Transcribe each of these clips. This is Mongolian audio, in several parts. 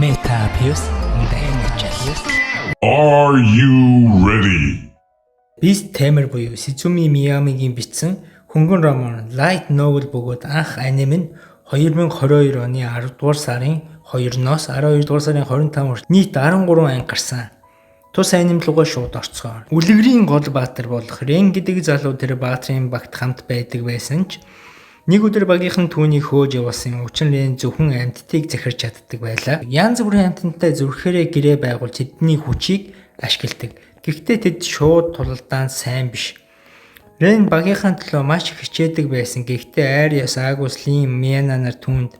Metaverse Dynamics. Are you ready? Beast Tamer буюу Сизуми Миямигийн бичсэн хөнгөн роман Light Novel бөгөөд анх анime нь 2022 оны 10 дугаар сарын 2-ноос 12 дугаар сарын 25 хүртэл нийт 13 анги гарсан. Тус анime руугаа шууд орцгоо. Үлгэрийн гол баатар болох Рен гэдэг залуу тэр баатрын багт хамт байдаг байсан ч нэг өдөр багийнхан түүнийг хөөж явуулсан учраас Рен зөвхөн амьтдыг захирч чаддаг байлаа. Янз бүрийн амьтантай зүрхээрээ гэрээ байгуулж тэдний хүчийг ашигладаг. Гэхдээ тэд шууд тулалдаанд сайн биш. Рен багийнхаа төлөө маш их хичээдэг байсан. Гэхдээ айр яс Агуслин Миана нар түүнд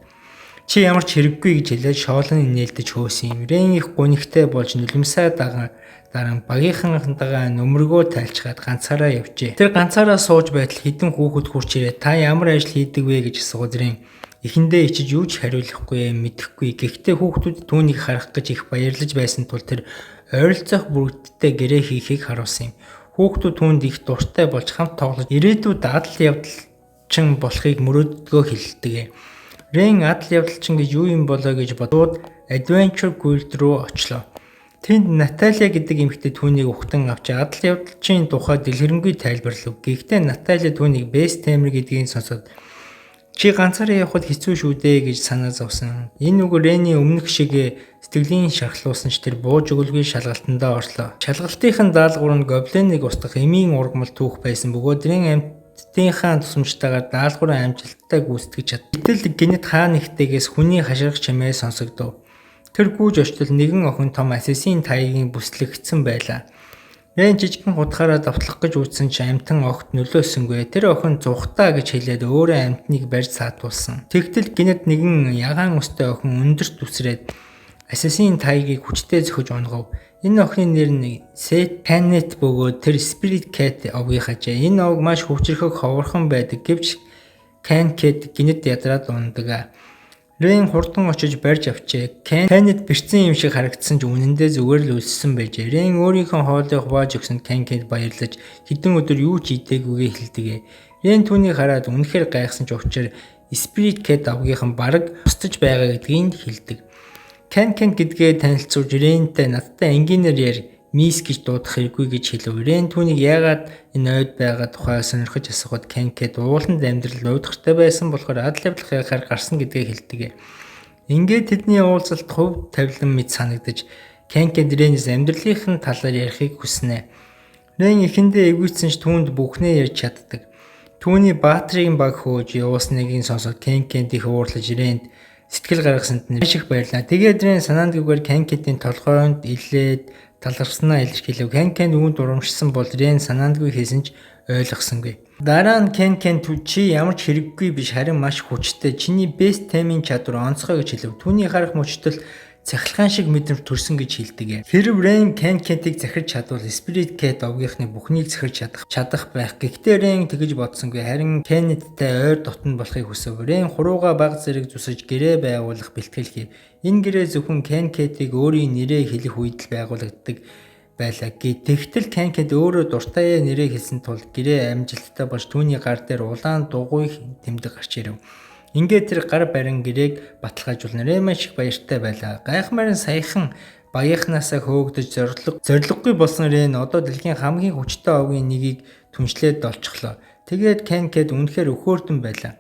чи ямар ч хэрэггүй гэж хэлээд шоолон нээлдэж хөөсөн юм. Рен их гонигтай болж нулимсаа дараа багийнхантайгаа нөмргөө тайлчгаад ганцаараа явжээ. Тэр ганцаараа сууж байтал хідэн хүүхэд хурч ирээ та ямар ажил хийдэг вэ гэж асууад Рен эхэндээ ичиж юу ч хариулахгүй мэдэхгүй. Гэхдээ хүүхдүүд түүнийг харах гэж их баярлаж байсан тул тэр ойролцоох бүрэгдтэй гэрээ хийхийг харуулсан юм. Хүүхдүүд түүнд их дуртай болж хамт тоглож ирээдүйд адал явдалчин болохыг мөрөөдгөө хэлдэг. Рен адал явдалчин гэж юу юм болоо гэж бодоод Adventure Guild руу очлоо. Тэнд Наталья гэдэг эмэгтэй түүнийг ухтан авч адал явдалчин тухай дэлгэрэнгүй тайлбарлав. Гэхдээ Наталья түүнийг Beast Tamer гэдгийг сонсоод чи ганцаараа явхад хэцүү шүү дээ гэж санаа зовсон. Энэ үг Рений өмнөх шиг сэтгэлийн шархлуулсан ч тэр бууж өгөлгүй шалгалтандаа орлоо. Шалгалтынхын даалгавар нь гоблиныг устгах эмийн ургамал түүх байсан бөгөөд Рен амьтдынхаа тусламжтайгаар даалгавраа амжилттай гүйцэтгэж чад. Гэтэл гинэт хаа нэгтэйгээс хүний хаширах чимээ сонсогдов. Тэр гүйж очтол нэгэн охин том ассасин таягийн бүслэгдсэн байлаа. Рен жижигхэн хутгаараа давтлах гэж үзсэн ч амьтан огт нөлөөсөнгүй. Тэр охин зүхтаа гэж хэлээд өөрөө амьтныг барьж саатуулсан. Тэгтэл гинэт нэгэн ягаан өстэй охин өндөрт үсрээд ассасин таягийг хүчтэй зөхөж унгав. Энэ охины нэр нь Set Planet бөгөөд тэр Spirit Cat овгийнх ажээ. Энэ овг маш хөвчрөхөг ховорхон байдаг гэвч Can Cat гинэт ядраад ундаг. Рен хурдан очиж барьж авчээ. Кеннет бэрцэн юм шиг харагдсан ч үнэндээ зүгээр л үлссэн байжээ. Рен өөрийнхөө хоолыг хувааж өгсөнд Кенкэд баярлаж хэдэн өдөр юу ч идэггүйгээ хэлдэг. Рен түүнийг хараад үнэхээр гайхсан ч учир Spirit Cat авгийнхан бараг устж байгаа гэдгийг хэлдэг. Кенкэд гэдгээ танилцуулж Рентэй надтай энгийнээр яар Мис гэж дуудах хэрэггүй гэж хэлв. Рен түүнийг яагаад энэ ойд байгаа тухай сонирхож асуухад Кенкэд ууланд амьдрал уйдгартай байсан болохоор адал явдлах яхаар гарсан гэдгээ хэлдэг. Ингээд тэдний уулзалт хувь тавилан мэд санагдаж Кенкэд Ренээс амьдралынхын талаар ярихыг хүснэ. Рен эхэндээ эвгүйцсэн ч түүнд бүхнээ ярьж чаддаг. Түүний баатрын баг хөөж явуулсныг сонсоод Кенкэд их уурлаж Ренд сэтгэл гаргасанд нь их баярлаа. Тэгээд Рен санаандгүйгээр Кенкэдийн толгойд илээд талархснаа илэрхийлв. Кенкэн үүнд урамшсан бол Рен санаандгүй хийсэн ч ойлгосонгүй. Дараа нь Кенкэн чи ямар ч хэрэггүй биш харин маш хүчтэй. Чиний Beast Tamer-ийн чадвар онцгой гэж хэлв. Түүний харах мөчтөл цахилгаан шиг мэдрэмж төрсөн гэж хэлдэг. Хэрв Рен Кенкэдийг захирч чадвал Spirit Cat овгийнхны бүхнийг захирч чадах байх. Гэхдээ Рен тэгэж бодсонгүй. Харин Кеннеттэй ойр дотн болохыг хүсэв. Рен хурууга баг зэрэг зүсэж гэрээ байгуулах бэлтгэл хийв. Энэ гэрээ зөвхөн Кенкэдийг өөрийн нэрээ хэлэх үед л байгуулагддаг байлаа. Тэгтэл Кенкэд өөрөө дуртай нэрээ хэлсэн тул гэрээ амжилттай болж түүний гар дээр улаан дугуй тэмдэг гарч ирэв. Ингээд тэр гар барин гэрээг баталгаажуулна. Рен маш их баяртай байлаа. Гайхмаар саяхан багийнхнаасаа хөөгдөж зориггүй болсон Рен одоо дэлхийн хамгийн хүчтэй овгийн нэгийг түншлээд олчихлоо. Тэгээд Кенкэд үнэхээр өхөөртөн байлаа.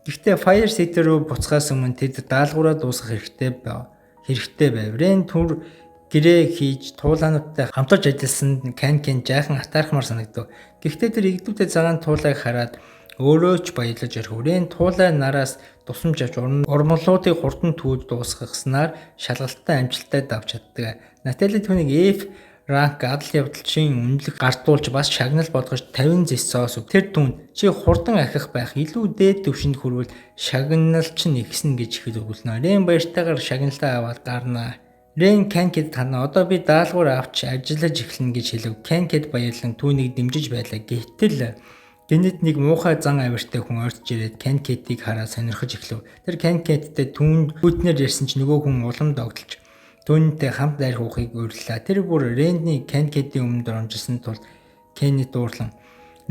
Гэхдээ Fire City руу буцахаас өмнө тэд даалгавраа дуусгах хэрэгтэй байв. Рен түр гэрээ хийж туулаануудтай хамтарч ажилласан Кенкэн жаахан атаархмаар санагдав. Гэхдээ тэр игдүүтэй цагаан туулайг хараад өөрөө ч баярлаж орхив. Рен туулай нараас тусамж авч урмлуудыг хурдан түүд дуусгаснаар шалгалттай амжилттай давж чаддаг. Натали түүнийг F ранк адал явдалчин үнэлэх гартуулж бас шагнал бодгож 50 зэсоос өг. Тэр түн чи хурдан ахих байх илүү дээд төвшөнд хүрвэл шагналч нь ихсэн гэж хэлүүлнэ. Рен баяртайгаар шагналаа аваад гарнаа. Рен Кенкэд тана одоо би даалгавар авч ажиллаж эхэлнэ гэж хэлв. Кенкэд баярлан түүнийг дэмжиж байлаа. Гэтэл гинэт нэг муухай зан авиртай хүн орж ирээд Кенкэдийг хараад сонирхож эхлэв. Тэр Кенкэдтэй түүнд бүднэр ярьсан ч нөгөө хүн улам догдолж түүнтэй хамт дайр хуухыг урьлаа. Тэр бүр Ренний Кенкэдийн өмнөд оромжилсан тул Кеннет уурлан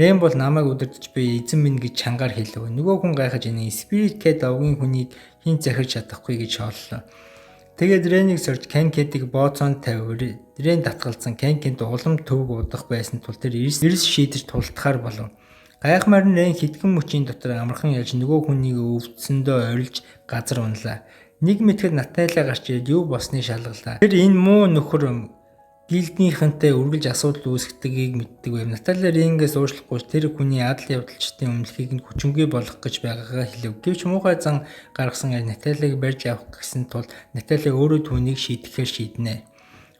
Рен бол намайг удирдах би эзэн минь гэж чангаар хэлв. Нөгөө хүн гайхаж энэ Spirit Cat овгийн хүнийг хэн захирч чадахгүй гэж хооллоо. Тэгээд Рэнийг сорж Кенкетийг бооцоонд тавив. Рэн татгалзсан Кенкент улам төвөг удах байсан тул тэр эрс шийдэж тулдахаар болов. Гайхмаар нь Рэн хитгэн мөчийн дотор амархан ялж нөгөө хүнийг өвдсөндөө орилж газар унлаа. Нэг мэтгэд Наталя гарч ирээд юу болсныг шалгалаа. Тэр энэ муу нөхөр гилдийнхэнтэй үргэлж асуудал үүсгэдгийг мэддэг байв. Наталя Рэнгээс уушлахгүй тэр хүний адал явдалчдын өмнөлхийг нь хүчингүй болгох гэж байгаагаа хэлв. Гэвч муухай зан гаргасан Наталяг барьж авах гэсэн тул Наталя өөрөө түүнийг шийдэхээр шийднэ.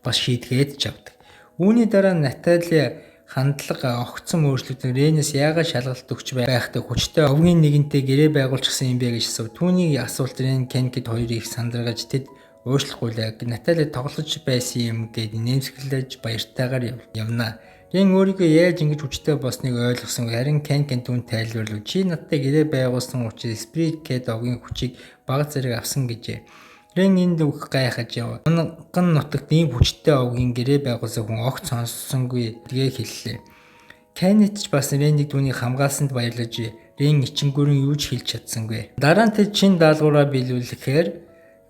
Бас шийдгээд ч авдаг. Үүний дараа Наталя хандлага огцом өөрчлөгдөн Рэнээс яагаад шалгалт өгч байхдаа хүчтэй овгийн нэгэнтэй гэрээ байгуулчихсан юм бэ гэж асуув. Түүний асуулт Рэн Кенкет хоёрыг их сандаргаж тэд уушлахгүй л Наталя тоглож байсан юм гээд нэмсгэлж баяртайгаар явна. Рэн өөрийгөө яаж ингэж хүчтэй болсныг ойлгосон. Харин Кенкет түүнд тайлбарлав. Чи надтай гэрээ байгуулсан учраас Сприт гээд овгийн хүчийг бага зэрэг авсан гэжээ. Рэн энд үг гайхаж яв. Унган нутагт ийм хүчтэй овгийн гэрээ байгуулсан хүн огт сонссонгүй гэдгээ хэллээ. Кеннет ч бас Рэнийг түүнийг хамгаалсанд баярлаж Рэн ичингүүрэн юу ч хэлж чадсангүй. Дараа нь тэр чин даалгавраа биелүүлэхээр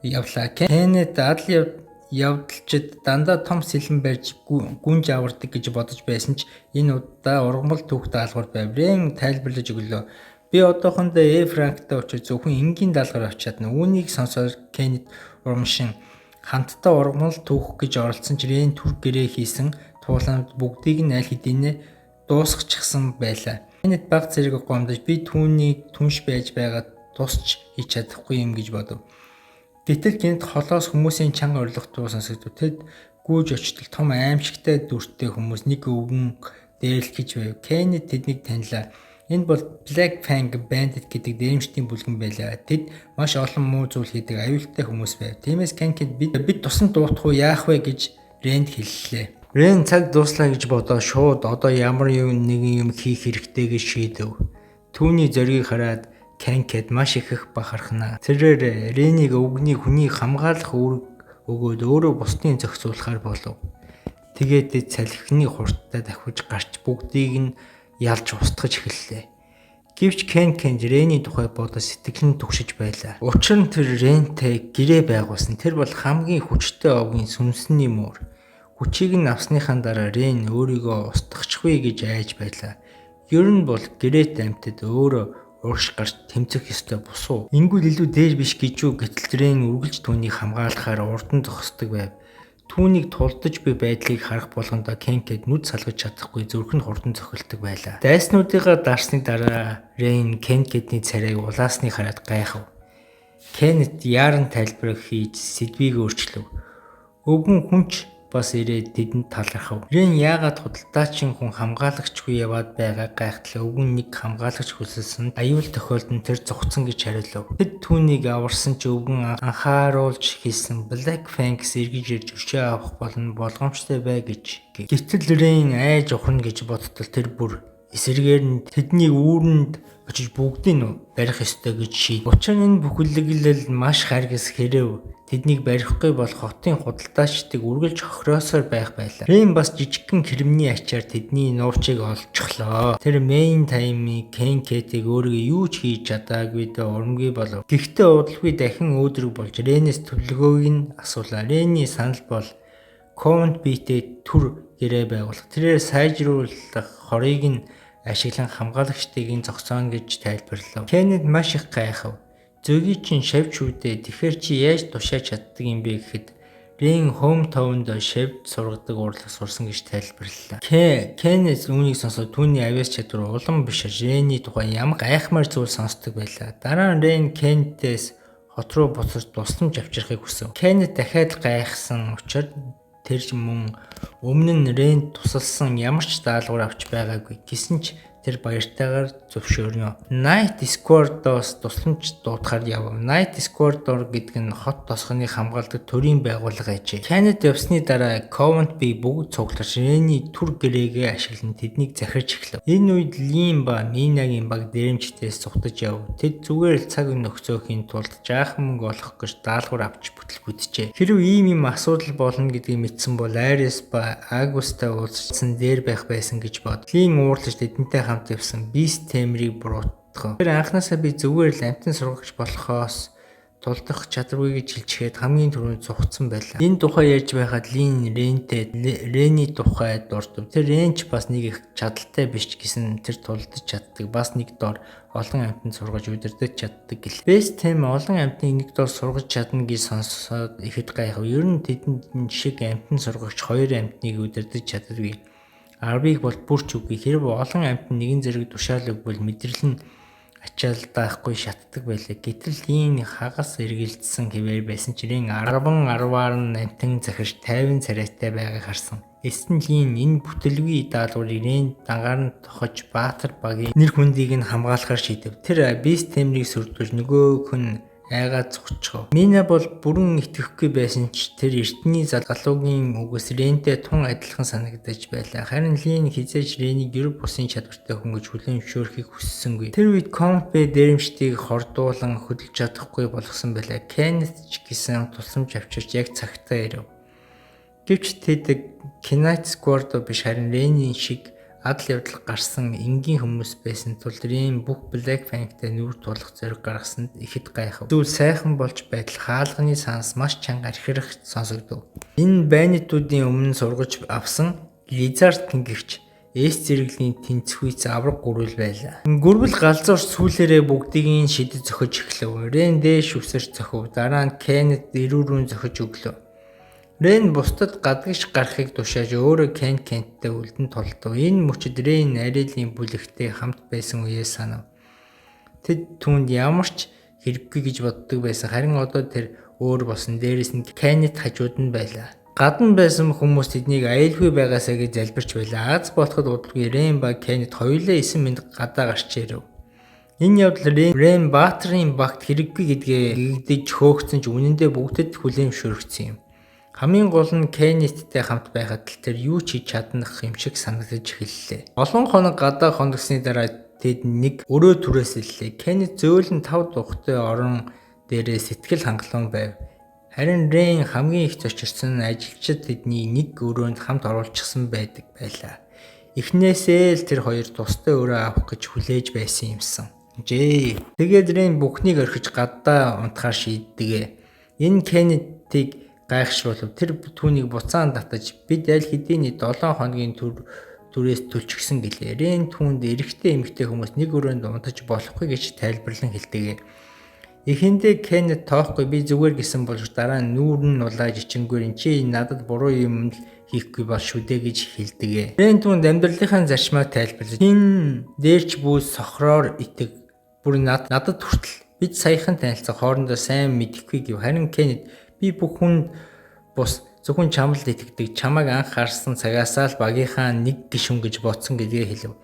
явлаа. Кеннет адал явдалчид дандаа том сэлэн барьж гүнж авардаг гэж бодож байсан ч энэ удаа ургамал түүх даалгавар байв. Рэн тайлбарлаж өглөө. Би одоохондоо Франктай очиж зөвхөн энгийн даалгавар авч чадна. Үүнийг сонсоод Кеннет урамшин хамтдаа ургамал түүх гэж оролцсон ч Рэн түр гэрээ хийсэн тууланд бүгдийг нь аль хэдийнэ дуусгачихсан байлаа. Кеннет баг зэрэг гомдож би түүнийг түнш байж байгаа тусч хийж чадахгүй юм гэж бодов. Гэтэл Кеннет холоос хүмүүсийн чанга орлох дуу сонсогдов. Тэд гүйж очтол том аимшигтай дүртэй хүмүүс нэг өвгөн дээрлэж байв. Кеннет тэднийг танилаа. Энэ бол Black Fang Bandit гэдэг дээрэмчдийн бүлгэн байлаа. Тэд маш олон муу зүйл хийдэг аюултай хүмүүс байв. Тиймээс Кенкет бид тусан дуутах уу яах вэ гэж Рэнд хэллээ. Рэн цаг дуслаа гэж бодоод шууд одоо ямар нэгэн юм хийх хэрэгтэй гэж шийдэв. Түүний зориг хараад Кенкет маш их бахархна. Тэрээр Рэнийг өвгний хүнийг хамгаалах үүрэг өгөөд өөрөө бусдын зохицуулахаар болов. Тэгээд салхины хурдтай давхиж гарч бүгдийг нь ялж устгаж эхэллээ. Гэвч Кенкет Рэний тухай бодож сэтгэл нь түгшиж байлаа. Учир нь тэр Рэнтэй гэрээ байгуулсан. Тэр бол хамгийн хүчтэй овгийн сүнсний муур. Хүчийг нь авсныхаа дараа Рэн өөрийгөө устгахчгүй гэж айж байлаа. Ер нь бол гэрээт амьтад өөрөө урагш гарч тэмцэх ёстой бусуу. Ингүүл илүү дээр биш гэж юу гэтэл Рэн үргэлж түүнийг хамгаалахаар урдан зогсдог байв. Түүнийг тулдаж буй байдлыг харах болгондоо Кенкет нүд салгаж чадахгүй зүрх нь хурдан цохилдог байлаа. Дайснуудыгаа дарсны дараа Рэн Кенкетний царайг улаасны хараад гайхав. Кеннет яаран тайлбар хийж сэдвийг өөрчлөв. Өвгөн хүнч бас ирээд тэдэнд талархав. Рэн яагаад худалдаачин хүн хамгаалагчгүй яваад байгаа гайхтлаа өвгөн нэг хамгаалагч хүсэлсэн аюул тохиолдон тэр зогцсон гэж хариулав. Тэд түүнийг аварсан ч өвгөн анхааруулж хэлсэн Black Fang-с эргэж ирж өшөө авах болгоомжтой бай гэж. Гэтэл Рэн айж ухна гэж бодтол тэр бүр эсэргээр нь тэдний үүрэнд очиж бүгдийг нь барих ёстой гэж шийд. Учир нь энэ бүхэлдэглэл маш харгас хэрэв. Тэднийг барихгүй бол хотын худалдаачдыг үргэлж хохироосоор байх байлаа. Рэн бас жижигхэн хэрэмний ачаар тэдний нуучийг олчихлоо. Тэр Мэйн таймыг Кенкетийг өөрийгөө юу ч хийж чадаагүй дэ урамгүй болов. Гэхдээ удалгүй дахин өөдрөг болж Рэнээс төлөвлөгөөг нь асуулаа. Рэний санал бол Covent Beat-тэй түр гэрээ байгуулах. Тэрээр сайжруулах хорыг нь ашиглан хамгаалагчдыг нь зогсооно гэж тайлбарлав. Кеннет маш их гайхав. Зөгийг чинь шавж үдээ тэгэхээр чи яаж тушааж чаддаг юм бэ гэхэд Рэн Hometown-д шавж сургадаг урлаг сурсан гэж тайлбарллаа. Кеннет үүнийг сонсоод түүний авиас чадвар улам биш Рэний тухай ямар гайхмаар зүйл сонсдог байлаа. Дараа нь Рэн Кеннетээс хот руу буцаж тусламж авчрахыг хүсв. Кеннет дахиад гайхсан учраас тэр мөн өмнө нь Рэнд тусалсан ямар ч даалгавар авч байгаагүй. Гэсэн ч тэр баяртайгаар зөвшөөрнө. Night Squad-оос тусламж дуудахаар яв. Night Squad гэдэг нь хот тосгоны хамгаалдаг төрийн байгууллага ээжээ. Кеннет явсны дараа Covent Bay бүгд цуглаж Рэний түр гэрээгээ ашиглан тэднийг захирч эхлэв. Энэ үед Лим ба Минагийн баг дээрэмчдээс цугтаж яв. Тэд зүгээр л цаг нөхцөөхийн тулд жаахан мөнгө олох гэж даалгавар авч бүтлгүүдэжээ. Хэрв ийм асуудал болно гэдгийг мэдсэн бол Арис ба Агустай уулзсан дээр байх байсан гэж бод. Лим уурлаж тэдэнтэй хамт явсан Beast темрийг буруутгав. Тэр анхнаасаа би зүгээр л амтан сургагч болохоос тулдах чадваргүй гэж хэлчихэд хамгийн түрүүнд зугцсан байлаа. Энэ тухай ярьж байхад Лин Рений тухай дурдв. Тэр Ренч бас нэг их чадaltaй биш гэсэн тэр тулдаж чаддаг. Бас нэг дор олон амьтанд сургаж удирдах чаддаг гэл. Best Tem олон амьтныг нэг дор сургаж чадна гэж сонсоод ихэд гайхав. Ер нь тэдэнд шиг амьтан сургагч хоёр амьтныг удирдах чаддаггүй. Арбиг бол бүрч үгүй. Хэрэг олон амьтан нэгэн зэрэг тушаалаг бол мэдрэл нь ачаалдаахгүй шатдаг байлаа. Гэтэл Лин хагас эргэлдсэн хэвээр байсан ч Рен 10-10-аар нь амтан захирч 50 царайтай байгааг харсан. Эцэст нь Лин энэ бүтэлгүй даалгаврыг Рен дангаар нь тохож Баатар багийн нэр хүндийг нь хамгаалахар шийдэв. Тэр Beast Tem-ийг сүрдүүлж нөгөөх нь айгаад зогсчихов. Мина бол бүрэн итгэхгүй байсан ч тэр эртний залуугийн үгс Рентэй тун адилхан санагдаж байлаа. Харин Лин хизээж Ренийг ер бусын чадвартай хүн гэж хүлээн зөвшөөрөхийг хүссэнгүй. Тэр үед Компе дээрэмчдийг хордуулан хөдөлж чадахгүй болгосон байлаа. Кеннет ч гэсэн тусламж авчирч яг цагтаа ирэв. Гэвч тэд Knight Squad биш харин Ренийн шиг адал явдал гарсан энгийн хүмүүс байсан тул Рен бүх Black Fang-тай нүр тулах зориг гаргасанд ихэд гайхав. Зүйл сайхан болж байтал хаалганы санс маш чанга архирах сонсогдов. Энэ байнитуудын өмнө сургаж авсан Lizard гэгч эс зэрэглэлийн тэнцвүүц авраг гурвал байлаа. Гурвал галзуурч сүүлээрээ бүгдийг шидэд зөхөж эхлэв. Рен дээш үсэрч зөхөв. Дараа нь Kenneth эрүүрүүн зөхөж өглөө. Рен бусдад гадагш гарахыг тушааж өөрөө Кенттэй үлдэн толдов. Энэ мөчид Рен Арилийн бүлэгтэй хамт байсан үеэс санав. Тэд түүнд ямар ч хэрэггүй гэж боддог байсан. Харин одоо тэр өөр болсон. Дээрээс нь Кеннет хажууд нь байлаа. Гадна байсан хүмүүс тэднийг аюулгүй байгаасаа гэж залбирч байлаа. Аз болоход удалгүй Рен ба Кеннет хоёулаа 9 минут гадаа гарч ирэв. Энэ явдал Рен Баатрын багт хэрэггүй гэдгээ гэгдэж хөөгцөн ч үнэндээ бүгдэд хүлээн зөвшөөрөгдсөн юм. Хамгийн гол нь Кеннеттэй хамт байхад л тэр юу ч хийж чаднах юм шиг санагдаж эхэллээ. Олон хоног гадаа хондгосны дараа тэд нэг өрөө түрээсэллээ. Кеннет зөөлөн 5 дугтay орон дээрээ сэтгэл хангалуун байв. Харин Рен хамгийн их зочирсан ажилчид тэдний нэг өрөөнд хамт оруулчихсан байдаг байлаа. Эхнээсээ л тэр хоёр тустай өрөө авах гэж хүлээж байсан юмсан. Тэгээд Рен бүхнийг орхиж гадаа унтахаар шийддэгэ. Энэ Кеннетийг гайхшруулв. Тэр түүнийг буцаан татаж бид аль хэдийн 7 хоногийн түрээс төлчихсөн гэлээ. Рен түүнд эрэгтэй эмэгтэй хүмүүс нэг өрөөнд унтаж болохгүй гэж тайлбарлан хэлдэг. Эхэндээ Кеннет тоохгүй би зүгээр гэсэн болж дараа нь нүүр нь нулааж ичингүүр чи надад буруу юм л хийхгүй бол шүү дээ гэж хэлдэг. Рен түүнд амьдралынхаа зарчмаа тайлбарлаж энэ дээрч бүү сохроор итэг бүр надад хүртэл бид саяхан танилцсан хоорондоо сайн мэдэхгүй гэв. Харин Кеннет би бүх хүнд бус зөвхөн чамд итгэдэг. Чамайг анх харсан цагаасаа л багийнхаа нэг гишүүн гэж бодсон гэдгээ хэлв.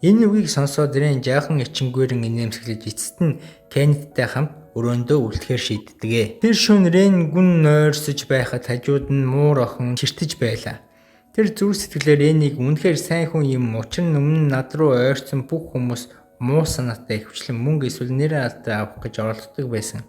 Энэ үгийг сонсоод Рен жаахан ичингүүрэн инээмсэглэж эцэст нь Кеннеттэй хамт өрөөндөө үлдэхээр шийддэг. Тэр шөнө Рен гүн нойрсож байхад хажууд нь муур охин чиртэж байлаа. Тэр зүрх сэтгэлээр Ренийг үнэхээр сайн хүн юм. Учир нь өмнө над руу ойрцсон бүх хүмүүс муу санаатай ихвчлэн мөнгө эсвэл нэр алдаа авах гэж оролддог байсан.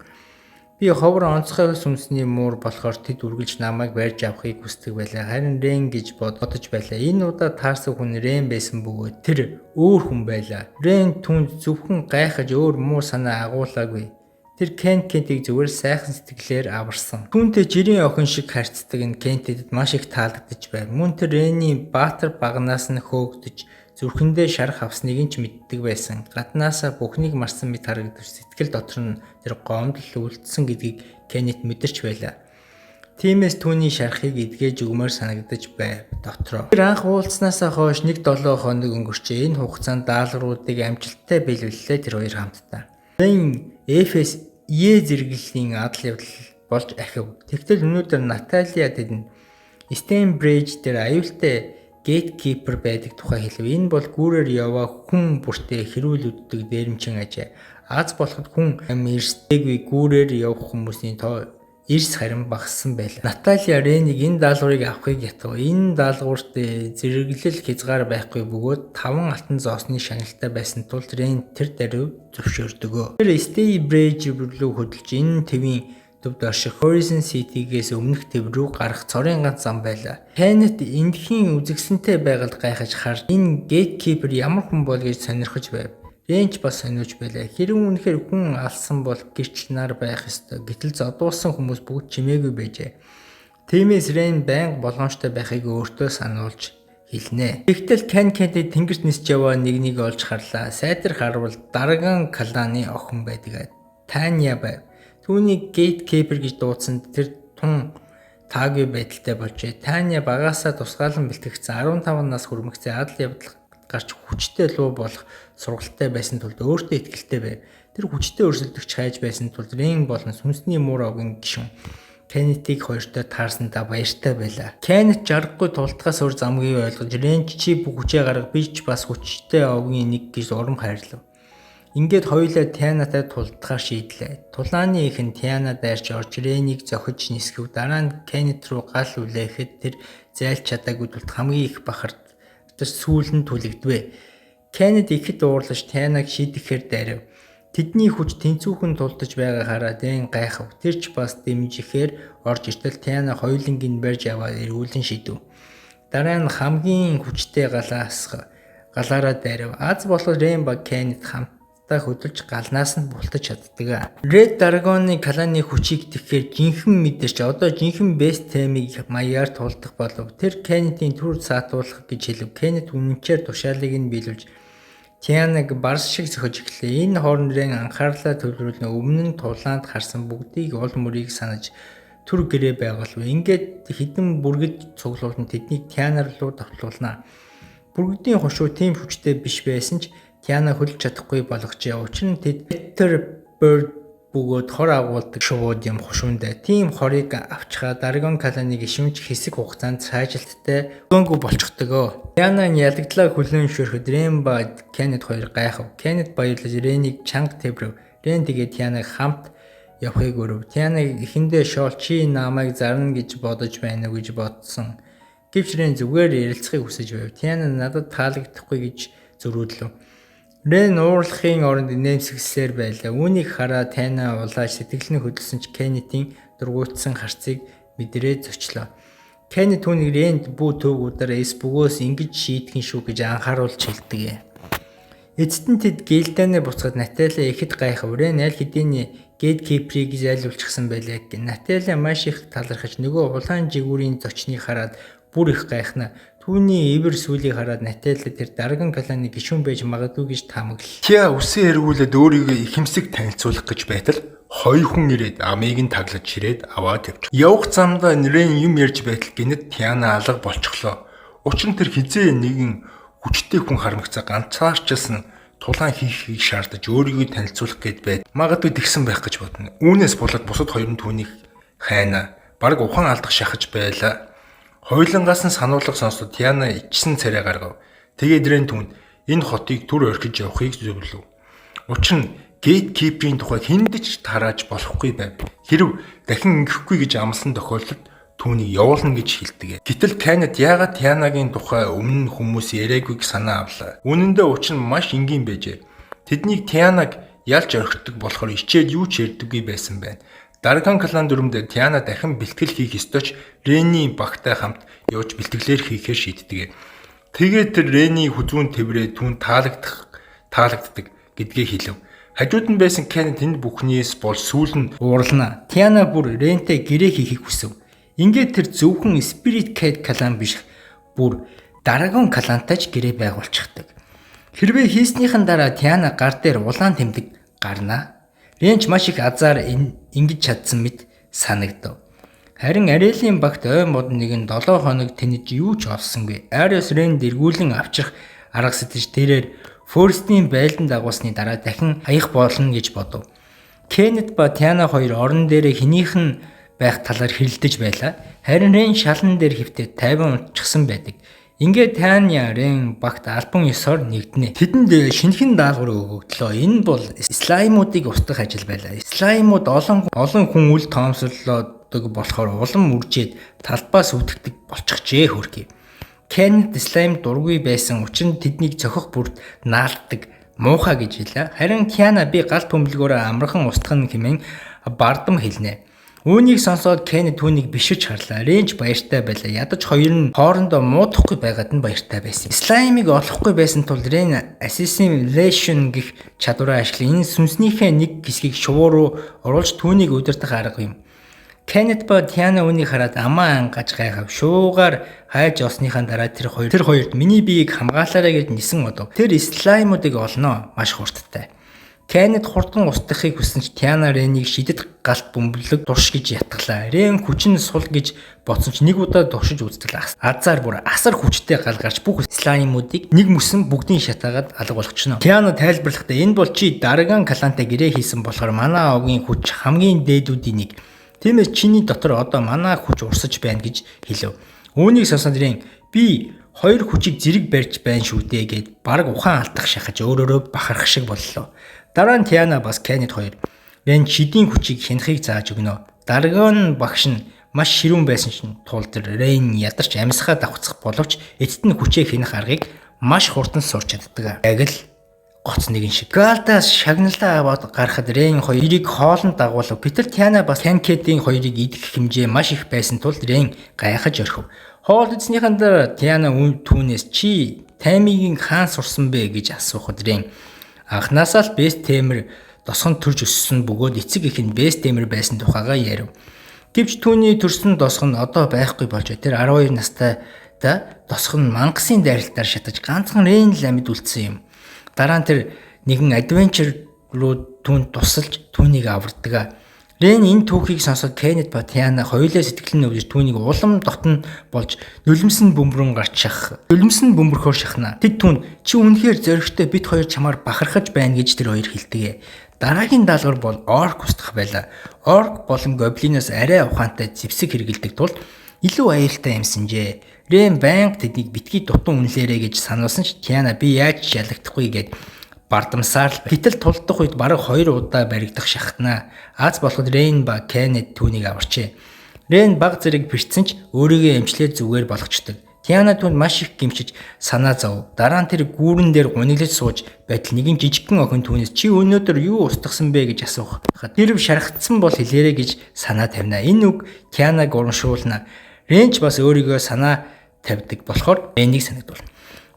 Би ховор онцгой сүнсний муур болохоор тэд үргэлж намайг барьж авахыг хүсдэг байлаа. Харин Рен гэж бодож байлаа. Энэ удаа таарсан хүн Рен байсан бөгөөд тэр өөр хүн байлаа. Рен түнд зөвхөн гайхаж өөр муу санаа агуулаагүй. Тэр Кеннетийг зүгээр сайхан сэтгэлээр аварсан. Түүнтэй жирийн охин шиг харьцдаг нь Кеннетэд маш их таалагдж байв. Мөн тэр Ренний Баатар багнаас нь хөөгдөж зүрхэндээ шарах авсныг нь ч мэддэг байсан. Гаднаасаа бүхнийг марсан мэт харагдав. Сэтгэл дотор нь тэр гомдол үлдсэн гэдгийг Кеннет мэдэрч байлаа. Тиймээс түүний шарахыг эдгэж өгмөр санагдаж байв дотроо. Тэр анх уулзснаасаа хойш 1-7 хоног өнгөрчээ. Энэ хугацаанд даалгавруудыг амжилттай биелүүллээ тэр хоёр хамтдаа. Рен Эфес зэрэглэлийн адал явдал болж ахив. Тэгтэл өнөөдөр Наталия тэдэнд Стейнбридж дээр аюултай Gatekeeper байдаг тухай хэлв. Энэ бол гүүрээр яваа хүн бүртээ хэрүүлүүддэг дээрэмчин ажээ. Аз болоход хүн эрсдэггүй гүүрээр явах хүмүүсийн тоо эрс харин багассан байлаа. Наталия Ренийг энэ даалгаврыг авахыг ятгав. Энэ даалгаварт зэрэглэл хязгаар байхгүй бөгөөд 5 алтан зоосны шагналтай байсан тул Рен тэр даруй зөвшөөрдөгөө. Тэр Stay-Bridge рүү хөдөлж энэ твийн төвд орших Horizon City-гээс өмнөх төв рүү гарах цорын ганц зам байлаа. Кеннет эндхийн үзэгсэнтэй байгалд гайхаж харж энэ Gatekeeper ямар хүн бол гэж сонирхож байв. Рэнч бас сониуч байлаа. Хэрвээ үнэхээр хүн алсан бол гэрч нар байх ёстой. Гэтэл зодуулсан хүмүүс бүгд чимээгүй байжээ. Тиймээс Рэн байнга болгоомжтой байхыг өөртөө сануулж хэлнэ. Тэгтэл Кенкэд тэнгэрт нисж яваа нэг олж харлаа. Сайдэр харвал Дарган кланы охин байдаг. Таня байв. Түүнийг Gatekeeper гэж дуудсан тэр тун таагүй байдалтай болжээ. Таня багаасаа тусгаалan бэлтгэгдсэн 15 нас хүрмэгцээ адал явдал гарч хүчтэй луу болох сургалттай байсан тул өөртөө итгэлтэй байв. Тэр хүчтэй өрсөлдөгч хайж байсан тул Рэн болон сүнсний муурагийн гишүүн Кеннетийг хоёртой таарсандаа баяртай байлаа. Кеннет жаргагүй тултгаас өр замгийг ойлгож Рэнч чи бүх хүчээ гарга би ч бас хүчтэй овгийн нэг гэж урам хайрлав. Ингээд хоёулаа Тианатай тултахаар шийдлээ. Тулааны ихэн Тиана дайрч орж Рэнийг зохиж нисгэв. Дараа нь Кеннет руу гал үлээхэд тэр зайлж чадаагүй тулд хамгийн их бахардар сүүлэн түлэгдвэ. Кеннет ихэд уурлаж Тианаг шийдэхээр дайрав. Тэдний хүч тэнцүүхэн тулдаж байгаа хараад Рэн гайхав. Тэр ч бас дэмжихээр орж иртэл Тиана хоёулангийн барьж аваад эргүүлэн шидэв. Дараа нь хамгийн хүчтэй галаараа дайрав. Аз болох Рэн ба Кеннет хамтдаа хөдөлж галнаас нь бултаж чаддаг. Red Dragon-ы кланы хүчийг тэгэхээр жинхэнэ мэдэрч одоо жинхэнэ Best Theme-ийг маягаар тулдах болов. Тэр Кеннетийн түр саатуулах гэж хэлв. Кеннет үнэнчээр тушаалыг нь биелүүлж Тианаг барс шиг зөхөж эхлэв. Энэ хооронд Рэн анхаарлаа төвлөрүүлнэ. Өмнө нь тулаанд харсан бүгдийг ол мөрийг санаж түр гэрээ байгуулв. Ингээд хідэн бүргэд цуглуулна тэднийг Тианаар руу давтуулна. Бүргэдийн хошуу тийм хүчтэй биш байсан ч Тиана хөлж чадахгүй болгожээ. Учир нь тэд Better Bird бөгөөд хор агуулдаг шууд юм хошуундаа. Тийм хорыг авчхаа Даргон кланы гишүүнч хэсэг хугацаанд цаажилттай өнгө болчихдог. Тиана ялagдлаа хүлээн шүрхэд Рэн ба Кеннет хоёр гайхав. Кеннет баярлаж Рэнийг чанга тэврэв. Рэн тэгээ Тианаг хамт явахыг өрөв. Тиана эхэндээ шоол чи намайг зарна гэж бодож байна уу гэж бодсон. Гэвч Рэн зүгээр ярилцахыг хүсэж байв. Тиана надад таалагдахгүй гэж зөрүүлв. Рэн уурлахын оронд нэмсгэлсээр байлаа. Үүнийг хараа Тиана улааж сэтгэл нь хөдөлсөн ч Кеннетийн дургуутсан харцыг мэдрээ зочлоо. Кеннет түүнийг Рэнд бүү төвгүүдээр эс бөгөөс ингэж шийдхэн шүү гэж анхааруулж хэлдэг. Эцэст нь тэд Гилданы буцаад Наталя ихэд гайхав. Рэн аль хэдийн Gatekeeper-ийг зайлуулчихсан байлаа. Наталя маш их талархаж нөгөө улаан жигүүрийн зочныг хараад бүр их гайхна. Түүний ивэр сүлийг хараад Наталя тэр Дарган кланы гишүүн байж магадгүй гэж таамаглав. Тиа үсэн эргүүлээд өөрийгөө ихэмсэг танилцуулах гэж байтал хоёр хүн ирээд амийг нь таглаж ширээд аваад явж. Явах замдаа Рэн юм ярьж байтал гинэд Тиана алга болчихлоо. Учир нь тэр хизээ нэгэн хүчтэй хүн хармагцаа ганцаарчилсан тулаан хийхийг шаардаж өөрийгөө танилцуулах гээд байд. Магадгүй тэгсэн байх гэж бодно. Үүнээс болоод бусад хоёр нь түүнийг хайна. Бараг ухаан алдах шахаж байлаа. Хойлонгаас нь сануулга сонсоод Тиана ичсэн царай гаргав. Тэгээд Рэн түнд энэ хотыг түр орхиж явахыг зөвлөв. Учир нь Gatekeeper-ийн тухай хүндэж тарааж болохгүй байв. Хэрв дахин ингэхгүй гэж амласан тохиолдолд түүнийг явуулна гэж хэлдэг. Гэтэл Кеннет яагаад Тианагийн тухай өмнө нь хүмүүс яриагүйг санаа авлаа. Үнэн дээр учир нь маш энгийн байжээ. Тэднийг Тианаг ялж орхидог болохоор ичээд юу ч ярьдаггүй байсан байна. Дарган клан дүрмдээ Тиана дахин бэлтгэл хийх ёстой ч Рэнийн багтай хамт явж бэлтгэлээр хийхээр шийддэг. Тэгээд тэр Рэнийг хүзүүн тэврээ түүн таалагддаг гэдгээ хэлв. Хажууд нь байсан Кеннет энэ бүхнээс бол сүүл нь уурлана. Тиана бүр Рэнтэй гэрээ хийхийг хүсв. Ингээд тэр зөвхөн Spirit Cat клан биш бүр Дарган клантай ч гэрээ байгуулчихдаг. Хэрвээ хийснийхэн дараа Тиана гар дээр улаан тэмдэг гарна. Рэнч маш их азар ингэж чадсан мэт санагдав. Харин Арелийн багт ой мод нэгэн 7 хоног тэнэж юу ч олсонгүй. Ариус Рэнд эргүүлэн авчрах арга сэтэж тэрээр Форестийн байлдан дагуулсны дараа дахин хаях болно гэж бодов. Кеннет ба Тиана хоёр орон дээр хэнийх нь байх талаар хэрэлдэж байлаа. Харин Рэн шалан дээр хөвтөд 50 унтчихсан байдаг. Ингээд Таня Рэн багт альбан ёсоор нэгднэ. Тэдэнд шинэхэн даалгавар өгөгдлөө. Энэ бол слаймуудыг устгах ажил байлаа. Слаймууд олон хүн үл тоомслоодог болохоор улам үржээд талбаас үүдгдэг болчихжээ хөрхий. Кеннет слайм дургүй байсан учраас тэднийг цохих бүрд наалддаг муухай гэж хэлээ. Харин Тиана би галт бөмбөлгөөрөө амархан устгах хэмээн бардам хэлнэ. Үүнийг сонсоод Кеннет түүнийг биширч харлаа. Рэнж баяртай байлаа. Ядаж хоёр нь хоорондоо муудахгүй байгаад нь баяртай байсан. Слаймыг олохгүй байсан тул Рэн Assassination гэх чадвараа ашиглан энэ сүнснийхээ нэг хэсгийг шувуу руу оруулж түүнийг удирдах арга юм. Кеннет ба Тиана үүнийг хараад амаа ангаж гайхав. Шуугаар хайж олсныхаа дараа тэр хоёрт миний биеийг хамгаалаарай гэж нисэн одов. Тэр слаймуудыг олноо маш хурдтай. Кеннет хурдан устгахыг хүссэн ч Тиана Рэнийг шидэд галт бөмбөлөг дурш гэж ятгалаа. Рэн хүчин сул гэж бодсон ч нэг удаа дуршиж үздэг. Азар бүр асар хүчтэй гал гарч бүх слаймуудыг нэг мөсөн бүгдийн шатаагаад алга болгочихно. Тиана тайлбарлахдаа энэ бол чи Дарган клантай гэрээ хийсэн болохоор манай овгийн хүч хамгийн дээдүүдийн нэг. Тиймээс чиний дотор одоо манай хүч урсаж байна гэж хэлв. Үүнийг сонсоод Рэн би хоёр хүчийг зэрэг барьж байна шүү дээ гэд баг ухаан алдах шахаж өөрөөрөө бахарх шиг боллоо. Дараа нь Тиана бас Кеннет хоёр Рэн шидийн хүчийг хянахыг зааж өгнө. Дарган багш нь маш ширүүн байсан чинь тулд Рэн ядарч амьсгаа давхцах боловч эцэд нь хүчээ хянах аргыг маш хурдан сурч чаддаг. Яг л гоц нэгэн шиг. Галдаас шагналаа аваад гарахад Рэн хоёрыг хоолнд дагуулв. Питер Тиана бас Кеннетийн хоёрыг идэх хэмжээ маш их байсан тул Рэн гайхаж орхив. Хоол идснийхэн дараа Тиана түүнээс чи таймигийн хаан сурсан бэ гэж асуухад Рэн анхнаасаа л бэст темэр досгон төрж өссөн бөгөөд эцэг их нь бэст темэр байсан тухайга ярив. Гэвч түүний төрсөн досгон одоо байхгүй болж тэр 12 настайда досгон мангасын дайралтаар шатаж ганцхан Рэн л амьд үлдсэн юм. Дараа нь тэр нэгэн адвенчер руу түүнд тусалж түүнийг авардаг. Рэн энэ түүхийг сонсоод Кеннет ба Тиана хоёулаа сэтгэл нь өвдөж түүнийг улам дотн болж нулимсэн бөмбөрөн гарч шахах. Нулимсэн бөмбөрхөөр шахна. Тэд түүнд чи үнэхээр зөрөгтэй бид хоёр чамаар бахархаж байна гэж тэр хоёр хэлдэг. Дараагийн даалгавар бол орк устгах байлаа. Орк болон гоблиноос арай ухаантай зэвсэг хэрэгэлдэг тул илүү аюултай юмсанжээ. Рэн банк тэднийг битгий дутуу үнэлээрэ гэж сануулсан ч Тиана би яаж ялагдахгүй гэд бардамсаар л гэтэл тулдах үед бараг 2 удаа баригдах шахтнаа. Аз болоход Рэн ба Кеннет түүнийг аварчээ. Рэн баг зэрэг бэрцсэн ч өөрийгөө эмчлээд зүгээр болгочдөг. Тиана түүнд маш их гимшиж санаа зов. Дараа нь тэр гүүрэн дээр гуниглаж сууж байтал нэгэн жижигхэн охин түүнээс чи өнөөдөр юу устгасан бэ гэж асуухад тэр шархагдсан бол хэлээрэ гэж санаа тавина. Энэ үг Тианаг урамшуулна. Рэнч бас өөрийгөө санаа тавьдаг болохоор Рэнийг санагдвал.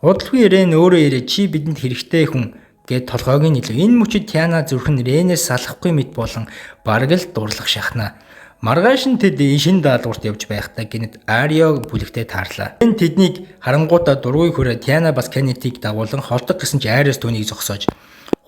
Удалгүй Рэн өөрөө ирээ чи бидэнд хэрэгтэй хүн гэд толгойг нь илүү. Энэ мөчид Тиана зүрхэн Рэнээс салахгүй мэт болон бараг л дурлах шахна. Маргааш нь тэд шин даалгаварт явж байхдаа гинэд Арио бүлэгтээ таарлаа. Энэ тэднийг харангуудаа дургүй хүрээ Тиана бас Кеннетийг дагуулan холдог гэсэн ч айраас түүнийг зогсоож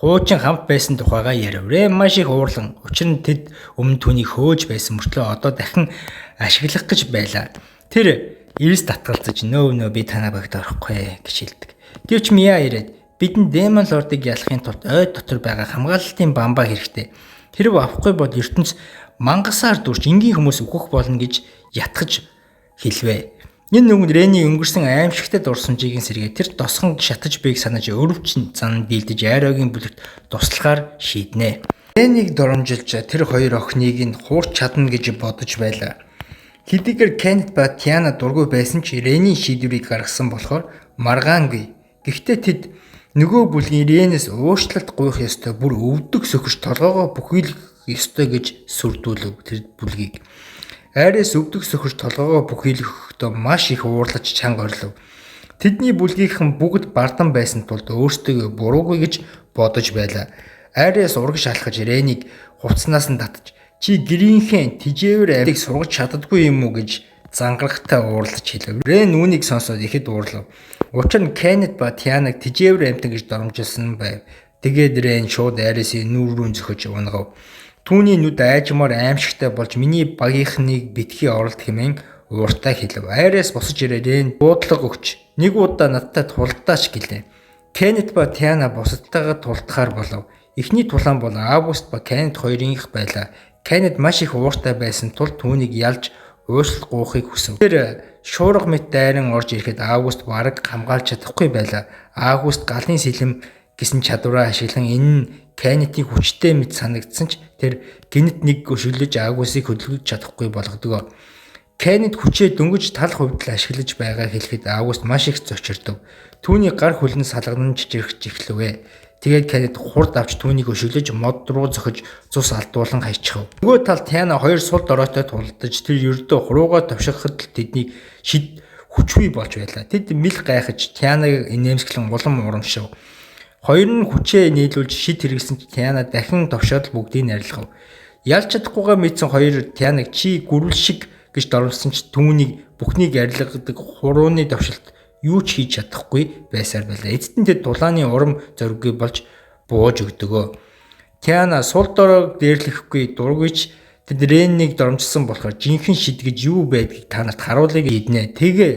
хуучин хамт байсан тухайга ярив. Рэн маш их уурлан. Учир нь тэд өмнө түүнийг хөөж байсан мөртлөө одоо дахин ашиглах гэж байлаа. Тэр эрс татгалзаж нөө би танаа багт орохгүй гэж хэлдэг. Гэвч Мия ирээд бидэнд Демон лордыг ялахын тулд ойд дотор байгаа хамгаалалтын бамбаа хэрэгтэй. Тэрв авахгүй бол ертөнц мангасаар дүрч энгийн хүмүүс үхэх болно гэж ятгах хэлвэ. Энэ нүгэн Рэний өнгөрсөн аимшигтай дурсамжийг сэргээ тэр досгонд шатаж байг санаж өрөвчин зан дийлдэж Ариогийн бүлэгт туслахаар шийднэ. Рэнийг доромжилж тэр хоёр охиныг нь хуурч чадна гэж бодож байлаа. Хэдийгээр Кеннет ба Тиана дургүй байсан ч Рэний шийдвэрийг гаргасан болохоор маргаангүй. Гэхдээ тэд нөгөө бүлгийн Рэнээс уушлалт гуйх ёстой бүр өвдөг сөхөж толгоогоо бүхийлэх ёстой гэж сүрдүүлв тэр бүлгийг. Айрээс өвдөг сөхөж толгоогоо бүхийлэхдээ маш их уурлаж чанга орлов. Тэдний бүлгийнхэн бүгд бардан байсан тулд өөрсдөө буруугүй гэж бодож байлаа. Айрээс урагш алхаж Рэнийг хувцснаас нь татж чи гэрийнхээ тижээвэр авийг сургаж чаддаггүй юм уу гэж зангарахтай уурлаж хэлв. Рэн үүнийг сонсоод ихэд уурлав. Учир нь Кеннет ба Тианаг тижээвэр амтан гэж доромжилсан байв. Тэгээд Рэн шууд Айресийн нүүр рүү зөхөж унгав. Түүний нүд айжмаар аимшигтай болж миний багийнхныг битгий оролт хэмээн ууртай хэлв. Айрес босож ирээ Рэн буудлага өгч нэг удаа надтай тулдаач гэлээ. Кеннет ба Тиана бусадтайгаа тулдахаар болов. Эхний тулаан бол Август ба Кеннет хоёрынх байлаа. Кеннет маш их ууртай байсан тул түүнийг ялж уушлах гуйхыг хүсв. Тэр шуурга мэт дайран орж ирэхэд Август бараг хамгаалж чадахгүй байлаа. Август галын сэлэм гэсэн чадвараа ашиглан энэ нь Кеннетийг хүчтэй мэт санагдсан ч тэр гинт нэг өшөглөж Августыг хөдөлгөж чадахгүй болгодог. Кеннет хүчээ дөнгөж тал хувьд ашиглаж байгаа хэлэхэд Август маш их зочирдов. Түүний гар хөлн салганан чичирхэж эхлэвэ. Тэгээд Кеннет хурд авч түүнийг өшөглөж мод руу зохиж цус алдуулан хайчихв. Нөгөө талд Тиана хоёр сул доройтой тулдаж тэр ердөө хуруугаа товшиход л тэдний шид хүчгүй болж байлаа. Тэд мэл гайхаж Тианаг инээмсэглэн улам урамшив. Хоёр нь хүчээ нийлүүлж шид хэрэгсэн ч Тиана дахин товшоод бүгдийг арилгав. Ялж чадахгүйгээ мэдсэн хоёр Тианаг чи гүрэл шиг гэж дорволсон ч түүнийг бүхнийг арилгадаг хурууны товшилт юу ч хийж чадахгүй байсаар байлаа. Эцэст нь тэд дулааны урам зориггүй болж бууж өгдөгөө. Тиана сул доройг дээрлэхгүй дургүйч тэд Реннийг дормжсон болохоор жинхэнэ шид гэж юу байдгийг та нарт харуулъя гэднэ. Тэгээ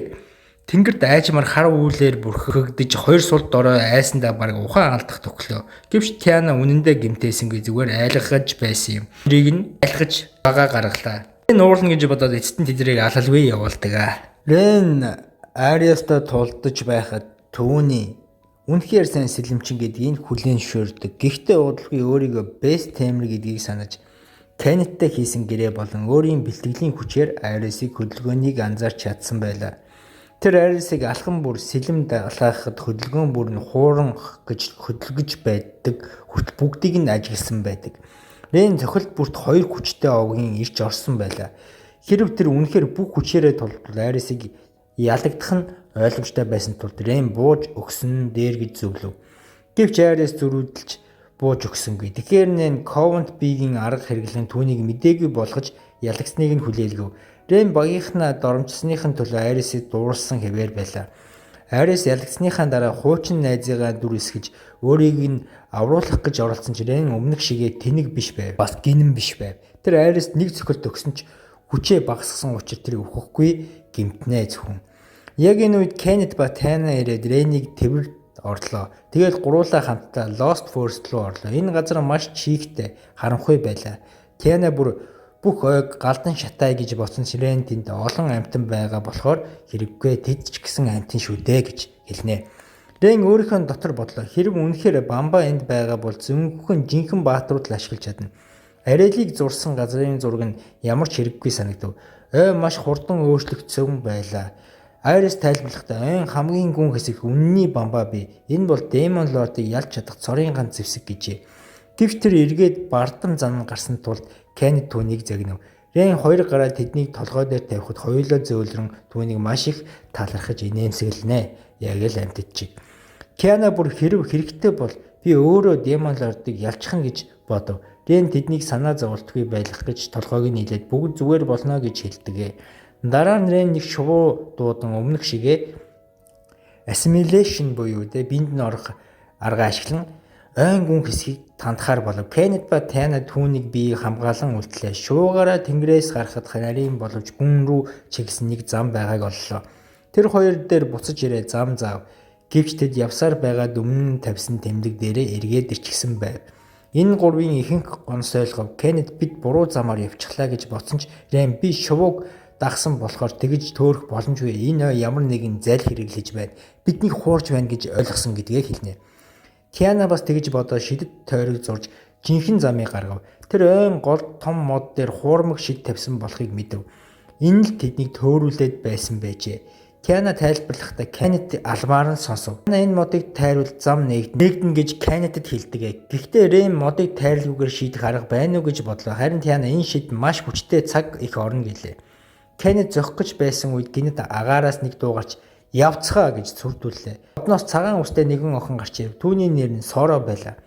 тэнгэрд айжмаар хар үүлээр бүрхэгдэж хоёр сул дорой айсандаа бараг ухаан алдах төглөө. Гэвч Тиана үнэндээ гэмтээсэнгүй зүгээр айлгаж байсан юм. Тэрийг нь айлгаж бага гаргалаа. Нуурлна гэж бодоод эцэст нь тэднийг алалгүй явуулдаг. Рен Ариастай тулдаж байхад түүний үнэхээр сайн сэлэмчин гэдгийг хүлээн шуурдаг. Гэхдээ удалгүй өөрийгөө best tamer гэдгийг санаж Кеннеттэй хийсэн гэрээ болон өөрийн бэлтгэлийн хүчээр Арисыг хөдөлгөөнийг анзаарч чадсан байлаа. Тэр Арисыг алхан бүр сэлэм далаахад хөдөлгөөн бүр нь хууранх гэж хөдөлгөж байдаг бүгдийг нь ажигласан байдаг. Рен цохилт бүрт хоёр хүчтэй овгийн ирж орсон байлаа. Хэрв тэр үнэхээр бүх хүчээрээ тулдвал Арисыг ялагдах нь ойлгомжтой байсан тул Рен бууж өгсөн дээр гэж зөвлөв. Гэвч Арис зөрүүдэлж бууж өгсөнгүй. Тэгэхээр нэн Ковент биеийн арга хэрэглэн түүнийг мдээгүй болгож ялагдсныг нь хүлээлгэв. Рен багийнхнаа доромжсныхын төлөө Арисыг дуурсан хэвээр байлаа. Арис ялагдсныхаа дараа хуучин найзыгаа дүр эсгэж өөрийг нь авруулах гэж оролцсон ч Рен өмнөх шигээ тэнэг биш байв. Бас гинэн биш байв. Тэр Арис нэг цохилт өгсөн ч хүчээ багасгасан учраас тэр өвөхгүй гэмтнэ зөвхөн. Яг энэ үед Кеннет ба Тиана ирээд Реннийг тэрвэрт орлоо. Тэгээд гуруулаа хамтдаа Lost Forest руу орлоо. Энэ газар маш чийгтэй, харанхуй байлаа. Тиана бүр бүх ойг галдан шатай гэж бодсон ч Рен тэнд олон амьтан байгаа болохоор хэрэггүй тэд ч гэсэн амьтан шүү дээ гэж хэлнэ. Рен өөрийнхөө дотор бодлоо. Хэрэг үнэхээр Бамба энд байгаа бол зөвхөн жинхэнэ бааtruуд л ашиглаж чадна. Арилыг зурсан газрын зураг нь ямар ч хэрэггүй санагдав. Ой маш хурдан өөрчлөгдсөн байлаа. Арис тайлбарлахдаа хамгийн гүн хэсэг үнний Бамба бий. Энэ бол Demon Lord-ыг ялж чадах цорын ганц зэвсэг гэжээ. Гэвч тэр эргээд бардам зан гарсан тулд Кеннет түүнийг загнав. Рен хоёр гараа тэднийг толгой дээр тавихад хоёулаа зөөлрөн түүнийг маш их талархаж инээмсэглэнэ. Яг л амьтдчих. Тиана бүр хэрэгтэй бол би өөрөө Demon Lord-ыг ялчихна гэж бодов. Рен тэднийг санаа зовлтгүй байлгах гэж толгойг нь нийлээд бүгд зүгээр болно гэж хэлдэг. Дараа нь Рен нэг шувуу дуудан өмнөх шигээ assimilation буюу бинд нь орох арга ашиглан айн гүн хэсгийг тандахаар болов. Кеннет ба Тиана түүнийг бие хамгаалан үлдлээ. Шуугаараа тэнгэрээс гарахад нарийн боловч гүн рүү чигсэн нэг зам байгааг оллоо. Тэр хоёр дээр буцаж ирээ зам заав. Гэвч тэд явсаар байгаа дүмэн тавьсан тэмдэг дээрээ эргээд ирчихсэн байв. Энэ гурвын ихэнх гонсойлгов Кеннет бид буруу замаар явчихлаа гэж бодсон ч Рен би шувууг дагсан болохоор тэгж төөрөх боломжгүй. Энэ ямар нэгэн зал хэрэглэж байна. Биднийг хуурж байна гэж ойлгосон гэдгээ хэлнэ. Тиана бас тэгж бодоод шидэт тойрог зурж жинхэнэ замыг гаргав. Тэр айн гол том мод дээр хуурмаг шид тавьсан болохыг мэдэв. Энэ л тэднийг төөрүүлээд байсан байжээ. Тиана тайлбарлахдаа Кеннет алмаар нь сонсов. Энэ модыг тайруулж зам нэгдэн гэж Кеннетэд хэлдэг. Гэхдээ Рен модыг тайрлгүйгээр шийдэх арга байна уу гэж бодлоо. Харин Тиана энэ шид маш хүчтэй цаг их орно гэлээ. Кеннет зохих гэж байсан үед гинэд агаараас нэг дуу гарч явцгаа гэж сүрдүүллээ. Одноос цагаан үстэй нэгэн охин гарч ирв. Түүний нэр нь Соро байлаа.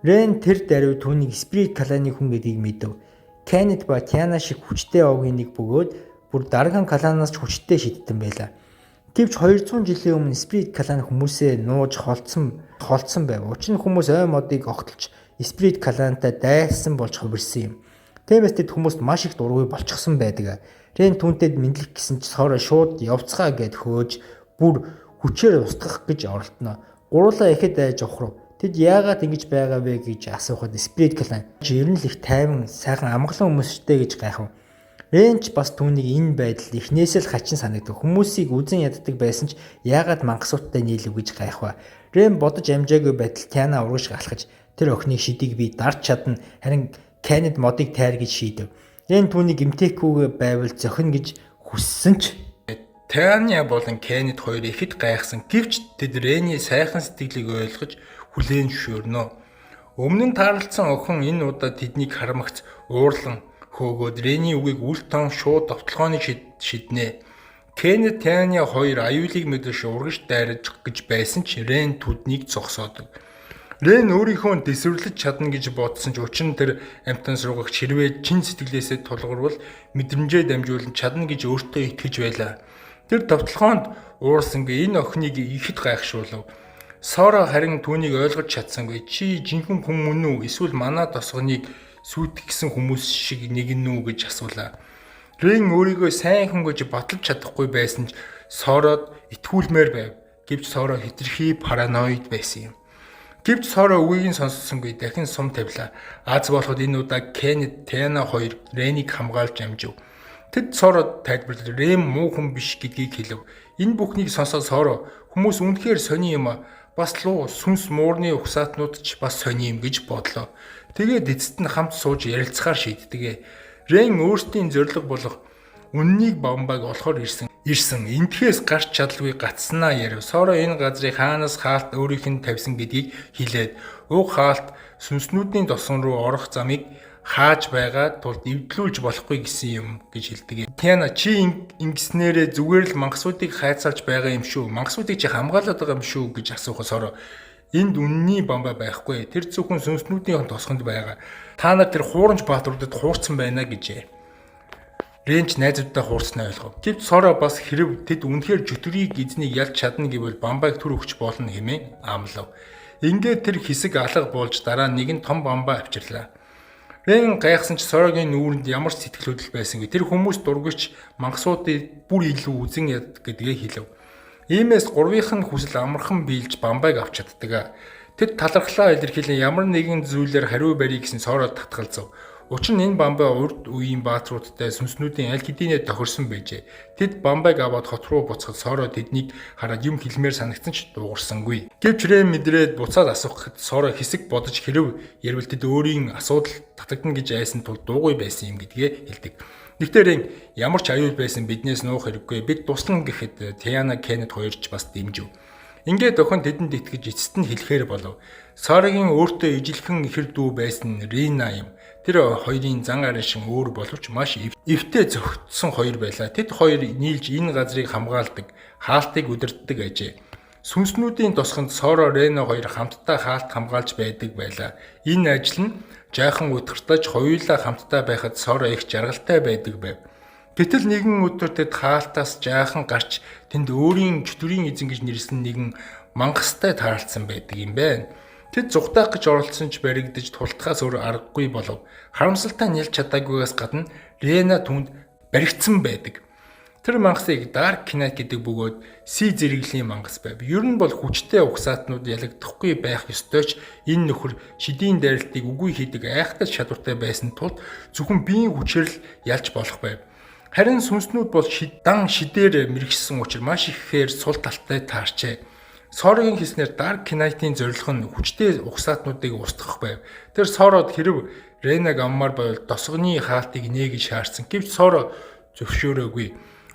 Рен тэр даруй түүнийг Спирит кланы хүн гэдгийг мэдв. Кеннет ба Тиана шиг хүчтэй овгийн нэг бөгөөд бүр дарган кланаас ч хүчтэй шидтэн байлаа. Гэвч 200 жилийн өмнө Спирит клан хүмүүсээ нууж холцсон байв. Учир нь хүмүүс ой модыг огтлж Спирит клантай дайсан болж хувирсан юм. Тиймээс тэд хүмүүст маш их дургүй болчихсон байдаг. Рен түүнтэд мэдлэх гэсэн ч Соро шууд явцгаа гэд хөөж бүр хүчээр устгах гэж оролдоно. Гурлаа ихэд айж ухрав. Тэд яагаад ингэж байгаа вэ гэж асуухад Спирит клан ер нь л их тайван сайхан амгалан хүмүүстэй гэж гайхав. Рен ч бас түүнийг энэ байдал эхнээс л хачин санагдав. Хүмүүсийг үзен яддаг байсан ч яагаад мангасуудтай нийлв гэж гайхав. Рен бодож амжаагүй байтал Тиана урагш алхаж тэр охины шидийг би дарж чадна. Харин Кеннет модыг тайр гэж шийдэв. Рен түүнийг гэмтээхгүйгээ байвал зохино гэж хүссэн ч Тиана болон Кеннет хоёр ихэд гайхсан. Гэвч тэд Рений сайхан сэтгэлийг ойлгож хүлээн зөвшөөрнө. Өмнө нь таарлцсан охин энэ удаа тэднийг харамгц уурлан хөөгөөд Рений үгийг үл тоон шууд довтлохооны шиднэ. Кеннет Тианы хоёр аюулыг мэдэж урагш дайраж гэж байсан ч Рен түднийг зогсоодог. Рен өөрийнхөө дэвсвэрлэж чадна гэж бодсон ч учир нь тэр амтан сургагч хэрвээ чин сэтгэлээсээ тулгарвал мэдрэмжээ дамжуулан чадна гэж өөртөө итгэж байлаа. Тэр довтлохоонд уурсангүй энэ охиныг ихэд гайхшуулв. Сора харин түүнийг ойлгож чадсангүй. Чи жинхэнэ хүн мөн үү? Эсвэл манай тосгоныг сүйтгэсэн хүмүүс шиг нэгэн үү гэж асуулаа. Рен өөрийгөө сайн хүн гэж баталж чадахгүй байсан ч Сороод итгүүлмээр байв. Гэвч Сора хэтэрхий параноид байсан юм. Гэвч Сора үгийг нь сонссонгүй дахин сум тавилаа. Аз болоход энэ удаа Кеннет Тиана хоёр Ренийг хамгаалж амжив. Тэд Сород тайлбарлав. Рен муу хүн биш гэдгийг хэлв. Энэ бүхнийг сонсоод Сора хүмүүс үнэхээр сони юм а. Бас луу сүнс муурны угсаатнууд ч бас сони юм гэж бодлоо. Тэгээд эцэст нь хамт сууж ярилцахаар шийддэг. Рен өөрсдийн зориг болох үннийг Бамбайг олохоор ирсэн. Энтхээс гарч чадалгүй гацснаа ярив. Сора энэ газрыг хаанаас хаалт өөрийнх нь тавьсан гэдгийг хэлээд уг хаалт сүнснүүдийн тосон руу орох замыг хааж байгаа тулд эвдлүүлж болохгүй гэсэн юм гэж хэлдэг. Тиана чи ингэснээрээ зүгээр л мангасуудыг хайцаалж байгаа юм шүү. Мангасуудыг чи хамгаалаад байгаа юм шүү гэж асуухад Сора энд үнний Бамбай байхгүй. Тэр зөвхөн сүнснүүдийн тосгонд байгаа. Та нар тэр хуурамч баатаруудад хуурцсан байна гэжээ. Ренч найзуудтай хуурцснаа ойлгов. Гэвч Сора бас хэрв тэд үнэхээр жүтгэрийг эзнийг ялж чадна гэвэл Бамбайг түр өгч болно хэмээн амлав. Ингээд тэр хэсэг алга болж дараа нэгэн том Бамбай авчирлаа. Рен гайхсан ч Сорогийн нүүрэнд ямар ч сэтгэл хөдлөл байсангүй. Тэр хүмүүс дургүйч мангасуудыг бүр илүү үзэн яд гэдгээ хэлв. Иймээс гурвынх нь хүсэл амархан биелж Бамбайг авч чаддаг. Тэд талархлаа илэрхийлэн ямар нэгэн зүйлээр хариу барья гэсэн Сороо татгалзав. Учир нь энэ Бамбай урд үеийн баатруудтай сүнснүүдийн аль хэдийнэ тохирсон байжээ. Тэд Бамбайг аваад хот руу буцахад Сора тэднийг хараад юм хэлмээр санагдсан ч дуугарсангүй. Гэвч Рен мэдрээд буцаад асуухад Сора хэсэг бодож хэрв ярил тэд өөрийн асуудал татагдана гэж айсан тул дуугүй байсан юм гэдгээ хэлдэг. Гэхдээ Рен ямар ч аюул байсан биднээс нуух хэрэггүй. Бид туслан гэхэд Тиана Кеннет хоёрч бас дэмжив. Ингээд охин тэдэнд итгэж эцэст нь хэлэхээр болов. Сорагийн өөртөө ижилхэн ихэр дүү байсан Рина юм. Тэр хоёрын зан арын шин өөр боловч маш эвтэй зөгтсөн хоёр байлаа. Тэд хоёр нийлж энэ газрыг хамгаалдаг, хаалтыг удирддаг ажээ. Сүнснүүдийн тосгонд Сора Рена хоёр хамтдаа хаалт хамгаалж байдаг байлаа. Энэ ажил нь жаахан утгартаж хоёулаа хамтдаа байхад Сора их жаргалтай байдаг байв. Гэтэл нэгэн өдөр тэд хаалтаас жаахан гарч тэнд өөрийн чөтгөрийн эзэн гэж нэрлсэн нэгэн мангастай таарлцсан байдаг юм байна. Тэд зүгтаах гэж оролцсон ч баригдаж тултахаас өөр аргагүй болов. Харамсалтай нялж чадаагүйгээс гадна Рена түнд баригдсан байдаг. Тэр мангасыг Dark Knight гэдэг бөгөөд Си зэрэглийн мангас байв. Ер нь бол хүчтэй угсаатнууд ялагдахгүй байх ёстой ч энэ нөхөр шидийн дайралтыг үгүй хийдэг айхтар чадвартай байсан тул зөвхөн биеийн хүчээр л ялж болох байв. Харин сүнснүүд бол дан шидээр мэрэгсэн учраас маш ихээр сул талтай таарчээ. Сорогийн хэлснээр Dark Knight-ийн зорилго нь хүчтэй угсаатнуудыг устгах байв. Тэр Сород хэрв Ренаг аммаар байвал тосгоны хаалтыг нээгэж шаардсан. Гэвч Соро зөвшөөрөөгүй.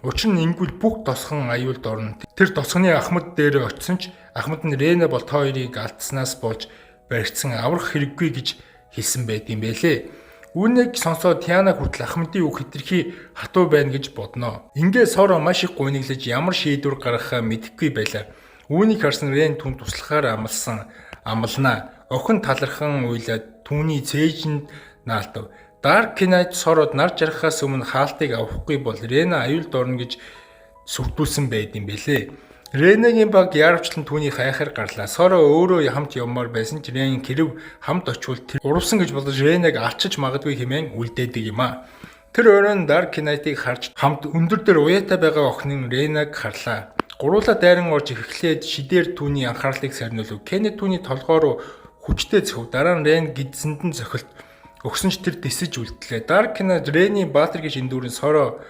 Учир нь ингэвэл бүх тосгон аюулд орно. Тэр тосгоны ахмад дээр очисон ч ахмад нь Рена бол та хоёрыг алдснаас болж баригдсан аврах хэрэггүй гэж хэлсэн байт юм бэлээ. Үүнийг сонсоод Тиана хүртэл ахмадын үг хэтэрхий хатуу байна гэж бодноо. Ингээд Соро маш их гуниглаж ямар шийдвэр гаргахаа мэдэхгүй байлаа. Үүнийг харсан Рен түн туслахаар амлнаа. Охин талархан уйлаад түүний цээжинд наалтав. Dark Knight Сород нар жарахаас өмнө хаалтыг авахгүй бол Рена аюулд орно гэж сүрдүүлсэн байд юм бэлээ. Ренагийн баг яарвчлан түүний хайхаар гарлаа. Соро өөрөө хамт явмаар байсан ч Рен хэрв хамт очивол тэр урвсан гэж бодож Ренаг алчиж магадгүй хэмээн үлдээдэг юм а. Тэр өрөөнд Dark Knight-ыг харж хамт өндөр дээр уяатай байгаа охин Ренаг харлаа. Гуруула дайран орж эхлээд шидээр түүний анхаарлыг сарниулв. Кеннет түүний толгой руу хүчтэй зөхөв. Дараа нь Рен гидсэнд нь зохилт өгсөн ч тэр дэсэж үлдлээ. Dark Knight Ренийн баатар гэж эндүүрэн Соро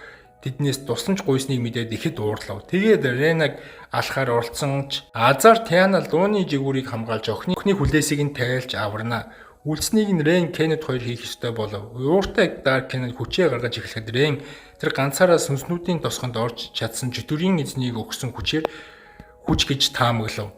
тэднээс тусламж гуйсныг мэдээд ихэд уурлав. Тэгээд Ренаг алхаар оролцсон ч Азар Тиана лууны жигүүрийг хамгаалж охины хүлээсийг нь тайлж аварна. Үлдснийг нь Рен Кеннет хоёр хийх ёстой болов. Ууртай Dark Knight хүчээ гаргаж эхлэхэд Рен тэр ганцаараа сүнснүүдийн тосгонд орж чадсан чөтгөрийн эзнийг өгсөн хүчээр хүч гэж таамаглав.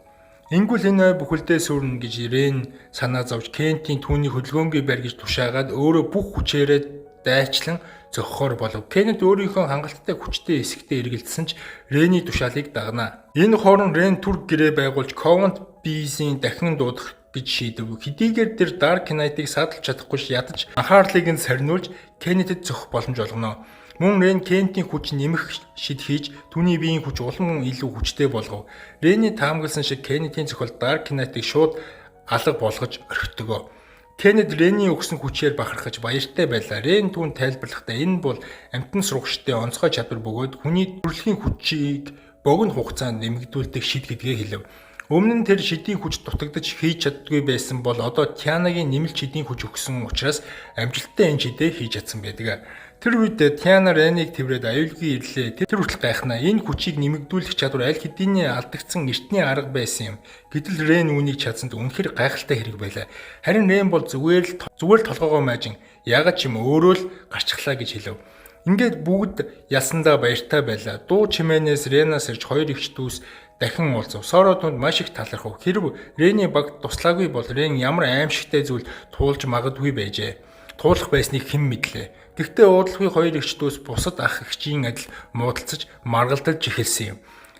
Ингүүл энэ бүхэлдээ сүрнэ гэж Рен санаа зовж Кентийн түүний хөдөлгөөнгүй барьж тушаагаад өөрөө бүх хүчээрээ дайчлан зохихоор болов. Кенет өөрийнхөө хангалттай хүчтэй эсэгтээ эргэлдсэн ч Рений тушаалыг дагнаа. Энэ хооронд Рен түр гэрээ байгуулж Covent Bees-ийн дахин дуудах гэж шийдэв. Хэдийгээр тэр Dark Knight-ыг саадалж чадахгүй ядаж анхаарлыг нь сарниулж Кенетэд зохих боломж олгоно. Мөн Рен Кентийн хүч нэмэх шид хийж түүний биеийн хүч улам илүү хүчтэй болгов. Рений таамагласан шиг Кенетийн зохиол Dark Knight-ыг шууд алга болгож орхитгоо. Кенет Рений өгсөн хүчээр бахархаж баяртай байлаа. Рен түүнд тайлбарлахдаа энэ бол амтан сурагчтай онцгой чадвар бөгөөд хүний төрөлхийн хүчийг богино хугацаанд нэмэгдүүлдэг шид гэдгээ хэлв. Өмнө нь тэр шидийн хүч дутагдж хийж чаддгүй байсан бол одоо Тианагийн нэмэлт шидийн хүч өгсөн учраас амжилттай энэ шидээ хийж чадсан байдаг. Тэр үед Тиана Рениг тэврээд аюулгүй ирлээ. Тэр хүртэл гайхнаа. Энэ хүчийг нэмэгдүүлэх чадвар аль хэдийн алдагдсан эртний арга байсан юм. Гэтэл Рен үүнийг чадсанд үнэхээр гайхалтай хэрэг байлаа. Харин Рен бол зүгээр л толгоогоо маажин яагаад ч юм өөрөө л гарчглаа гэж хэлв. Ингээд бүгд ялсандаа баяртай байлаа. Дуу чимээнээс Ренаас ирж хоёр эгч дүүс дахин уулзав. Соро түнд маш их талархав. Хэрв Рений баг туслаагүй бол Рен ямар аимшигтай зүйл туулж магадгүй байжээ. Туулах байсныг хэн мэдлээ. Гэхдээ уудлахыг хоёр эгч дүүс бусад ах эгчийн адил муудалцаж маргалдаж эхэлсэн юм.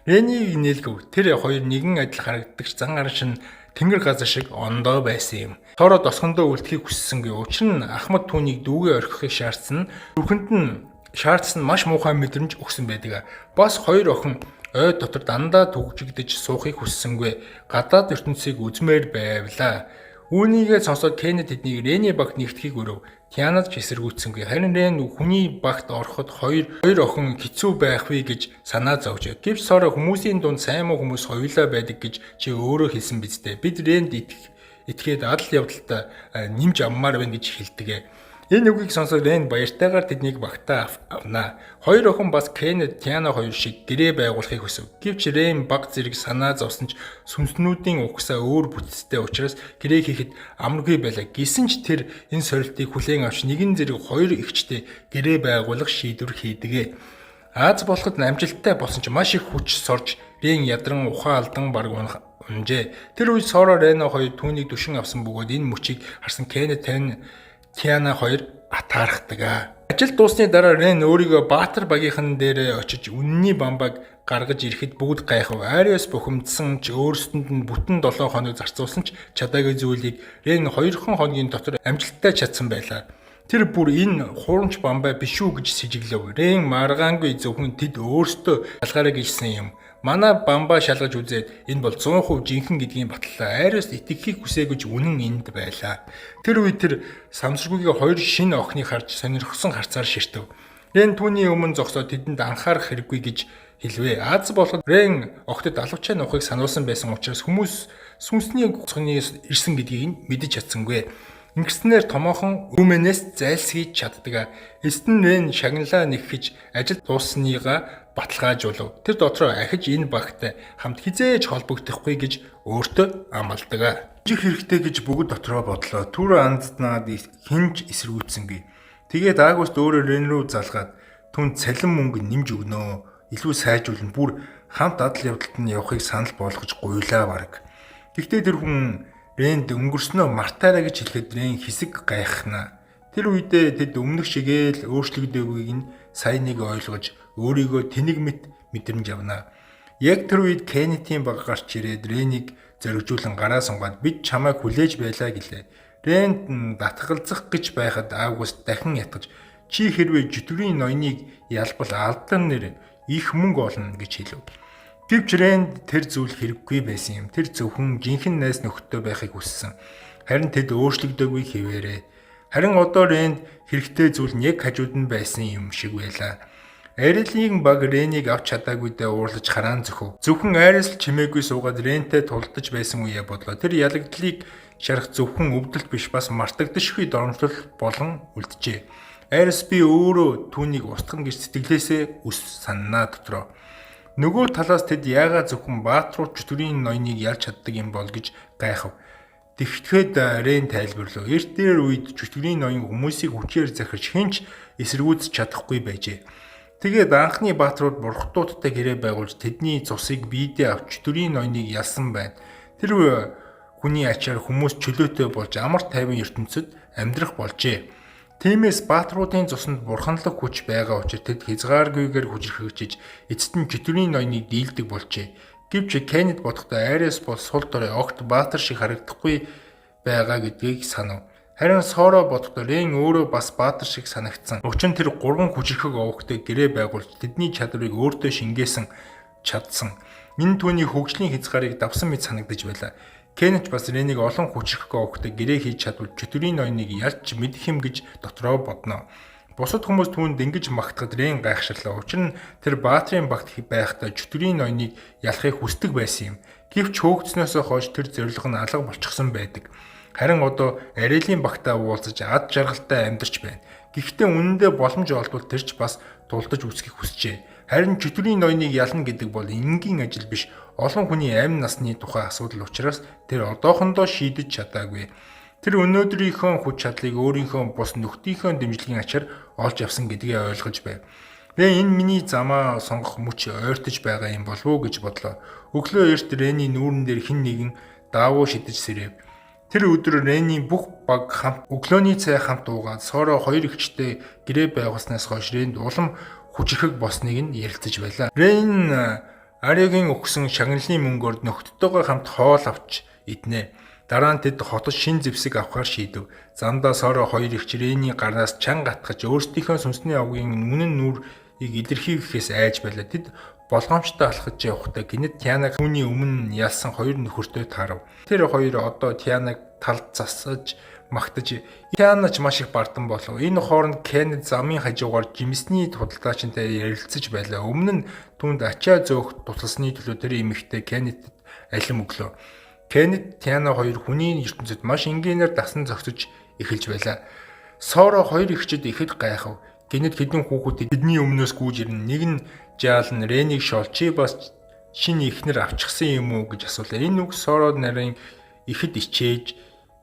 Ренийг нээлгэв. Тэр хоёр нэгэн адил харагддаг зан аршин тэнгэр газар шиг ондоо байсан юм. Соро досгондоо үлдэхийг хүссэнгүй. Учир нь Ахмад түүнийг дүүгээ орхихыг шаардсан. Зүрхэнд нь шаардсан маш муухай мэдрэмж өгсөн байдаг. Бас хоёр охин ой дотор дандаа төгжигдэж суухыг хүссэнгүй. Гадаад ертөнцийг үзмээр байвлаа. Үүнийгээ сонсоод Кенет тэднийг Рений багт нэгтгэхийг өрөв. Тианад ч эсэргүүцсэнгүй. Харин Рен хүний багт ороход хоёр охин хэцүү байх вэ гэж санаа зовж. Гэвч Соро хүмүүсийн дунд сайн муу хүмүүс хоёулаа байдаг гэж чи өөрөө хэлсэн биз дээ. Бид Ренд итгээд адал явдалтай нэмж аммаар байна гэж хэлдэг. Энэ үгийг сонсоод Рен баяртайгаар тэднийг багтаа авнаа. Хоёр охин бас Кенет, Тиана хоёр шиг гэрээ байгуулахыг хүсв. Гэвч Рен баг зэрэг санаа зовсон ч сүнснүүдийн угсаа өөр бүтцтэй учраас гэрээ хийхэд амаргүй байлаа. Гэсэн ч тэр энэ сорилтыг хүлээн авч нэгэн зэрэг хоёр эгчтэй гэрээ байгуулах шийдвэр хийдэг. Аз болоход амжилттай болсон ч маш их хүч сорж Рен ядран ухаан алдан баг унжээ. Тэр үед Соро Рено хоёр түүнийг дүшин авсан бөгөөд энэ мөчийг харсан Кенет Тиана хоёр атаархдаг. Ажил дуусны дараа Рен өөрийгөө Баатар багийнхан дээр очиж үнний бамбаг гаргаж ирэхэд бүгд гайхав. Ариос бухимдсан ч өөрсдөнд нь бүтэн 7 хоног зарцуулсан ч чадаагүй зүйлийг Рен 2 хоногийн дотор амжилттай чадсан байлаа. Тэр бүр энэ хуурамч бамбай биш үү гэж сэжиглэв. Рен маргаангүй зөвхөн тэд өөрсдөө шалгаарай гэжсэн юм. Манай бамбаа шалгаж үзээд энэ бол 100% жинхэнэ гэдгийг батлаа. Ариос итгэхийг хүсээгүй үнэн энд байлаа. Тэр үед тэр самсргүйгээ хоёр шинэ охиныг харж сонирхсон харцаар ширтэв. Рен түүний өмнө зогсоод тэдэнд анхаарах хэрэггүй гэж хэлвэ. Аз болоход Рен охтод алуучаа нухыг сануулсан байсан учраас хүмүүс сүнсний гоцгоныг ирсэн гэдгийг нь мэдэж чадсангүй. Ингэснээр томоохон өмнөөс зайлсхийж чаддаг. Эцэст нь Рен шагналаа нэгхэж ажил дууссаныгаа баталгаажуулав. Тэр дотроо ахиж энэ багтай хамт хизээж холбогдохгүй гэж өөртөө амлалдаг. Жих хэрэгтэй гэж бүгд дотроо бодлоо. Түр анднаад хинж эсэргүүцсэнгүй. Тэгээд Агуст өөрөө Рен рүү залгаад түн цалин мөнгө нэмж өгнөө. Илүү сайжруулна. Бүр хамт адал явдалд нь явахыг санал болгож гуйлаа бараг. Гэхдээ тэр хүн Ренд өнгөрснөө мартаарай гэж хэлэхэд Рен хэсэг гайхнаа. Тэр үедээ тэд өмнөх шигээл өөрчлөгдөөгийг нь сайн нэг ойлгож өөрийгөө тэнэг мэт мэдрэмж авнаа. Яг тэр үед Кенетийн баг гарч ирээд Ренийг зоригжуулан гараа сунгаад бид чамайг хүлээж байлаа гэлээ. Ренд батгалзах гэж байхад Август дахин ятгаж чи хэрвээ жөтгөрийн ноёныг ялбал алдан нэр их мөнгө олно гэж хэлв. Гэвч Ренд тэр зүйл хэрэггүй байсан юм. Тэр зөвхөн жинхэнэ найз нөхдөд байхыг хүссэн. Харин тэд өөрчлөгдөөгүй хэвээрээ. Харин одоо Ренд хэрэгтэй зүйл нь яг хажууд нь байсан юм шиг байлаа. Арилын баг Ренийг авч чадаагүйдээ уурлаж хараан зөхөв. Зөвхөн айраас л чимээгүй суугаад Рентэй тулдаж байсан үе бодлоо. Тэр ялагдлыг шарах зөвхөн өвдөлт биш бас мартагдашгүй доромжлол болон үлджээ. Айраас би өөрөө түүнийг устгах гэж сэтгэлээсээ үс саннаа дотроо. Нөгөө талаас тэд яагаад зөвхөн Баатрууд чөтгөрийн ноёныг ялж чаддаг юм бол гэж гайхав. Тэгвчгээд Рен тайлбарлав. Эрт дээр үед чөтгөрийн ноён хүмүүсийг хүчээр захирч хинч эсэргүүцэж чадахгүй байжээ. Тэгээд анхны Баатрууд бурхтуудтай гэрээ байгуулж тэдний цусыг биедээ авч чөтгөрийн ноёныг ялсан байна. Тэр хүний ачаар хүмүүс чөлөөтэй болж амар тайван ертөнцид амьдрах болжээ. Тиймээс баатруудын цуснд бурханлаг хүч байгаа учраас тэд хязгааргүйгээр хүчрхэгжиж эцэст нь чөтгөрийн ноёныг дийлдэг болжээ. Гэвч Кеннет бодохдоо Ариас бол сул дорой огт баатар шиг харагдахгүй байгаа гэдгийг санав. Харин Соро бодохдоо Рен өөрөө бас баатар шиг санагдсан. Учир нь тэр 3 хүчрхэг овогтой гэрээ байгуулж тэдний чадварыг өөртөө шингээсэн чадсан. Энэ түүний хөгжлийн хязгаарыг давсан мэт санагдаж байлаа. Кеннет бас Ренийг олон хүчрхэг овогтой гэрээ хийж чадвал чөтгөрийн ноёныг ялж мэдэх юм гэж дотроо бодно. Бусад хүмүүс түүнд ингэж магтахад Рен гайхширлаа. Учир нь тэр баатрын багт байхдаа чөтгөрийн ноёныг ялахыг хүсдэг байсан юм. Гэвч хөөгдснөөсөө хойш тэр зорилго нь алга болчихсон байдаг. Харин одоо Ариэлийн багтаа уулзаж ад жаргалтай амьдарч байна. Гэхдээ үнэндээ боломж олдвол тэр ч бас дулдаж үсгэх хүсжээ. Харин чөтгөрийн ноёныг ялна гэдэг бол энгийн ажил биш. Олон хүний амь насны тухай асуудал учраас тэр одоохондоо шийдэж чадаагүй. Тэр өнөөдрийнхөө хүч чадлыг өөрийнхөө бус нөхдийнхөө дэмжлэгийн ачаар олж авсан гэдгээ ойлгож байв. Тэгээ энэ миний замаа сонгох мөч ойртож байгаа юм болов уу гэж бодлоо. Өглөө эрт Рений нүүрэн дээр хэн нэгэн даавуу шидэж сэрээв. Тэр өдөр Рений бүх баг хамт өглөөний цай хамт уугаад Соро хоёр эгчтэй гэрээ байгуулснаас хойш Ренд улам хүчрхэг босныг нь ярилцаж байлаа. Рен Ариогийн өгсөн шагналын мөнгөөр нөхдөдтэйгээ хамт хоол авч иднэ. Дараа нь тэд хотод шин зэвсэг авахар шийдэв. Замдаа Соро хоёр эгч Рений гарнаас чанга атгаж өөрсдийнхөө сүнсний овгийн үнэн нүрийг илэрхийлэхээс айж байлаа. Тэд болгоомжтой алхаж явахдаа гинэт Тианаг түүний өмнө ялсан хоёр нөхөртөө таарав. Тэр хоёр одоо Тианаг талд засаж магтаж Тианач маш их бардан болов. Энэ хооронд Кеннет замын хажуугаар жимсний худалдаачинтай ярилцаж байлаа. Өмнө нь түүнд ачаа зөөх тусалсны төлөө тэр эмэгтэй Кеннетэд алим өглөө. Кеннет Тиана хоёр хүний ертөнцид маш энгийнээр дасан зогсож эхэлж байлаа. Соро хоёр эгчид ихэд гайхав. Гинэт хэдэн хүүхэд тэдний өмнөөс гүйж ирнэ. Нэг нь жаалн Ренийг шоол чи бас шинэ ихнэр авчихсан юм уу гэж асуулаа. Энэ үг Соро нарын ихэд ичээж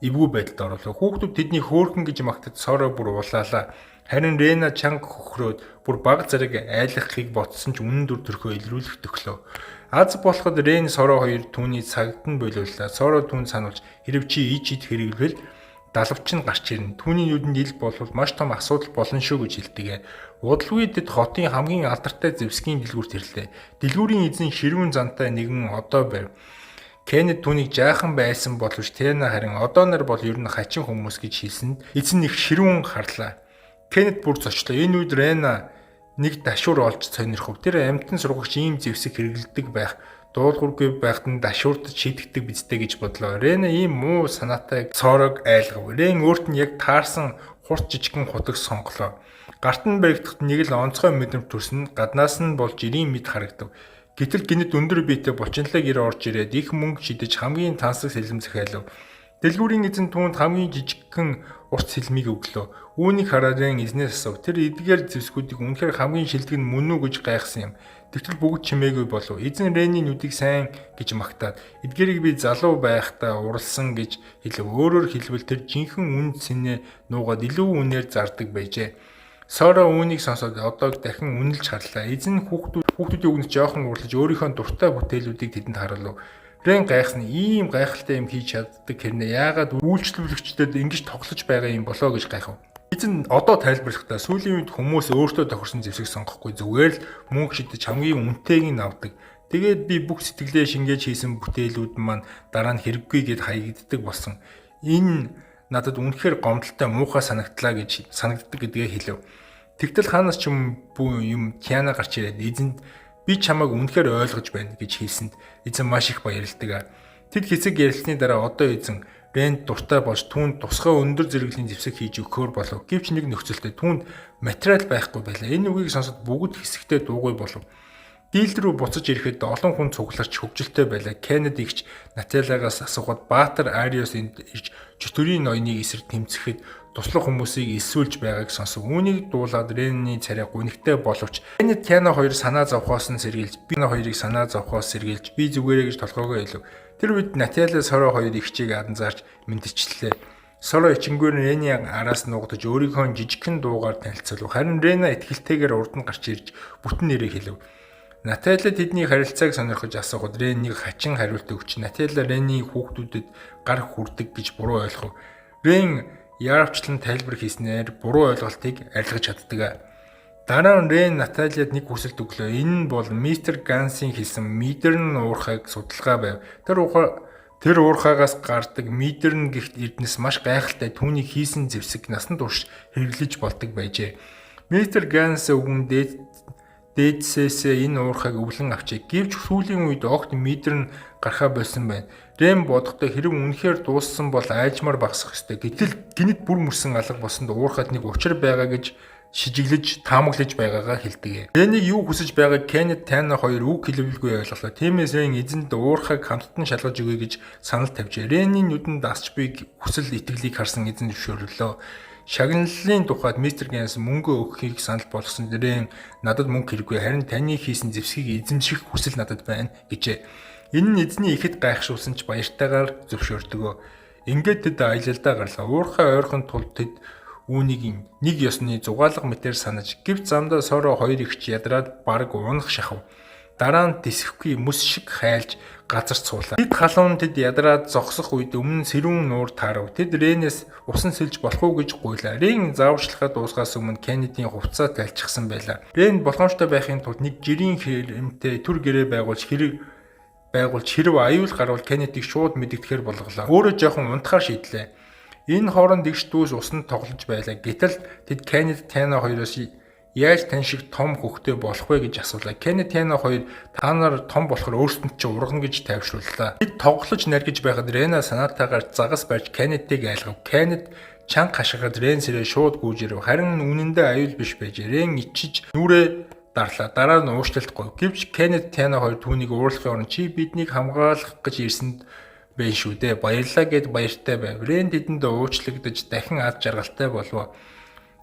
эвгүй байдалд оруулав. Хүүхдүүд тэдний хөөрхөн гэж магтад Соро бүр улаалаа. Харин Рена чанга хөхрөөд бүр баг зэрэг айлгахыг ботсон ч үнэн дүр төрхөө илрүүлэх төглөө. Аз болоход Рен Соро хоёр түүний цагт нь болиуллаа. Соро түүнд сануулж хэрв чи ичид хэрэглэвэл далавч нь гарч ирнэ. Түүний нүдэнд ил болвол маш том асуудал болно шүү гэж хэлдэг. Удалгүй тэд хотын хамгийн алдартай зэвсгийн дэлгүүрт ирлээ. Дэлгүүрийн эзэн ширүүн зантай нэгэн одоо байв. Кеннет түүнийг жаахан байсан боловч Тиана харин одоо нар бол ер нь хачин хүмүүс гэж хэлсэнд эзэн их ширүүн харлаа. Кеннет бүр зочлоо. Энэ үед Рена нэг дашуур олж сонирхов. Тэр амтан сургагч ийм зэвсэг хэрэглэдэг байх. Дуулуургүй байхад нь дашууртад шийдэгдэг бидтэй гэж бодлоо. Рена ийм муу санаатай Сорог айлгав. Рен өөрт нь яг таарсан хурц жижигхэн худаг сонголоо. Гарт нь баригдахад нэг л онцгой мэдрэмж төрсөн. Гаднаас нь бол жирийн мэд харагдав. Гэтэл гинэт өндөр биетэй булчинлаг ир орж ирээд их мөнгө шидэж хамгийн тансаг сэлэм захиалав. Дэлгүүрийн эзэн түүнд хамгийн жижигхэн урт сэлмийг өглөө. Үүнийг хараад Рен эзнээс асуув. Тэр эдгээр зэвсгүүдийг үнэхээр хамгийн шилдэг нь мөн үү гэж гайхсан юм. Тэгтэл бүгд чимээгүй болов. Эзэн Рений нүдийг сайн гэж магтаад эдгээрийг би залуу байхдаа уралсан гэж хэлв. Өөрөөр хэлбэл тэр жинхэнэ үн цэнэ нуугаад илүү үнээр зардаг байжээ. Соро үүнийг сонсоод одоо дахин үнэлж харлаа. Эзэн хүүхдүүдийн үгэнд жоохон урлаж өөрийнхөө дуртай бүтээлүүдийг тэдэнд харуулв. Рен гайхсан ийм гайхалтай юм хийж чаддаг хэрнээ яагаад үйлчлүүлэгчдэд ингэж тоглож байгаа юм болоо гэж гайхав. Эзэн одоо тайлбарлахдаа сүүлийн үед хүмүүс өөртөө тохирсон зэвсэг сонгохгүй зүгээр л мөнгө шидэж хамгийн үнэтэйг нь авдаг. Тэгээд би бүх сэтгэлээ шингээж хийсэн бүтээлүүд маань дараа нь хэрэггүй гэд хаягддаг болсон. Энэ надад үнэхээр гомдолтой муухай санагдлаа гэж санагддаг гэдгээ хэлв. Тэгтэл хаанаас ч юм Тиана гарч ирээд эзэнд би чамайг үнэхээр ойлгож байна гэж хэлсэнд эзэн маш их баярлдаг. Тэд хэсэг ярилцсны дараа одоо эзэн Ренд дуртай болж түүнд тусгай өндөр зэрэглэлийн зэвсэг хийж өгөхөөр болов. Гэвч нэг нөхцөлтэй түүнд материал байхгүй байлаа. Энэ үгийг сонсоод бүгд хэсэгтээ дуугүй болов. Дийлд рүү буцаж ирэхэд олон хүн цугларч хөвгөлтэй байлаа. Кеннет игч Нателагаас асуухад Баатар Ариос энд ирж чөтгөрийн ноёныг эсрэг тэмцэхэд туслах хүмүүсийг эсвүүлж байгааг сонсов. Үүнийг дуулаад Ренний царай гүнхтэй боловч Кеннет Тиана хоёр санаа зовхоос нь сэргийлж би хоёрыг санаа зовхоос сэргийлж би зүгээрээ гэж толгоогоо хэлв. Тэр үед Нателя Соро хоёр ихчийг адан зарж мэдчихлээ. Соро ичингээр Рений араас нуугдаж өөрийнхөө жижигхэн дуугаар танилцуулв. Харин Рена итгэлтэйгээр урд нь гарч ирж бүтэн нэрээ хэлв. Наталья тэдний харилцааг сонирхож асуугаад Рен нэг хачин хариулт өгч Наталья Рений хүүхдүүдэд гар хүрдэг гэж буруу ойлгов. Рен яарвчлан тайлбар хийснээр буруу ойлголтыг арилгаж чаддаг. Дараа нь Рен Натальяд нэг хүсэлт өглөө. Энэ нь бол мистер Гансын хэлсэн мэдэрн уурхайг судалгаа байв. Тэр уурхаагаас гардаг мэдэрн гихт эрдэнэс маш гайхалтай түүний хийсэн зэвсэг насан турш хэрэглэж болдог байжээ. Мистер Ганс өгөн дээдсээс энэ уурхайг өвлөн авчээ. Гэвч сүүлийн үед огт мэдэрн гарахаа болсон байна. Рэм бодохдоо хэрэг үнэхээр дууссан бол айжмаар багасах ёстой. Гэтэл гинэт бүр мөрсөн алга болсонд уурхайд нэг учир байгаа гэж шижиглэж таамаглаж байгаагаа хэлдэг. Рэнийг юу хүсэж байгааг Кеннет Тана хоёр үг хэлбэлгүй ойлголоо. Тиймээс Рэн эзэнд уурхайг хамттан шалгаж өгье гэж санал тавьжээ. Рэний нүдэнд асч буйг хүсэл итгэлийг харсан эзэн зөвшөөрлөө. Шагналлын тухайд мистер Ганс мөнгө өгөхийг санал болгосон. Рэн надад мөнгө хэрэггүй, харин таны хийсэн зэвсгийг эзэмших хүсэл надад байна гэжээ. Энэ нь эзний ихэд гайхшуулсан ч баяртайгаар зөвшөөрдөг. Ингээд тэд аялалдаа гарлаа. Уурхай ойрхон тул тэд үүнийг нэг ёсны зугаалга мэтээр санаж, гэвч замдаа Соро хоёр ихч ядраад бараг унах шахав. Дараа нь тэсэхгүй мэс шиг хайлж газарт суулаа. Тэд халуун тэд ядраад зогсох үед өмнө сэрүүн нуур таарав. Тэд Ренээс усан сэлж болох уу гэж гуйлаа. Рен зааварчлахад дуусгаас өмнө Кеннедийн хувцас тайлчихсан байлаа. Рен болгоомжтой байхын тулд нэг жирийн хэрэмтэй төр гэрээ байгуулж хэрв аюул гарвал Кеннедийг шууд мэдэгдэхээр болголоо. Өөрөө жоохон унтахаар шийдлээ. Энэ хооронд дэгш дүүс усанд тоглож байлаа. Гэтэл тэд Кеннет Тана хоёроос яаж тань шиг том хөхтэй болох вэ гэж асуулаа. Кеннет Тана хоёр та нар том болохоор өөрсдөнд чи ургана гэж тайвшрууллаа. Тэд тоглож наргиж байхад Рена санаатаагаар загас барьж Кеннетийг айлгав. Кеннет чанга хашгираад Рен сэрээ шууд гүйж ирэв. Харин үнэндээ аюул биш байж. Рен ичиж нүрээ дарлаа. Дараа нь уушлалтгүй. Гэвч Кеннет Тана хоёр түүнийг уурлахын оронд чи биднийг хамгаалах гэж ирсэнд бэн шүү дээ. Баярлаа гэд баяртай байв. Рен тэдэнд уучлагдаж дахин ад жаргалтай болов.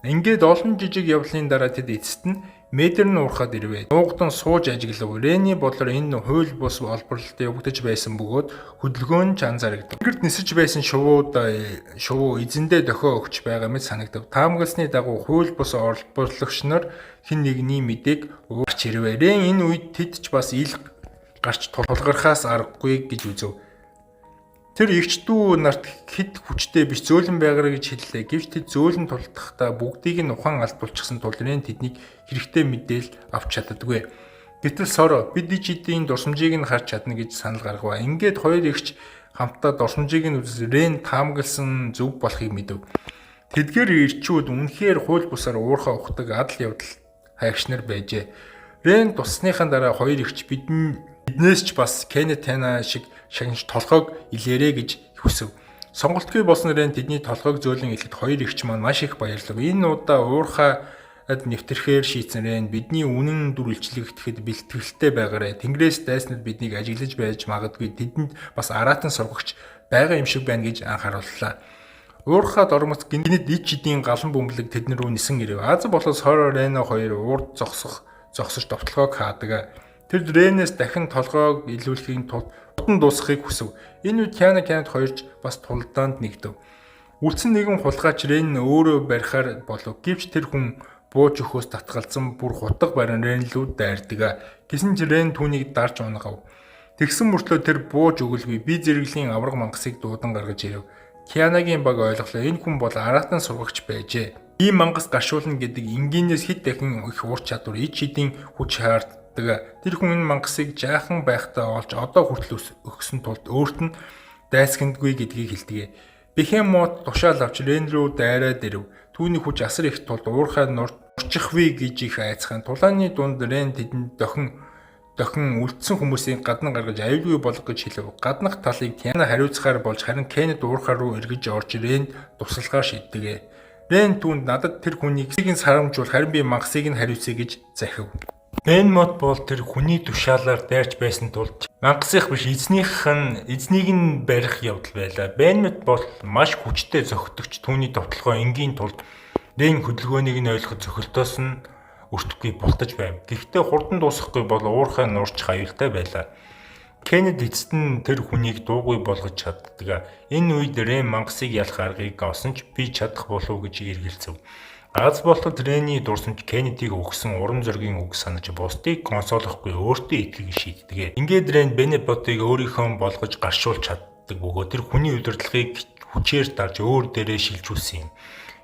Ингээд олон жижиг явдлын дараа тэд эцэст нь мэдэрн уурхаад ирвэ. Нуугдан сууж ажиглав. Рений бодлоор энэ хууль бус олборлолт явагдаж байсан бөгөөд хөдөлгөөн ч анзаарагдав. Тэнгэрт нисэж байсан шувуу эзэндээ дохио өгч байгаа мэт санагдав. Таамагласны дагуу хууль бус олборлогч нар хэн нэгний мэдээг уурч ирвэ. Рен энэ үед тэд ч бас ил гарч тулгархаас аргагүй гэж үзв. Тэр эгч дүү нарт хэд хүчтэй биш зөөлөн байгаарэ гэж хэллээ. Гэвч тэд зөөлөн тулдахдаа бүгдийг нь ухаан алдуулчихсан тул Рен тэднийг хэрэгтэй мэдээлэл авч чаддаггүй. Гэтэл Соро бид ичидийн дурсамжийг нь харж чадна гэж санал гаргав. Ингээд хоёр эгч хамтдаа дурсамжийг нь үзэж Рен таамагласан зөв болохыг мэдэв. Тэдгээр ирчүүд үнэхээр хууль бусаар уурхай ухдаг адал явдал хайгчнар байжээ. Рен туссныхаа дараа хоёр эгч биднээс ч бас Кеннет Тана шиг шагнаж толгойг илээрэ гэж хүсв. Сонголтгүй болсон Рен тэдний толгойг зөөлөн илэхэд хоёр эгч маань маш их баярлав. Энэ удаа уурхайд нэвтрэхээр шийдсэн Рен бидний үнэн дүр илчлэгдэхэд бэлтгэлтэй байгаарэ. Тэнгэрээс дайснууд биднийг ажиглаж байж магадгүй. Тэдэнд бас аратан сургагч байгаа юм шиг байна гэж анхаарууллаа. Уурхайд ормоц гинэд ич эдийн галан бөмбөлөг тэднэр рүү нисэн ирэв. Аз болоод Соро Рено хоёр урд зогсож довтлогоог хаадаг. Тэр Ренээс дахин толгойг илүүлэхийн тулд хутан дуусгахыг хүсв. Энэ үед Кеннет хоёрч бас тулдаанд нэгдэв. Үлдсэн нэгэн хулгайч Рен өөрөө барихаар болов. Гэвч тэр хүн бууж өгөхөөс татгалзсан бүр хутга барин Ренлүүд дайрдаг. Гэсэн ч Рен түүнийг дарж унгав. Тэгсэн мөртлөө тэр бууж өгөлгүй би зэрэглэлийн авраг мангасыг дуудан гаргаж ирэв. Кианагийн баг ойлголоо. Энэ хүн бол аратан сургагч байжээ. Ийм мангас гаршуулна гэдэг энгийнээс хэд дахин их ур чадвар ич эдийн хүч хаард. Тэр хүн энэ мангасыг жаахан байхдаа олж одоо хүртэл өгсөн тулд өөрт нь дайсгиндгүй гэдгийг хэлдэг. Бехемот тушаал авч Рен рүү дайраад ирэв. Түүний хүч асар их тулд уурхай нурчихвээ гэж их айцхан. Тулааны дунд Рен тэдэнд дохин үлдсэн хүмүүсийн гадна гаргаж аюулгүй болох гэж хэлв. Гаднах талыг Тяна хариуцахаар болж харин Кеннет уурхай руу эргэж орж Ренд тусалгаар шийддэг. Рен түүнд надад тэр хүнийг сарамжуул харин би мангасыг нь хариуцъя гэж захив. Бенмот бол тэр хүний тушаалаар дайрч байсан тулд мангасынх биш эзнийг нь барих явдал байлаа. Бенмот бол маш хүчтэй зохитогч түүний товтлогоо энгийн тулд Рен хөдөлгөөнийг нь ойлгох зохилтоос нь өртөхгүй бултаж байв. Гэхдээ хурдан дуусахгүй бол уурхай нуурч аюултай байлаа. Кеннет эцэст нь тэр хүнийг дуугүй болгож чаддаг. Энэ үед Рен мангасыг ялах аргыг олсон ч би чадах болов уу гэж эргэлзэв. Аз болтол Ренний дурсамж Кеннедиг өгсөн урам зоригийн үг санаж бусдыг консолохгүй өөртөө итгэж шийддэг. Ингээд Рен Бенеботыг өөрийнхөө болгож гаршуулж чаддаг бөгөөд тэр хүний удирдлагыг хүчээр дарж өөр дээрээ шилжүүлсэн юм.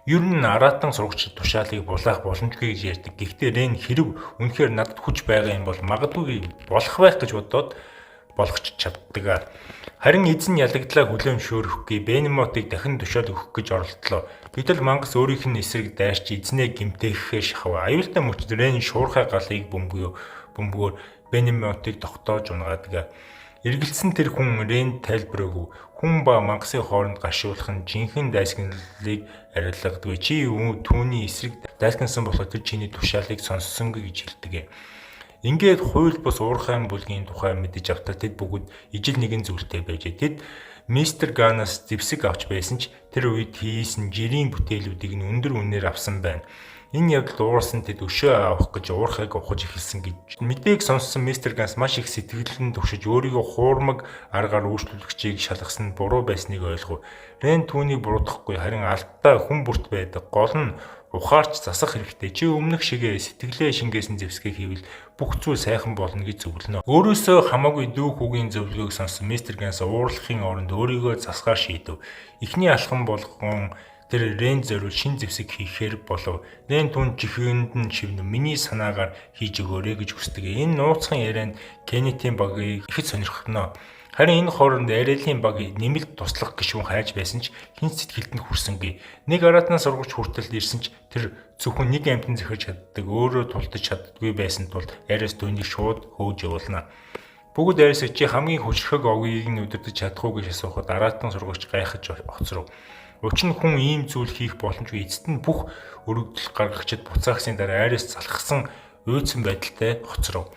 Ер нь аратан сурагчид тушаалыг булаах боломжгүй гэж ярьдаг. Гэхдээ Рен хэрв үнэхээр надад хүч байгаа юм бол магадгүй болох байх гэж бодоод болгоч чаддаг. Харин эзэн ялагдлаа хүлээмжшөөрөхгүй Бенемотыг дахин тушаал өгөх гэж оролдлоо. Гэтэл мангас өөрийнх нь эсрэг дайрч эзнээ гимтээхээ шахав. Аюултай мөчд Рен шуурхай галыг бөмбөгөөр Бенемотыг тогтоож унагаадаг. Эргэлзсэн тэр хүн Рен тайлбараагүй. Хүн ба мангасын хооронд гашуулах нь жинхэнэ дайсагналыг арилгадаг. Чи түүний эсрэг дайсагнасан болохоор тэр чиний тушаалыг сонссонгүй гэж хэлдэг. Ингээд хууль бус уурхайн бүлгийн тухай мэдэж автаа тэд бүгд ижил нэгэн зүйлтэй байжээ. Тэд мистер Ганаас зэвсэг авч байсан ч тэр үед хийсэн жирийн бүтээлүүдийг нь өндөр үнээр авсан байна. Энэ явдал уурсан тэд өшөө авах гэж уурхайг ухаж эхэлсэн гэж мэдээг сонссон мистер Ганс маш их сэтгэлдэн төвшөж өөрийгөө хуурмаг аргаар үйлчлүүлэгчийг шалгасан нь буруу байсныг ойлгов. Рен түүнийг буруудахгүй харин алдаа хүн бүрт байдаг. Гол нь ухаарч засах хэрэгтэй. Чи өмнөх шигээ сэтгэлээ шингээсэн зэвсгийг хийвэл бүх зүйл сайхан болно гэж зөвлөнө. Өөрөөсөө хамаагүй дүү хүүгийн зөвлөгөөг сонсон мистер Ганс уурлахын оронд өөрийгөө засгаар шийдэв. Эхний алхам болгон тэр Рен зориул шин зэвсэг хийхээр болов. Рен түн чихэнд нь шивнэ. Миний санаагаар хийж өгөөрэй гэж хүсдэг. Энэ нууцхан ярианд Кеннетийн багийг ихэд сонирхогноо. Харин энэ хооронд Арилийн баг нэмэлт туслах гишүүн хайж байсан ч хин сэтгэлд нь хүрсэнгүй. Нэг аратнаас сургууч хүртэл ирсэн ч тэр зөвхөн нэг амтан захирч чаддаг, өөрөө тулдаж чаддгүй байсан тул Арис түүнийг шууд хөөж явуулна. Бүгд Арис чи хамгийн хүчрхэг огийг нь удирдах чадах уу гэж асуухад аратан сургууч гайхаж хоцров. Учир нь хүн ийм зүйл хийх боломжгүй. Эцэст нь бүх өргөдөл гаргагчид буцаагсны дараа Арис залхсан уйдсан байдалтай хоцров.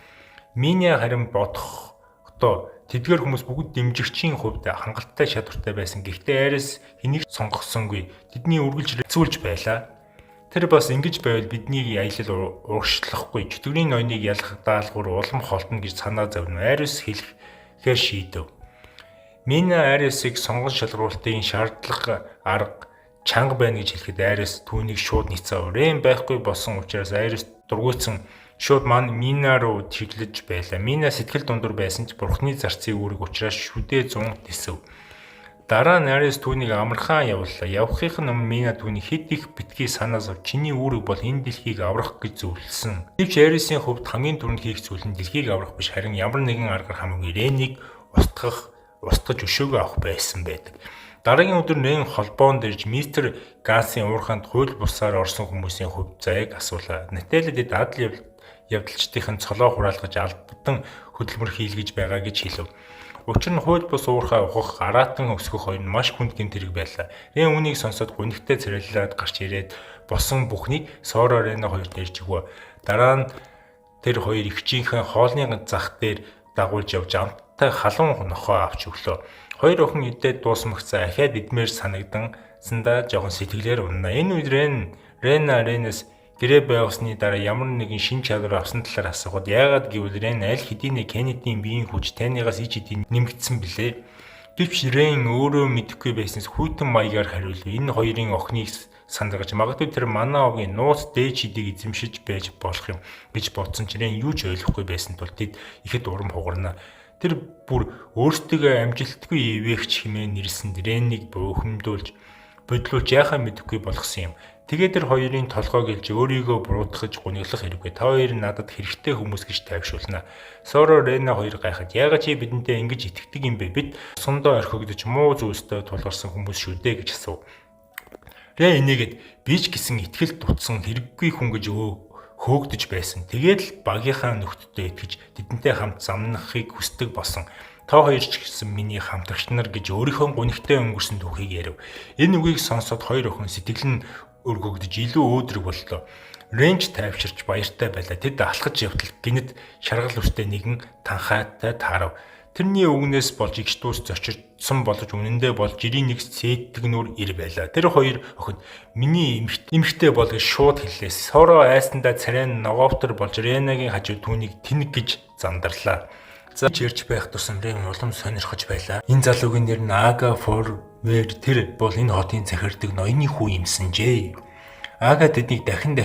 Миний харин бодохдоо тэдгээр хүмүүс бүгд дэмжигчийн хувьд хангалттай чадвартай байсан. Гэхдээ Арис хэнийг сонгосонгүй. Тэдний үргэлж хэцүүлж байлаа. Тэр бас ингэж байвал бидний аялал урагшлахгүй. Чөтгөрийн ноёныг ялах даалгавар улам холдно гэж санаа зовно. Арис хэлэхээр шийдэв. Мина Арисыг сонгон шалгуулалтын шаардлага арга чанга байна гэж хэлэхэд Арис түүнийг шууд ницэв. Рен байхгүй болсон учраас Арис дургуутсан шууд Мина руу чиглэж байлаа. Мина сэтгэл дундуур байсан ч бурхны зарцын үүрэг учраас шүдээ 100 тэсв. Дараа нь Арис түүнийг амархан явууллаа. Явахын өмнө Мина түүний хэд их битгий санаас авч чиний үүрэг бол энэ дэлхийг аврах гэж зөвлөсөн. Гэвч Арисын хувьд хамгийн түрүүнд хийх зүйл нь дэлхийг аврах биш харин ямар нэгэн аргаар хамаагүй Ренийг устгаж өшөөгөө авах байсан байдаг. Дараагийн өдөр Рен холбоонд ирж мистер Гансын уурханд хууль бусаар орсон хүмүүсийн хувь заяаг асуулаа. Наталид адал явдалчдын цолоо хураалгаж албадан хөдөлмөр хийлгэж байгаа гэж хэлв. Учир нь хууль бус уурхай ухах, аратан өсгөх хоёр нь маш хүнд гэмт хэрэг байлаа. Рен үүнийг сонсоод гүнигтэй царайлаад гарч ирээд босон бүхнийг Сора Рена хоёрт ирж өгөө. Дараа нь тэр хоёр ихчийнхэн хоолны зах дээр дагуулж явж амттай халуун нохоо авч өглөө. Хоёр охин идээд дуусмагцаа ахаад идмээр санагдан сандаа жоохон сэтгэлээр унана. Энэ үед Ренас гэрээ байгасны дараа ямар нэгэн шин чадвар авсан талаар асуухад яагаад гэвэл Рен аль хэдийнэ Кеннедийн биеийн хүч танигаас ич хэдийн нэмэгдсэн билээ. Гэвч Рен өөрөө мэдэхгүй байснаас хүйтэн маягаар хариулв. Энэ хоёрын охиныг сандаргаж магадгүй тэр манай овгийн нууц дээд шидийг эзэмшиж байж болох юм гэж бодсон ч Рен юу ч ойлгохгүй байсан тул тэд ихэд урам хугарна. Тэр бүр өөртөө амжилтгүй ивэгч хэмээн нэрлсэн Реннийг бухимдуулж бодлуулж яхаа мэдэхгүй болгосон юм. Тэгээд тэр хоёрын толгойг илж өөрийгөө буруутгаж гуниглах хэрэггүй. Та хоёр надад хэрэгтэй хүмүүс гэж тайвшруулна. Соро Рена хоёр гайхаад яагаад чи бидэнтэй ингэж итгэдэг юм бэ? Бид сундаа орхигдож муу зүйлстэй тулгарсан хүмүүс шүү дээ гэж асуув. Рен энийгэд бич гисэн итгэл дутсан хэрэггүй хүн гэж хөөгдөж байсан. Тэгээд л багийнхаа нөхдөдөө итгэж тэдэнтэй хамт замнахыг хүсдэг болсон. Та хоёр ч гэсэн миний хамтрагч нар гэж өөрийнхөө гунигтай өнгөрсөн түүхийг ярив. Энэ үгийг сонсоод хоёр охин сэтгэл нь өргөгдөж илүү өөдрөг боллоо. Ренж тайвширч баяртай байлаа. Тэд алхаж явтал гинэд шаргал үстэй нэгэн танхаатай таарав. Тэрний үгнээс болж эгч дүүс зочирдсан болж үнэндээ бол жирийн нэг цээдгнүр ир байлаа. Тэр хоёр охид миний эмхтэй бол гэж шууд хэллээ. Соро айсандаа царай ногоовтор болж Ренагийн хажуу түүнийг тэнэг гэж зандарлаа. За чирч байх тусам Рен улам сонирхож байлаа. Энэ залуугийн нэр нь Ага Форвер, тэр бол энэ хотын захирдаг ноёны хүү юмсан жээ. Ага тэднийг дахин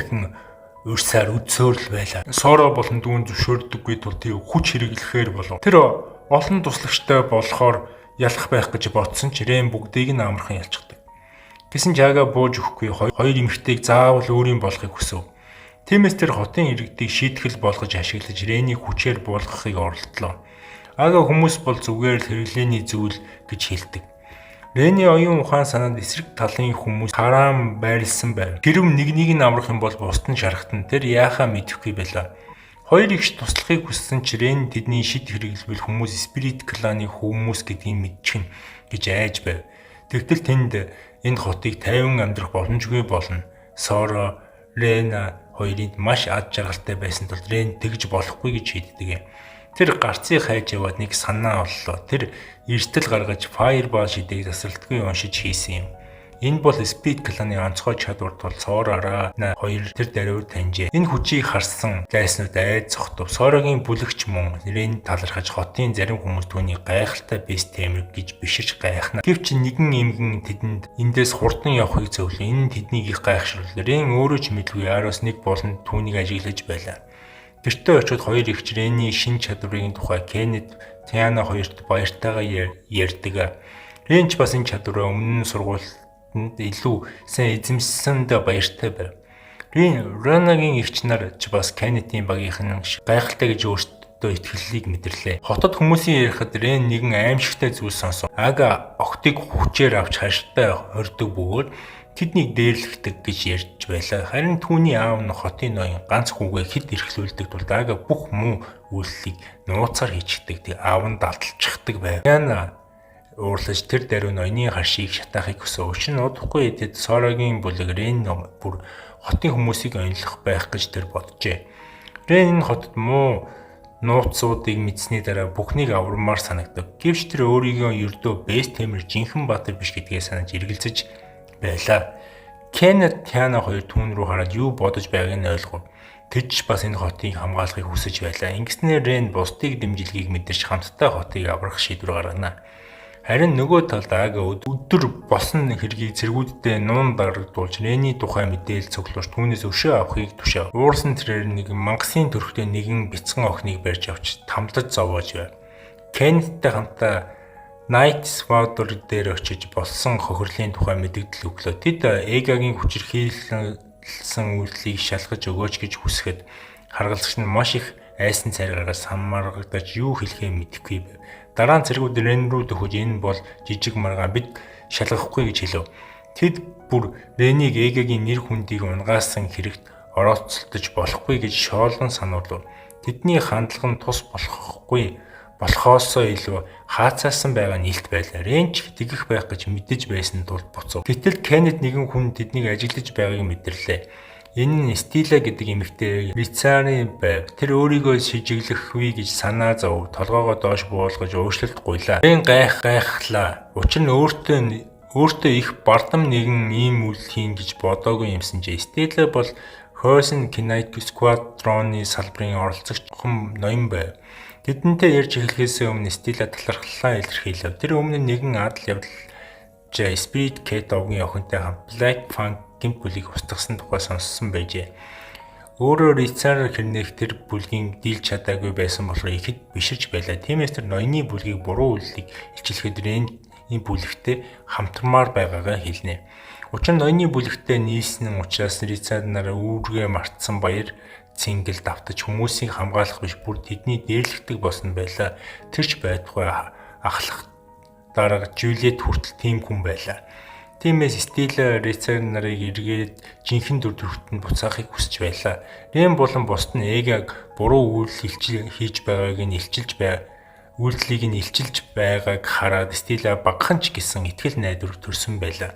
урьсаар үдсөөрл байлаа. Соро болон дүүн зөвшөөрдөггүй тул тийм хүч хэрэглэхээр болов. Тэр олон туслагчтай болохоор ялах байх гэж бодсон ч Рен бүгдийг нь амархан ялчихдаг. Гэсэн ч Ага бууж өгөхгүй хоёр эмэгтэйг заавал өөрийн болохыг хүсв. Тиймээс тэр хотын иргэдийг шийтгэл болгож ашиглаж Ренийг хүчээр буулгахыг оролдлоо. Ага хүмүүс бол зүгээр л хэрэглээний зүйл гэж хэлдэг. Рений оюун ухаан санаанд эсрэг талын хүмүүс хараам байрлсан байв. Хэрв нэг нь амрах юм бол бусд нь шархтан тэр яахаа мэдэхгүй байлаа. Хоёр ихч туслахыг хүссэн ч Рен тэдний шид хэрэглэвэл хүмүүс спирит кланы хүмүүс гэдгийг мэдчихнэ гэж айж байв. Тэгтэл тэнд энэ хотыг тайван амьдрах боломжгүй болно. Соро, Рена хоёрын маш ад жаргалтай байсан тул Рен тэгж болохгүй гэж шийддэг юм. Тэр гарцыг хайж яваад нэг санаа оллоо. Тэр эрсдэл гаргаж Fireball шидээг тасралтгүй уншиж хийсэн юм. Энэ бол Speed кланы онцгой чадвар тул Соророо хоёр тэр даруйр таньжээ. Энэ хүчийг харсан гайснууд айд цогтов. Сорогийн бүлэгч мөн Рен талархаж хотын зарим хүмүүс түүнийг гайхалтай бэст темэр гэж биширч гайхна. Гэвч нэгэн эмгэн тэдэнд эндээс хурдан явахыг зөвлөө. Энэ тэднийг их гайхшрууллаа. Рен өөрөө ч мэдгүй Ароос нэг болон түүнийг ажиглаж байлаа. Гэртээ очиод хоёр ихч Рений шин чадварын тухай Кеннет, Тиана хоёрт баяртайгаа ярьдаг. Рен ч бас энэ чадвараа өмнө нь сургуультанд илүү сайн эзэмсэнд баяртай байв. Ренагийн ихч нар ч бас Кеннетийн багийнхан гайхалтай гэж өөртөө итгэлийг мэдэрлээ. Хотод хүмүүсийн ярихад Рен нэгэн аимшигтай зүйл сонсов. Ага охтыг хүчээр авч хаштай хордог бөгөөд тэднийг дээрлэхдэг гэж ярьж байлаа. Харин түүний аав нь хотын ноён ганц хүүгээ хэд эрхлүүлдэг тул Ага бүх муу үйлслийг нууцаар хийчихдэг. Тэг аав нь далталчихдаг байв. Яна уурлаж тэр даруй ноёны харшийг шатаахыг хүсв. Учир нь удахгүй эдэд Сорогийн бүлэг Рен бүр хотын хүмүүсийг онилох байх гэж тэр боджээ. Рен энэ хотод муу нууцуудыг мэдсэний дараа бүхнийг аврамаар санагдаг. Гэвч тэр өөрийгөө ердөө бэст темэр жинхэнэ баатар биш гэдгээ санаж эргэлзэж байлаа. Кеннет, Тиана хоёр түүн рүү хараад юу бодож байгааг нь ойлгов. Тэд бас энэ хотыг хамгаалахыг хүсэж байлаа. Ингэснээр Рен бусдыг дэмжлэгийг мэдэрч хамтдаа хотыг аврах шийдвэр гаргана. Харин нөгөө талд Ага өдөр болсон хэргийг цэргүүддээ нуун дарагдуулж Рений тухай мэдээлэл цуглуулж түүнээс өшөө авахыг түшээв. Уурсан тэрээр нэг мангасын төрхтэй нэгэн бяцхан охиныг барьж авч тамлаж зовоож байв. Кеннеттэй хамтаа Night Sword дээр очиж болсон хохирлын тухай мэдээлэл өглөө. Тэд Эгагийн хүчирхийлсэн үйлдэлийг шалгаж өгөөч гэж хүсэхэд харгалзагч нь маш их айсан цайргаараас хамааргадаж юу хэлэхээ мэдэхгүй байв. Дараа нь цэргүүд Рен рүү дөхөж энэ бол жижиг маргаан бид шалгахгүй гэж хэлв. Тэд бүр Ренийг Эгагийн нэр хүндийг унгаасан хэрэгт орооцолдож болохгүй гэж шоолон сануулв. Тэдний хандлага нь тус болохоосоо илүү хаацаасан байгаа нь илт байлаа. Рен ч тэгэх байх гэж мэдэж байсан тул буцав. Гэтэл Кеннет нэгэн хүн тэднийг ажиглаж байгааг мэдэрлээ. Энэ нь Стила гэдэг эмэгтэй Рицарын байв. Тэр өөрийгөө шижиглэхүй гэж санаа зов. Толгоогоо доош буулгаж өөрчлөлт гуйлаа. Рен гайхлаа. Учир нь өөртөө их бардам нэгэн ийм үйл хийн гэж бодоогүй юмсан ч Стила бол Хойсон Knight Squadron-ы салбарын оролцогч ноён байв. Тэдэнтэй ярьж эхлэхээс өмнө Стила талархлаа илэрхийлв. Тэр өмнө нэгэн адал явдал Spirit Cat овгийн охинтой хамт Black Fang гэмт бүлийг устгасан тухай сонссон байжээ. Өөрөөр Рицар хэрнээх тэр бүлгийн дийлж чадаагүй байсан болохоор ихэд биширч байлаа. Тиймээс тэр ноёны бүлгийг буруу үйлдэлийг илчлэхэд Рений бүлэгтэй хамтармаар байгаагаа хэлнэ. Учир нь ноёны бүлэгтэй нийснэн учраас Рицар нараа үүргээ мартсан баяр цэнгэл давтаж хүмүүсийг хамгаалах биш бүр тэдний дээрлэгдэг болсон байлаа. Тэрч байтугай ахлах дарга Жюлиет хүртэл тийм хүн байлаа. Тиймээс Стила Рицар нарыг эргээд жинхэнэ дүр төрхтөнд буцаахыг хүсэж байлаа. Рен болон бусд нь Эгаг буруу үйлдэл хийж байгааг нь илчилж байгааг хараад Стила багхан ч гэсэн итгэл найдвар төрсөн байлаа.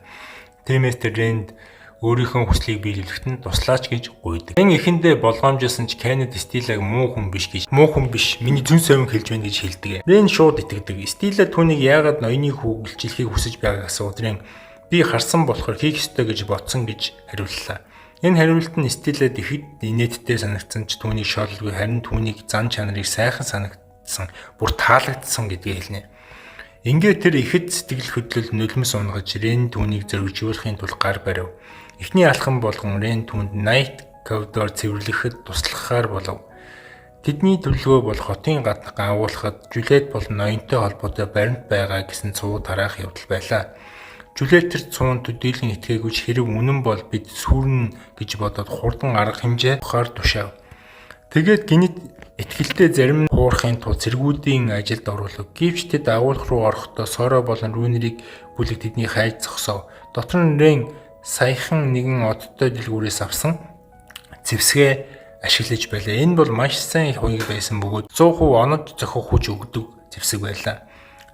Тиймээс тэр Ренд өөрийнхөө хүслийг биелүүлэхэд нь туслаач гэж гуйдаг. Эн эхэндээ болгоомжлсон ч Кеннет Стилаг муу хүн биш, миний зүн совин хэлж байна гэж хэлдэг. Рен шууд итгэдэг. Стила түүнийг яагаад ноёны хүүгэлжлэхийг хүсэж байгааг асууад Рен би харсан болохоор хийх ёстой гэж бодсон гэж хариуллаа. Энэ хариулт нь Стилад ихэд инээдтэй санагдсан ч түүнийг шоолгүй харин түүнийг зан чанарыг сайхан санагдсан, бүр таалагдсан гэдгийг хэлнэ. Ингээд тэр ихэд сэтгэл хөдлөл нулимс унгаж Рен түүнийг зөргижүүлэхийн тулд гар барив. Эхний алхам болгон Рен түүнд Night Cove-доор цэвэрлэхэд туслахаар болов. Тэдний төлөвлөгөө бол хотын гадна агуулхад Жюлет болон ноёнтой холбоотой баримт байгаа гэсэн цуу тараах явдал байлаа. Жюлет тэр цуунд төдийлөн итгээгүй ч хэрэв үнэн бол бид сүрнэ гэж бодоод хурдан арга хэмжээ ухаар тушаав. Тэгээд гинэд итгэлтэй зарим хуурахын тулд цэргүүдийн ажилд оруулав. Гэвч тэд агуулх руу орохдоо Соро болон Рүүнерийг бүлэг тэдний хайж зогсов. Дотор нь Рен саяхан нэгэн одтой дэлгүүрээс авсан зэвсгээ ашиглаж байлаа. Энэ бол маш сайн хуйг байсан бөгөөд 100% онод зохих хүч өгдөг зэвсэг байлаа.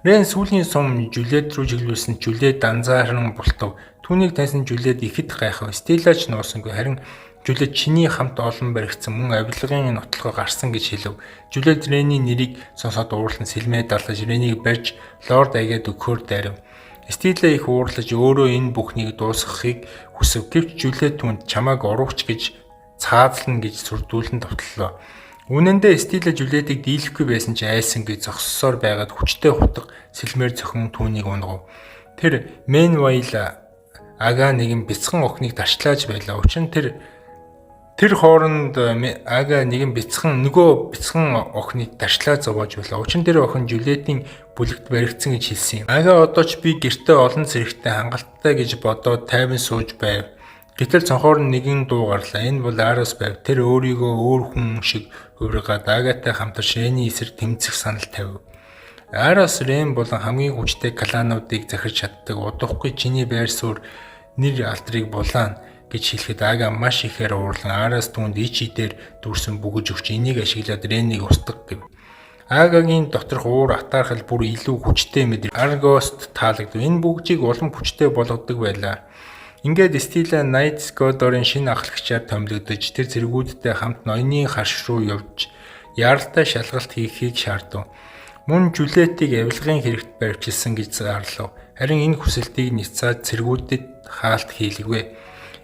Рен сүүлийн сум Жюлет рүү чиглүүлсэн Жюлет анзааран бултав. Түүнийг таньсан Жюлет ихэд гайхав. Стеллач нуусангүй харин Жюлет чиний хамт олон баригдсан мөн авилгын нотлогоо гарсан гэж хэлв. Жюлет Рений нэрийг сонсоод уурлан сэлмээ далгаж Ренийг барьж лорд агээд өгөхөөр дайрав. Стелла их уурлаж өөрөө энэ бүхнийг дуусгахыг хүсв. Гэвч Жюлет түүнд чамааг урууч гэж цаазлна гэж сүрдүүлэн товтлоо. Үнэн дээр Стелла Жюлетийг дийлэхгүй байсан ч айсан гэж зогссоор байгаад хүчтэй хутга сэлмээр зөхөн түүнийг унгав. Тэр Менвайл Ага нэгэн бяцхан охиныг тарчлааж байлаа. Учир нь тэр хооронд Ага нэгэн нөгөө бяцхан охиныг тарчлаа зовоож байлаа. Учир нь тэр охин Жюлетийн бүлэгт баригдсан гэж хэлсэн юм. Ага одоо ч би гэртээ олон зэрэгтэй хангалттай гэж бодоод тайван сууж байв. Гэтэл цонхоор нэгэн дуу гарлаа. Энэ бол Арос байв. Тэр өөрийгөө өөр хүн шиг хувиргаад Агатай хамтарч Рений эсрэг тэмцэх санал тавив. Арос Рен болон хамгийн хүчтэй клануудыг захирч чаддаг. Удахгүй чиний байр суурь нэр алдрыг булаана гэж хэлэхэд Ага маш ихээр уурлан Арос түүнд ичидээр дүүрсэн бүгэж өгч энийг ашиглаад Ренийг устгах гэв. Агагийн доторх уур атаархал бүр илүү хүчтэй мэдрэг Аргост таалагдв. Энэ бүгжийг улам хүчтэй болгодог байлаа. Ингээд Стелла Night Cove-дорын шинэ ахлагчаар томилогдож тэр зэргүүдтэй хамт ноёны харш руу явж яралтай шалгалт хийхийг шаардав. Мөн Жюлетийг авилгын хэрэгт барьчилсан гэж зарлав. Харин энэ хүсэлтийг няцаад цэргүүдэд хаалт хийлэгвэ.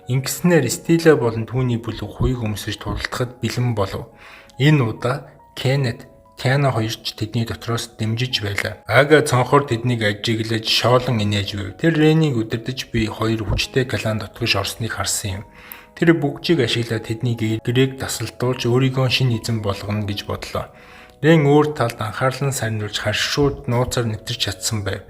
Ингэснээр Стелла болон түүний бүлэг хуйг өмсөж тулдахад бэлэн болов. Энэ удаа Кеннет, Тиана хоёр ч тэдний дотроос дэмжиж байлаа. Ага цонхоор тэднийг ажиглаж шоолон инээж байв. Тэр Ренийг удирдах би хоёр хүчтэй клан дотгош орсныг харсан юм. Тэр бүгжийг ашиглаад тэдний гэрээг тасалдуулж өөрийгөө шинэ эзэн болгоно гэж бодлоо. Рен өөр талд анхаарлан сарниулж харшууд нууцаар нэвтэрч чадсан байв.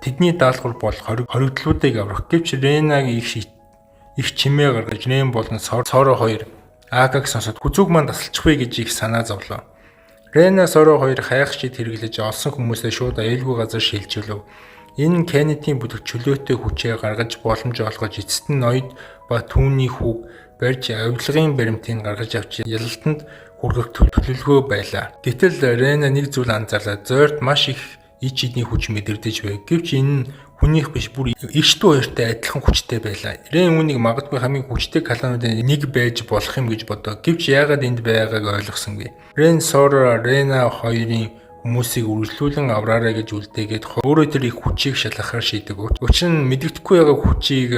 Тэдний даалгавар бол хоригдлуудыг аврах. Гэвч Ренаг их чимээ гаргаж Рен болон Соро хоёр Агаг сонсоод хүзүүг маань тасалчих вэ гэж их санаа зовлоо. Рена Соро хоёр хайхчид хэрэглэж олсон хүмүүсээ шууд аюулгүй газар шилжүүлв. Энэ Кеннетийн бүлэг чөлөөтэй хүчээ гаргаж боломж олгож эцэст нь ноёд ба түүний хүүг барьж авилгын баримтыг гаргаж авч ялалтанд хүргэх төлөвлөгөө байлаа. Гэтэл Рена нэг зүйл анзаарлаа. Зойрт маш их ич идний хүч мэдэрдэж байв. Гэвч энэ хүнийх биш бүр эрчдүү хоёртой адилхан хүчтэй байлаа. Рен үүнийг магадгүй хамгийн хүчтэй клануудын нэг байж болох юм гэж бодов. Гэвч яагаад энд байгааг ойлгосонгүй. Рен Соро Рена хоёрын хүмүүсийг үргэлжлүүлэн авраарай гэж үлдээгээд өөрөө тэр их хүчийг шалгахаар шийдэг. Учир нь мэдэгдэхгүй байгаа хүчийг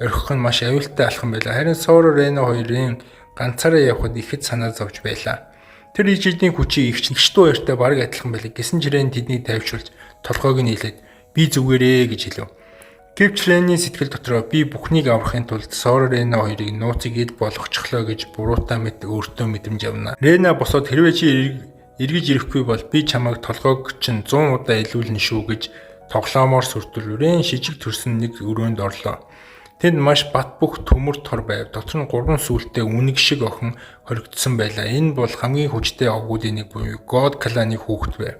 орхих нь маш аюултай алхам байлаа. Харин Соро Рена хоёрын ганцаараа явхад ихэд санаа зовж байлаа. Тэр ичидний хүчийг эрчдүү хоёртой бараг адилхан байлаа. Гэсэн ч Рен тэднийг тайвшруулж толгойг нь нийлээд би зүгээрээ гэж хэлв. Гэвч Рений сэтгэл дотроо би бүхнийг аврахын тулд Соро Рена хоёрыг нууцыг ид болгочихлоо гэж буруутай мэд өөртөө мэдрэмж авна. Рена босоод хэрвээ чи эргэж ирэхгүй бол би чамайг толгойг чинь 100 удаа илүүлнэ шүү гэж тоглоомоор сүртүүл. Рен шижиг төрсөн нэг өрөөнд орлоо. Тэнд маш бат бөх төмөр тор байв. Дотор нь 3 сүултээ үнэг шиг охин хоригдсон байлаа. Энэ бол хамгийн хүчтэй овгуудын нэг буюу God кланы хүүхэд байв.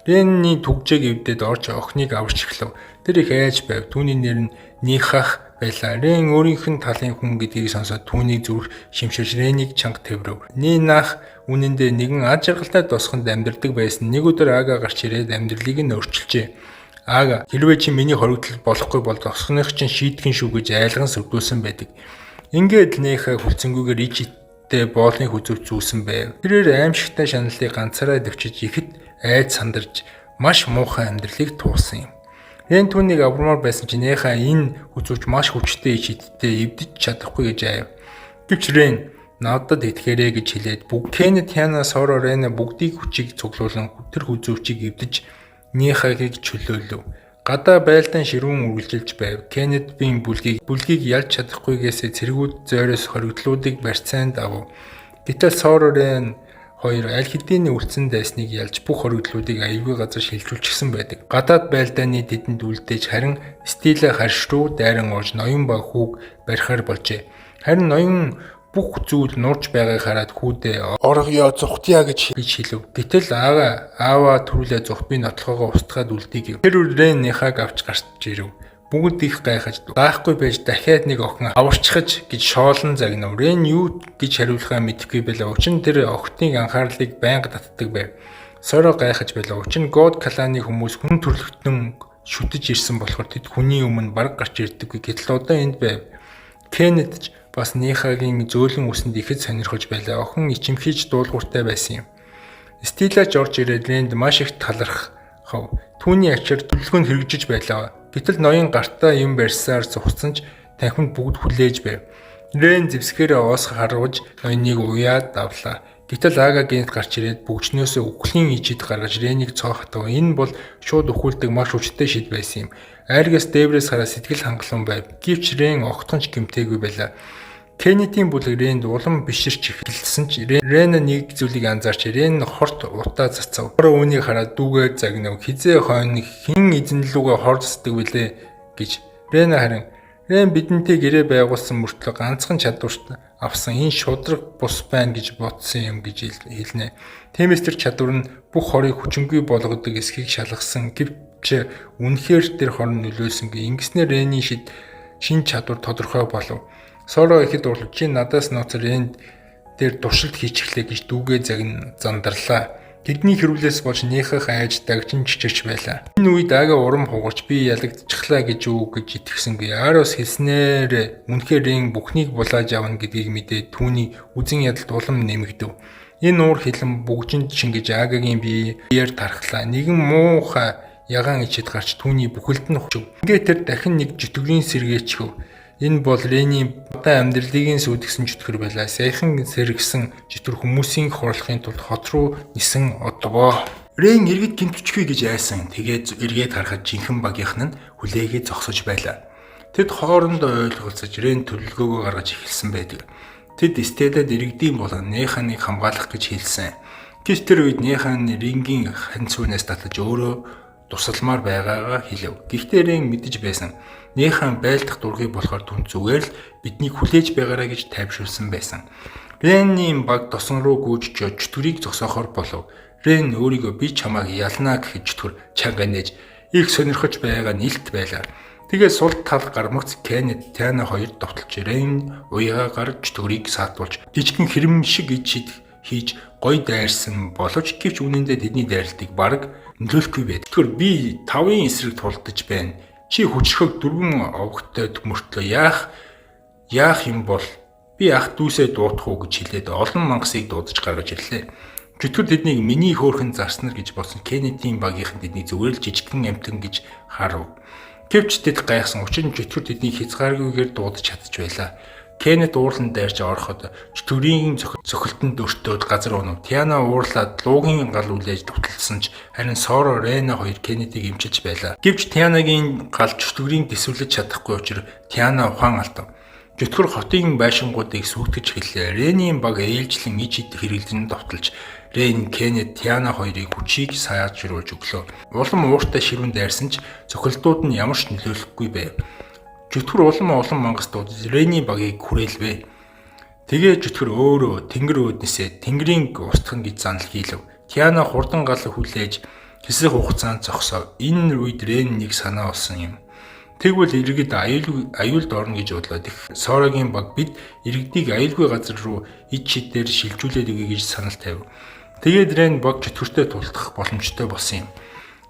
Ренний түгжээг эвдээд орж охиныг аварч эхлэв. Тэр их айж байв. Түүний нэр нь Нихах байлаа. Рен өөрийнх нь талын хүн гэдгийг сонсоод түүнийг зүрх шимширж Ренийг чанга тэврэв. Нинах үнэндээ нэгэн ад жаргалтай тосхонд амьдардаг байсан. Нэг өдөр Ага гарч ирээд амьдралыг нь өөрчилжээ. Ага хэрвээ чи миний хоригдол болохгүй бол тосхоных чинь шийдгэн шүү гэж айлган сүрдүүлсэн байдаг. Ингээд Нихах хүлцэнгүйгээр ичтэй боолны хүзүүч зүүсэн байв. Тэрээр аимшигтай шаналлыг ганцаараа дэвчиж ихэд айд сандарч маш муухай амьдралыг туулсан юм. Рен түүнийг аврамаар байсан ч Нихаа энэ хүзүүч маш хүчтэй ичидтэй эвдэж чадахгүй гэж айв. Гэвч Рен надад итгээрэй гэж хэлээд Кеннет, Тиана, Соро, Рена бүгдийг хүчийг цуглуулan тэр хүзүүчийг эвдэж Нихагийг чөлөөлөв. Гадаа байлдаан ширүүн үргэлжилж байв. Кеннедийн бүлгийг ялж чадахгүйгээс цэргүүд зойроос хоригдлуудыг барьцаанд авав. Гэтэл Сорорен хоёр аль хэдийн үлдсэн дайсныг ялж бүх хоригдлуудыг аюулгүй газар шилжүүлчихсэн байдаг. Гадаад байлдааны тэдэнд үлдээж харин Стила харш руу дайран орж ноён ба хүүг барихаар болжээ. Харин ноён бүх зүйл нурж байгааг хараад хүүдээ оргоё зүхтяа гэж хэлв. Гэтэл аава түрүүлээ зүхт би нотлохоогоо устгаад үлдээ гэв. Тэр Реннийхаг авч гарч ирэв. Бүгд их гайхаж даахгүй байж дахиад нэг охин аварчхаж гэж шоолон загнав. Рен юу гэж хариулахаа мэдэхгүй байлаа. Учир нь тэр охидын анхаарлыг байнга татдаг байв. Соро гайхаж байлаа. Учир нь God кланы хүмүүс хүн төрлөختөн шүтэж ирсэн болохоор тэд хүний өмнө бараг гарч ирдэггүй. Гэтэл одоо энд байв. Кеннед ч бас Нихагийн зөөлөн үсэнд ихэд сонирхож байлаа. Охин ичимхийж дуулууртай байсан юм. Стила Жорж ирээд Ренд маш их талархав. Түүний ачаар төлөвлөгөө нь хэрэгжиж байлаа. Гэтэл ноён гартаа юм барьсаар зугцсан ч танхимд бүгд хүлээж байв. Рен зэвсгээрээ оос харуулж ноёныг уяад давлаа. Гэтэл Ага гинт гарч ирээд бүгжнөөсөө үхлийн ижид гаргаж Ренийг цоо хатав. Энэ бол шууд өхүүлдэг маш хүчтэй шид байсан юм. Айргаас дээврээс хараа сэтгэл хангалуун байв. Гэвч Рен огтхонч гэмтээгүй байлаа. Кеннедийн бүлэг Ренд улам биширч эхэлсэн ч Рен нэг зүйлийг анзаарч Рен хорт утаа цацав. Ороо үүнийг хараад дүүгээ загнав. Хизээ хойно хин эзэнлүүгээ хордсдаг билээ гэж. Рен бидэнтэй гэрээ байгуулсан мөртлөө ганцхан чадварт авсан энэ шудраг бус байна гэж бодсон юм гэж хэлнэ. Тиймээс тэр чадвар нь бүх хорыг хүчингүй болгодог эсхийг шалгасан. Гэвч үнэхээр тэр хорн нөлөөлсөнгүй. Ингэснээр Рений шин чадвар тодорхой болов. Соро ихэд урлаж чи надаас нууц Ренд дээр туршилт хийчихлээ гэж дүүгээ зандарлаа. Тэдний хэрүүлээс болж Нихах айж дагжин чичирч байлаа. Энэ үед Ага урам хугарч би ялагдчихлаа гэж итгэсэнгүй. Арос хэлснээр үнэхээр Рен бүхнийг булааж авна гэдгийг мэдээд түүний үзэн ядалт улам нэмэгдэв. Энэ уур хилэн бүгжинд шингэж Агагийн биеэр тархлаа. Нэгэн муухай ягаан ичэд гарч түүний бүхэлд нь хучив. Ингээд тэр дахин нэг жөтгөрийн сэргээчхөв. Энэ бол Рений одоо амьдралыг сүйдгсэн чөтгөр байлаа. Саяхан сэргсэн чөтгөр хүмүүсийн хурлахын тулд хот руу нисэн одгоо. Рен иргэд гэмтчихвэ гэж айсан. Тэгээд эргээд харахад жинхэнэ багийнх нь хүлээгээ зогсож байлаа. Тэд хоорондоо ойлголцож Рен төлөвлөгөөгөө гаргаж эхэлсэн байдаг. Тэд Стелад иргэдийн болон Ниханыг хамгаалах гэж хэлсэн. Гэвч тэр үед Нихан Ренгийн ханцуунаас татаж өөрөө тусалмаар байгаагаа хэлв. Гэхдээ Рен мэдэж байсан. Нихан байлдах дургүй болохоор түн зүгээр л биднийг хүлээж байгаарай гэж тайвшруулсан байсан. Ренийн баг тосон руу гүйж чөтгөрийг зогсоохоор болов. Рен өөрийгөө би чамайг ялнаа гэхэд чөтгөр чанга нээж их сонирхож байгаа нэлт байлаа. Тэгээд сул тал гармагц Кеннед Тиана хоёрт довтолж Рен уяга гарч чөтгөрийг саатуулж жижигхэн хэрэм шиг ичид хийж гой дайрсан боловч гэвч үнэндээ тэдний дайралтыг бараг нөлөөлөхгүй байд. Тэгэхээр би 5-ын эсрэг тулдаж байна. Чи хүчрхэг 4 овогтой мөртлөө яах юм бол би ах дүүсээ дуутах уу гэж хэлээд олон мангасыг дуудаж гаргаж ирлээ. Чөтгөр тэднийг миний хөөхөн зарснаар гэж бодсон Кеннедийн багийнхан тэднийг зүгээр л жижигхэн амтан гэж харав. Гэвч тэд гайхсан. Учир нь чөтгөр тэднийг хязгааргүйгээр дуудаж чадчих байлаа. Кеннед уурлан дайрч ороход чөтгөрийн цохилтонд өртөөд газар унав. Тиана уурлаад луугийн гал үлээж туталсан ч харин Соро Рена хоёр Кеннедийг эмчилж байлаа. Гэвч Тианагийн гал чөтгөрийн дэсвэлж чадахгүй учраас Тиана ухаан алдав. Чөтгөр хотын байшингуудыг сүйтгэж хэллээ. Ренийн баг ээлжлэн ичид хэрэглэн довтолж Рен Кеннед Тиана хоёрыг хүчийг сайжруулж өглөө. Улам ууртай ширүүн дайрсан ч цохилтууд нь ямар ч нөлөөлөхгүй байв. Чөтгөр улам мангас дуудаж Рений багийг хүрээлвэ. Тэгээ чөтгөр өөрөө тэнгэр өөднөөсөө тэнгэрийн устгах гэж занал хийлв. Тиана хурдан гал хүлээж хэсэг хугацаанд зогсов. Энэ үед Рен нэг санаа олсон юм. Тэгвэл иргэд аюулд орно гэж бодлоо. Сорогийн баг бид иргэдийг аюулгүй газар руу ид шидээр шилжүүлээд өгье гэж санал тавив. Тэгээд Рен баг чөтгөртэй тулдах боломжтой болсон юм.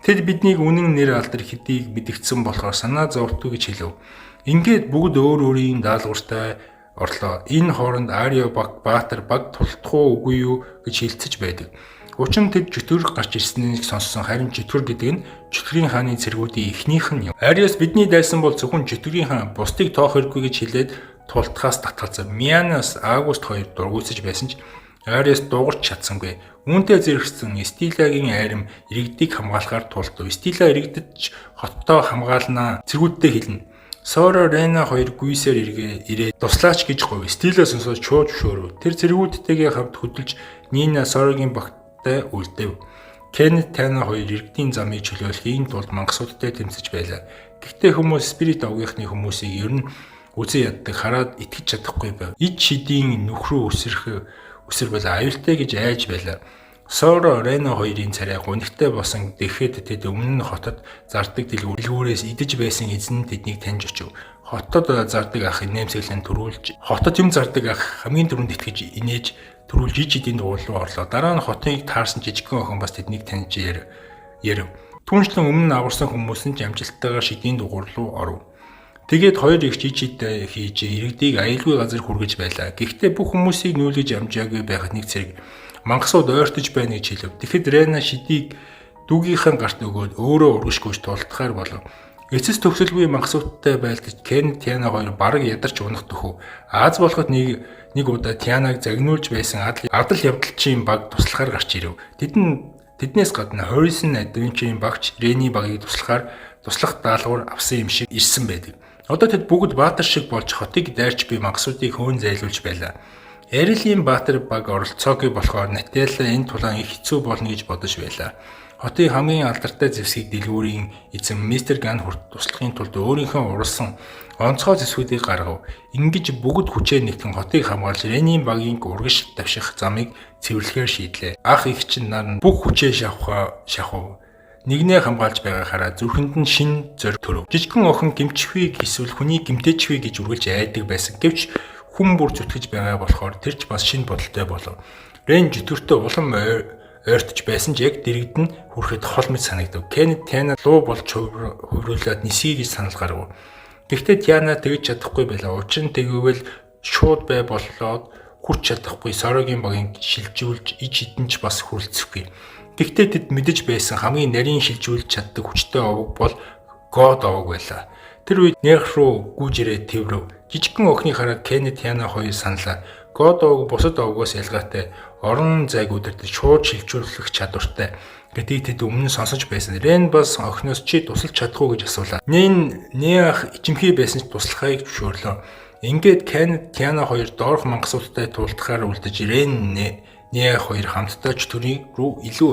Тэд биднийг үнэн нэр алдар хэдийг мэдгдсэн болохоор санаа зовтгүй гэж хэлв. Ингээд бүгд өөрийн даалгавартай орлоо. Энэ хооронд Арио баг Баатар баг тулдах үгүй юу гэж хэлцэж байдаг. Учир нь тэд чөтгөр гарч ирснийг сонссон. Харин чөтгөр гэдэг нь чөтгөрийн хааны цэргүүдийн эхнийх нь юм. Ариос бидний дайсан бол зөвхөн чөтгөрийн хаан бусдыг тоох хэрэггүй гэж хэлээд тулдахаас татгалзав. Мианос Агуст хоёр дургуйсаж байсан ч Ариас дуугарч чадсангүй. Үүнтэй зэрэгсэн Стилагийн айрам иргэдийг хамгаалахаар тулдав. Стила иргэдэж хоттоо хамгаалнаа цэргүүдтэй хэлнэ. Соро Рена хоёр гүйсээр ирээд туслаач гэж говь. Стила сонсоод шууд шөөрөв. Тэр цэргүүдтэйгээ хамт хөдөлж Нина Сорогийн багттай үлдэв. Кеннет Тана хоёр иргэдийн замыг чөлөөлөхийн тулд мангасуудтай тэмцэж байлаа. Гэхдээ хүмүүс спирит овгийнхны хүмүүсийг ер нь үзэн яддаг хараад итгэж чадахгүй байв. Ид шидийн нөхрөө өсөр бол аюултай гэж айж байлаа. Соро Рена хоёрын царай гунигтай босон дэхэд тэд өмнө нь хотод зардаг дэлгүүрээс идэж байсан эзэн тэднийг таньж очив. Хотод зардаг ах инээмсэглэн төрүүлж хотод юм зардаг ах хамгийн түрүүнд итгэж инээж төрүүлж иж идийн дугуйл руу орлоо. Дараа нь хотыг таарсан жижигхэн охин бас тэднийг таньж ярив. Түүнчлэн өмнө аварсан хүмүүс нь амжилттайгаар шидийн дугуйл руу оров. Тэгээд хоёр ихч ичидээ хийж иргэдийг аюулгүй газар хүргэж байлаа. Гэхдээ бүх хүмүүсийг нүүлгэж амжаагүй байхад нэг зэрэг мангасууд ойртож байна гэж хэлв. Тэгэхэд Рена шидийг дүүгийнхэн гарт өгөөд өөрөө урагшгүйж тулдахаар болов. Эцэс төгсөлгүй мангасуудтай байлдаж Кен Тиана хоёр бараг ядарч унах төхөв. Аз болоход нэг удаа Тианаг загнуулж байсан адал явдалчийн баг туслахаар гарч ирэв. Тэднээс гадна Хоррисон Адвенчерийн багч Рени багийг туслах даалгавар авсан юм шиг ирсэн байдаг. Одоо тэд бүгд баатар шиг болж хотыг дайрч буй мангасуудыг хөөн зайлуулж байлаа. Эрилийн баатар баг оролцоогүй болохоор Нателла энэ тулаан их хэцүү болно гэж бодож байлаа. Хотын хамгийн алдартай зэвсгийг дэлгүүрийн эзэн Мистер Ган туслахын тулд өөрийнхөө уралсан онцгой зэвсгүүдийг гаргав. Ингэж бүгд хүчээр нэгтгэн хотыг хамгаалж Ренийн багийн урагш давших замыг цэвэрлэхээр шийдлээ. Ах эгч нар бүх хүчээ шахав. Нэгнээ хамгаалж байгаа хараа зүрхэнд нь шин зориг төрөв. Жижигхэн охин гимчхвийг эсвэл хүний гимтэжхвэ гэж үргэлж айдаг байсан. Гэвч хүн бүр зүтгэж байгаа болохоор тэр ч бас шин бодолтой болов. Рен жөтгөртөө улам ойртож байсан ч яг дэрэгд нь хүрэхэд хол мэт санагдав. Кеннет Тиана луу болж хувирлаад нисгий гэж санал гаргав. Гэхдээ Тиана тэгж чадахгүй байлаа. Учир нь тэгвэл шууд бай болоод хүрч чадахгүй Сорогийн багийн шилжүүлж иж хідэн ч бас хүрэлцэхгүй. Гэхдээ тэд мэдэж байсан хамгийн нарийн шилжүүлж чаддаг хүчтэй овог бол God овог байлаа. Тэр үед нях руу гүйж ирээд тэврэв. Жижигхэн охины хараад Кеннет Тиана хоёр саналаа. God овог бусад овгоос ялгаатай орон зайг удирдах шууд шилжүүлэх чадвартай. Гэдгийг тэд өмнө сонсож байсан. Рен бас охиноос чи тусалж чадахгүй гэж асуулаа. Нэх ичимхий байсан ч туслахыг зөвшөөрлөө. Ингээд Кеннет Тиана хоёр доорх мангасуудтай тулдахаар үлдэж Нэх хоёр хамтдаа чөтгөрийн рүү илүү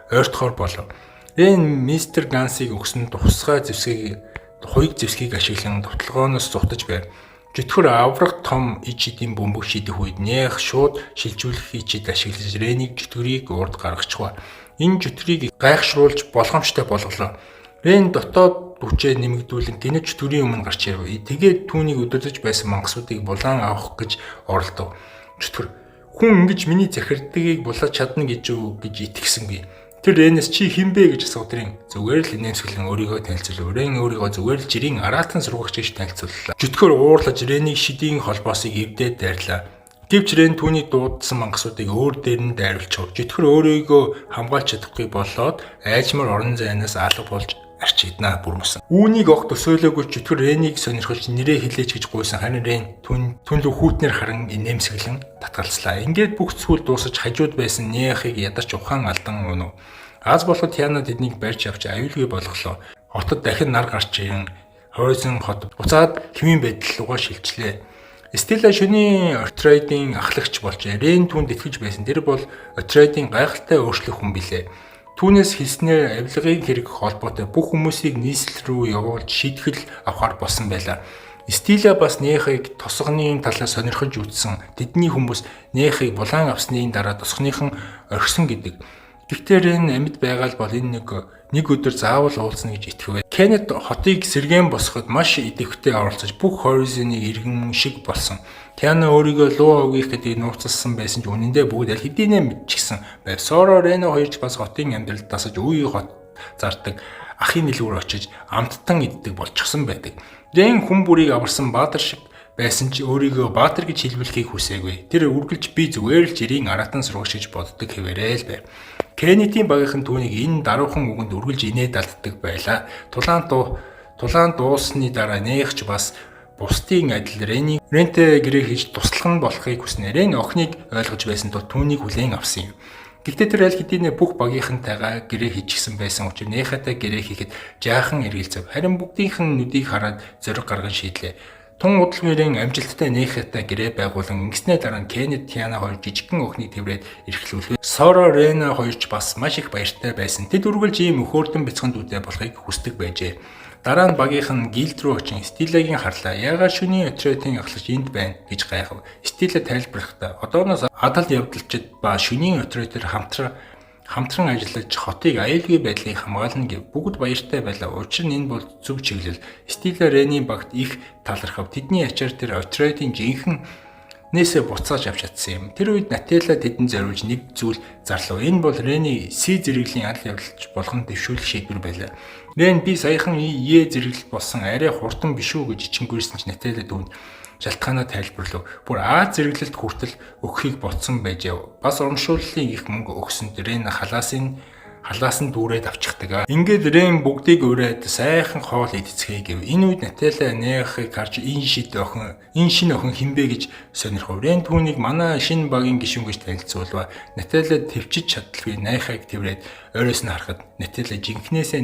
ойртохоор болов. Рен Мистер Гансыг өгсөн тухсгай зэвсгийг ашиглан довтлогооноос зутаж байв. Жөтгөр авраг том иж идийн бөмбөг шидэх үед Нэх шууд шилжүүлэх ичид ашиглаж Ренийг жөтгөрийг урд гаргачихва. Энэ жөтгөрийг гайхшруулж болгоомжтой болголоо. Рен дотоод хүчээ нэмэгдүүлэн гинэ жөтгөрийн өмнө гарч ирв. Тэгээд түүнийг өдөрдөж байсан мангасуудыг булаан авах гэж оролдов. Жөтгөр хүн ингэж миний захирдгийг булаад чадна гэж итгэсэнгүй. Тэр Ренэс чи хинбэ гэж асуудрын зүгээр л инээмсэглэн өөрийгөө танилцуулв. Рен өөрийгөө зүгээр л жирийн аратан сургагч гэж танилцууллаа. Жөтгөр уурлаж Ренийг шидийн холбоосыг эвдээд дайрлаа. Гэвч Рен түүний дуудсан мангасуудыг өөр дээр нь дайруулчихв. Жөтгөр өөрийгөө хамгаалж чадахгүй болоод айжмар орон зайнаас алга болж арчигднаа бүрмсэн. Үүнийг огт төсөөлөөгүй жөтгөр Ренийг сонирхолж нэрээ хэлээч гэж гуйсан харин Рен түнлүү хүүтнэр харан инээмсэглэн татгалцлаа. Ингээд бүх зүйл дуусаж хажууд байсан Нехийг ядарч ухаан алдан унав. Аз болоход Тиана тэднийг барьж авч аюулгүй болголоо. Хотод дахин нар гарч ирэн Хоррисон хот буцаад хэвийн байдал руугаа шилжлээ. Стила шөнийн Отрейдийн ахлагч болжээ. Рен түүнд итгэж байсан. Тэр бол Отрейдийн гайхалтай өөрчлөх хүн билээ. Түүнээс хэлснээр авилгын хэрэг холбоотой бүх хүмүүсийг нийслэл рүү явуулж шийтгэл авахар болсон байлаа. Стила бас Нехийг тосгоны талаас сонирхож үзсэн. Тэдний хүмүүс Нехийг булаан авсны дараа тосгоныхон орхисон гэдэг. Гэхдээ Рен амьд байгаа л бол энэ нэг өдөр заавал уулзна гэж итгэв. Кеннет хотыг сэргээн босгоход маш идэвхтэй оролцож бүх Хоррисоныг иргэн шиг болсон. Тиана өөрийгөө луу өгөх гэдгийг нууцлсан байсан ч үнэндээ бүгд аль хэдийнэ мэдчихсэн байв. Соро Рено хоёрч бас хотын амьдралд тасаж үе хот зардаг ахын нэлгүүр очиж амттан иддэг болчихсон байдаг. Рен хүн бүрийг аварсан баатар шиг байсан ч өөрийгөө баатар гэж хэлбэлхийг хүсээгүй. Тэр үргэлж би зүгээр л жирийн аратан сургагч гэж боддог хэвээрээ л байв. Кеннетийн багийнхан түүнийг энэ даруухан үгэнд үргэлж инээд алддаг байлаа. Тулаан дуусны дараа Нехч бас бусдын адил Рентэй гэрээ хийж туслах нь болохыг хүснэ. Рен охиныг ойлгож байсан тул түүнийг хүлээн авсан юм. Гэхдээ тэр аль хэдийн бүх багийнхантайгаа гэрээ хийчихсэн байсан учраас нээхэтэ гэрээ хийхэд жаахан эргэлзэв. Харин бүгдийнх нь нүдийг хараад зориг гарган шийдлээ. Тун удалмирын амжилттай нээхэтэ гэрээ байгуулан ингэснээ дараа нь Кеннет Тиана хоёр жижигхэн охиныг тэврээд эрхлүүлвэ. Соро Рена хоёрч бас маш их баяртай байсан. Тэд үргэлж ийм өхөөрдөн бяцхан дүүтэй болохыг хүсдэг байжээ. Дараа нь багийнхан гилд руу очин Стилагийн харлаа. Яагаад шөнийн отрядын ахлагч энд байна гэж гайхав. Стила тайлбарлахдаа одооноос адал явдалчид ба шөнийн отрядээр хамтран ажиллаж хотыг аюулгүй байдлыг хамгаална гэв. Бүгд баяртай байлаа. Учир нь энэ бол зөв чиглэл. Стила Рений багт их талархав. Тэдний ачаар тэр отрядын жинхэнэ нээсээ буцааж авч чадсан юм. Тэр үед Нателла тэдэнд зориулж нэг зүйл зарлав. Энэ бол Рени Си зэрэглийн адал явдалч болгон дэвшүүлэх шийдвэр байлаа. Рен би саяхан Е зэрэглэл болсон арай хурдан биш үү гэж ичингүрсэн ч Нателла түүнд шалтгаанаа тайлбарлав. Бүр А зэрэглэлд хүртэл өгөхийг ботсон байжээ. Бас урамшууллын их мөнгө өгсөнд Рен халаас нь дүүрээд авчихдаг. Ингээд Рен бүгдийг ураад сайхан хоол идцгээе гэв. Энэ үед Нателла нээхийг харж энэ шинэ охин хинбэ гэж сонирхов. Рен түүнийг манай шинэ багийн гишүүн гэж танилцуулва. Нателла төвчиж чадлагүй найхыг тэврээд ойроос нь харахад Нателла жинхнээсээ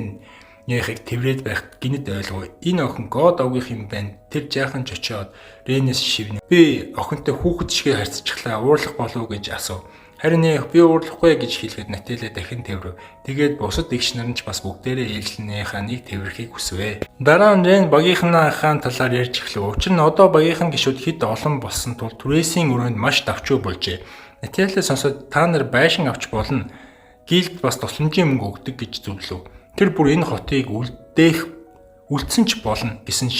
нээхийг тэврээд байх гинэд ойлгов. Энэ охин God овгийнх юм байна. Тэр жаахан чочоод Ренээс шивнэ. Би охинтой хүүхэд шигээ харьцчихлаа. Уурлах болов уу гэж асуув. Харин би уурлахгүй гэж хэлэхэд Нателла дахин тэврэв. Тэгээд бусад эгч нар нь ч бас бүгдээрээ ээлжлэнийхаа нэг тэврэхийг хүсвэ. Дараа нь Рен багийнхнаа талаар ярьж эхлэв. Учир нь одоо багийнхан гишүүд хэд олон болсон тул түрээсийн өрөөнд маш давчуу болжээ. Нателла сонсоод та нар байшин авч болно. Гилд бас тусламжийн мөнгө өгдөг гэж зөвлөв. Тэр бүр энэ хотыг үлдсэн ч болно гэсэн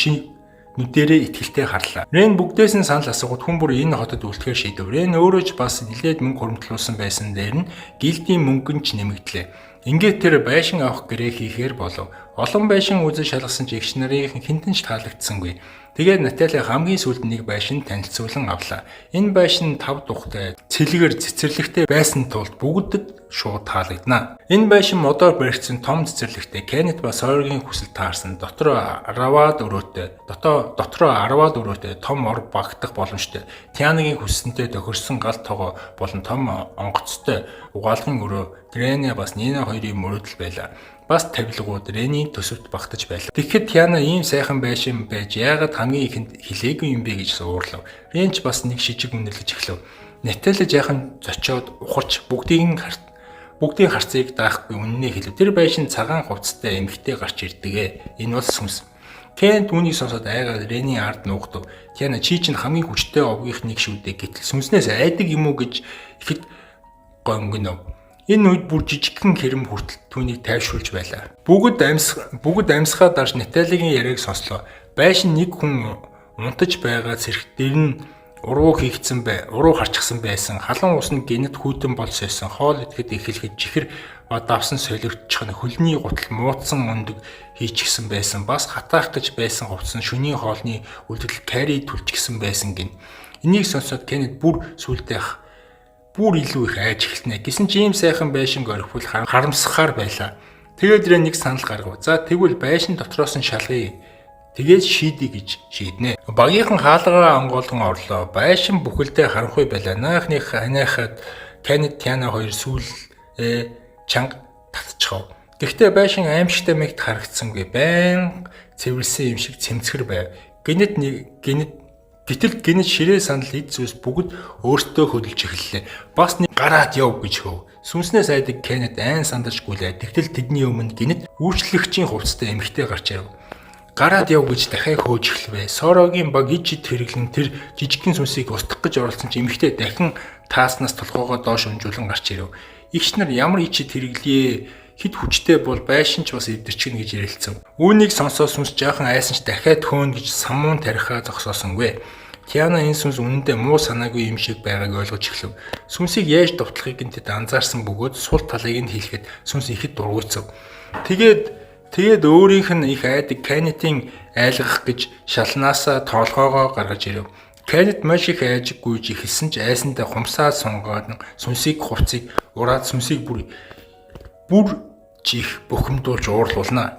нүдэрээ итгэлтэй харлаа. Рен бүгдээс нь санал асуугаад хүн бүр энэ хотод үлдэхээр шийдэв. Рен өөрөө ч бас нэлээд мөнгө хуримтлуулсан байсан дээр нь гилдийн мөнгө нь ч нэмэгдлээ. Ингээд тэр байшин авах гэрээ хийхээр болов. Олон байшин үзэж шалгасан ч эгч нарын хинтэн ч таалагдсангүй. Тэгээд Нателла хамгийн сүүлд нэг байшин танилцуулан авлаа. Энэ байшин 5 тухтай, цэлгэр цэцэрлэгтэй байсан тул бүгдэд шууд таалагдана. Энэ байшин модоор баригдсан том цэцэрлэгтэй. Кеннет ба Сойергийн хүсэл таарсан. Дотроо 10-аад өрөөтэй том ор багтах боломжтой. Тианагийн хүссэнтэй тохирсон гал тогоо болон том онгоцтой угаалгын өрөө Рене бас Нина хоёрын мөрөдөл байлаа. Бас тавилгууд Рений төсөвт багтаж байлаа. Тэгэхэд Тиана ийм сайхан байшин байж яагаад хамгийн ихэнд хэлээгүй юм бэ гэж уурлав. Ренч бас нэг шижиг үнэлж эхлэв. Нателла жаахан зочоод ухарч бүгдийн харцыг даахгүй үннээ хэлв. Тэр байшин цагаан хувцастай эмхтэй гарч ирдэгэ. Энэ бол сүнс. Кен түүнийг сонсоод айгаад Рений ард нуугдав. Тиана чи чинь хамгийн хүчтэй овгийнх нэг шүү дээ. Гэтэл сүнснээс айдаг юм уу гэж ихэд гонгонов. Энэ үед бүр жижигхэн хэрэм хүртэл түүнийг тайвшруулж байлаа. Бүгд амьсгаа дарж Нателлагийн яриаг сонслоо. Байшин нэг хүн унтаж байгаа цэрэг дээр нь уруу харчихсан байсан. Халуун ус нь гинэт хүйтэн болж байсан. Хоол идэхэд эхлэхэд чихэр ба давсан солигдчих нь хөлний гутал муудсан өндөг хийчихсэн байсан. Бас хатаах гэж байсан хувцсан шөнийн хоолны үлдэл карри түлчихсэн байсан гин. Энийг сонсоод Кеннет бүр илүү их айж эхэлнэ. Гэсэн чи ийм сайхан байшинг орхивол харамсахаар байлаа. Тэгээд Рен нэг санал гаргав. За тэгвэл байшин дотроос нь шалгая. Тэгээд шийдий гэж шийднэ. Багийнхан хаалгаа онгоолгон орлоо. Байшин бүхэлдээ харанхуй байлаа. Наахны ханиахад Кеннет Тиана хоёр чанга татчихав. Гэхдээ байшин аимшигтай мэгт харагдсангүй. Байн цэвэрсэн юм шиг цэмцгэр байв. Гэтэл гинэт ширээ санал эд зүйлс бүгд өөртөө хөдөлж эхэллээ. Бас нэг гараад яв гэж хөв. Сүнснээс айдаг Кеннет айн сандарч гүйлээ. Тэгтэл тэдний өмнө гинэт үйлчлэгчийн хувцастай эмэгтэй гарч ирв. Гараад яв гэж дахиад хөөж эхэлвэ. Сорогийн баг ичид хэрэглэн тэр жижигхэн сүнсийг устгах гэж оролцсон ч эмэгтэй дахин тааснаас толгоогоо доош өнжүүлэн гарч ирв. Игч нар ямар ичид хэрэглэе хэд хүчтэй бол байшин ч бас эвдэрчгэнэ гэж ярилцав. Үүнийг сонсоод сүнс жаахан айсан ч дахиад хөөн гэж самуун тарихаа зогсоосонгүй. Тиана энэ сүнс үнэндээ муу санаагүй юм шиг байгааг ойлгож эхлэв. Сүнсийг яаж довтлохыг нь тэд анзаарсан бөгөөд сул талыг нь хэлэхэд сүнс ихэд дургуйцав. Тэгээд өөрийнх нь их айдаг Кеннетийн айлгах гэж шалнаасаа тоолгоогоо гаргаж ирэв. Кеннет маш их айж гүйж эхэлсэн ч айсандаа хумсаа сунгаад сүнсийг хувцыг ураад сүнсийг бүр чих бухимдуулж уурлуулна.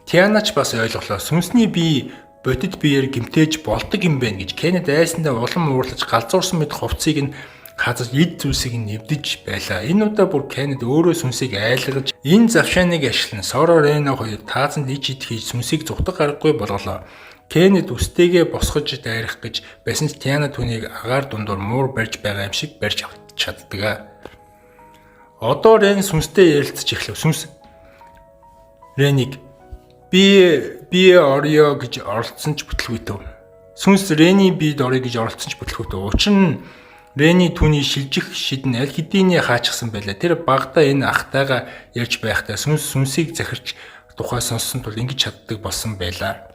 Тиана ч бас ойлголоо. Сүнсний бие бодит биеэр гимтээж болдог юм байна гэж Кеннет айсандаа улам уурлаж галзуурсан мэт хувцсыг нь хазаж эд зүйлсийг нь нэвдэж байлаа. Энэ удаа бүр Кеннет өөрөө сүнсийг айлгаж энэ завшааныг ашиглан Соро Рена хоёр таазанд ич ид хийж сүнсийг зүгтэг гаргагүй болголоо. Кеннет үстэйгээ босгож дайрах гэж байсан ч Тиана түүнийг агаар дундуур муур барьж байгаа юм шиг барьж чаддаг. Одоо Рен сүнстэй ярилцаж эхлэв. Сүнс Ренийг би орё гэж оролцсон ч бүтлгүйтэв. Сүнс Рений бид орё гэж оролцсон ч бүтлгүйтэв. Учир нь Рени түүний шилжих шидэн аль хэдийнэ хаачсан байлаа. Тэр багада энэ ахтайгаа ярьж байхдаа сүнсийг захирч тухай сонссон тул ингэж чаддаг болсон байлаа.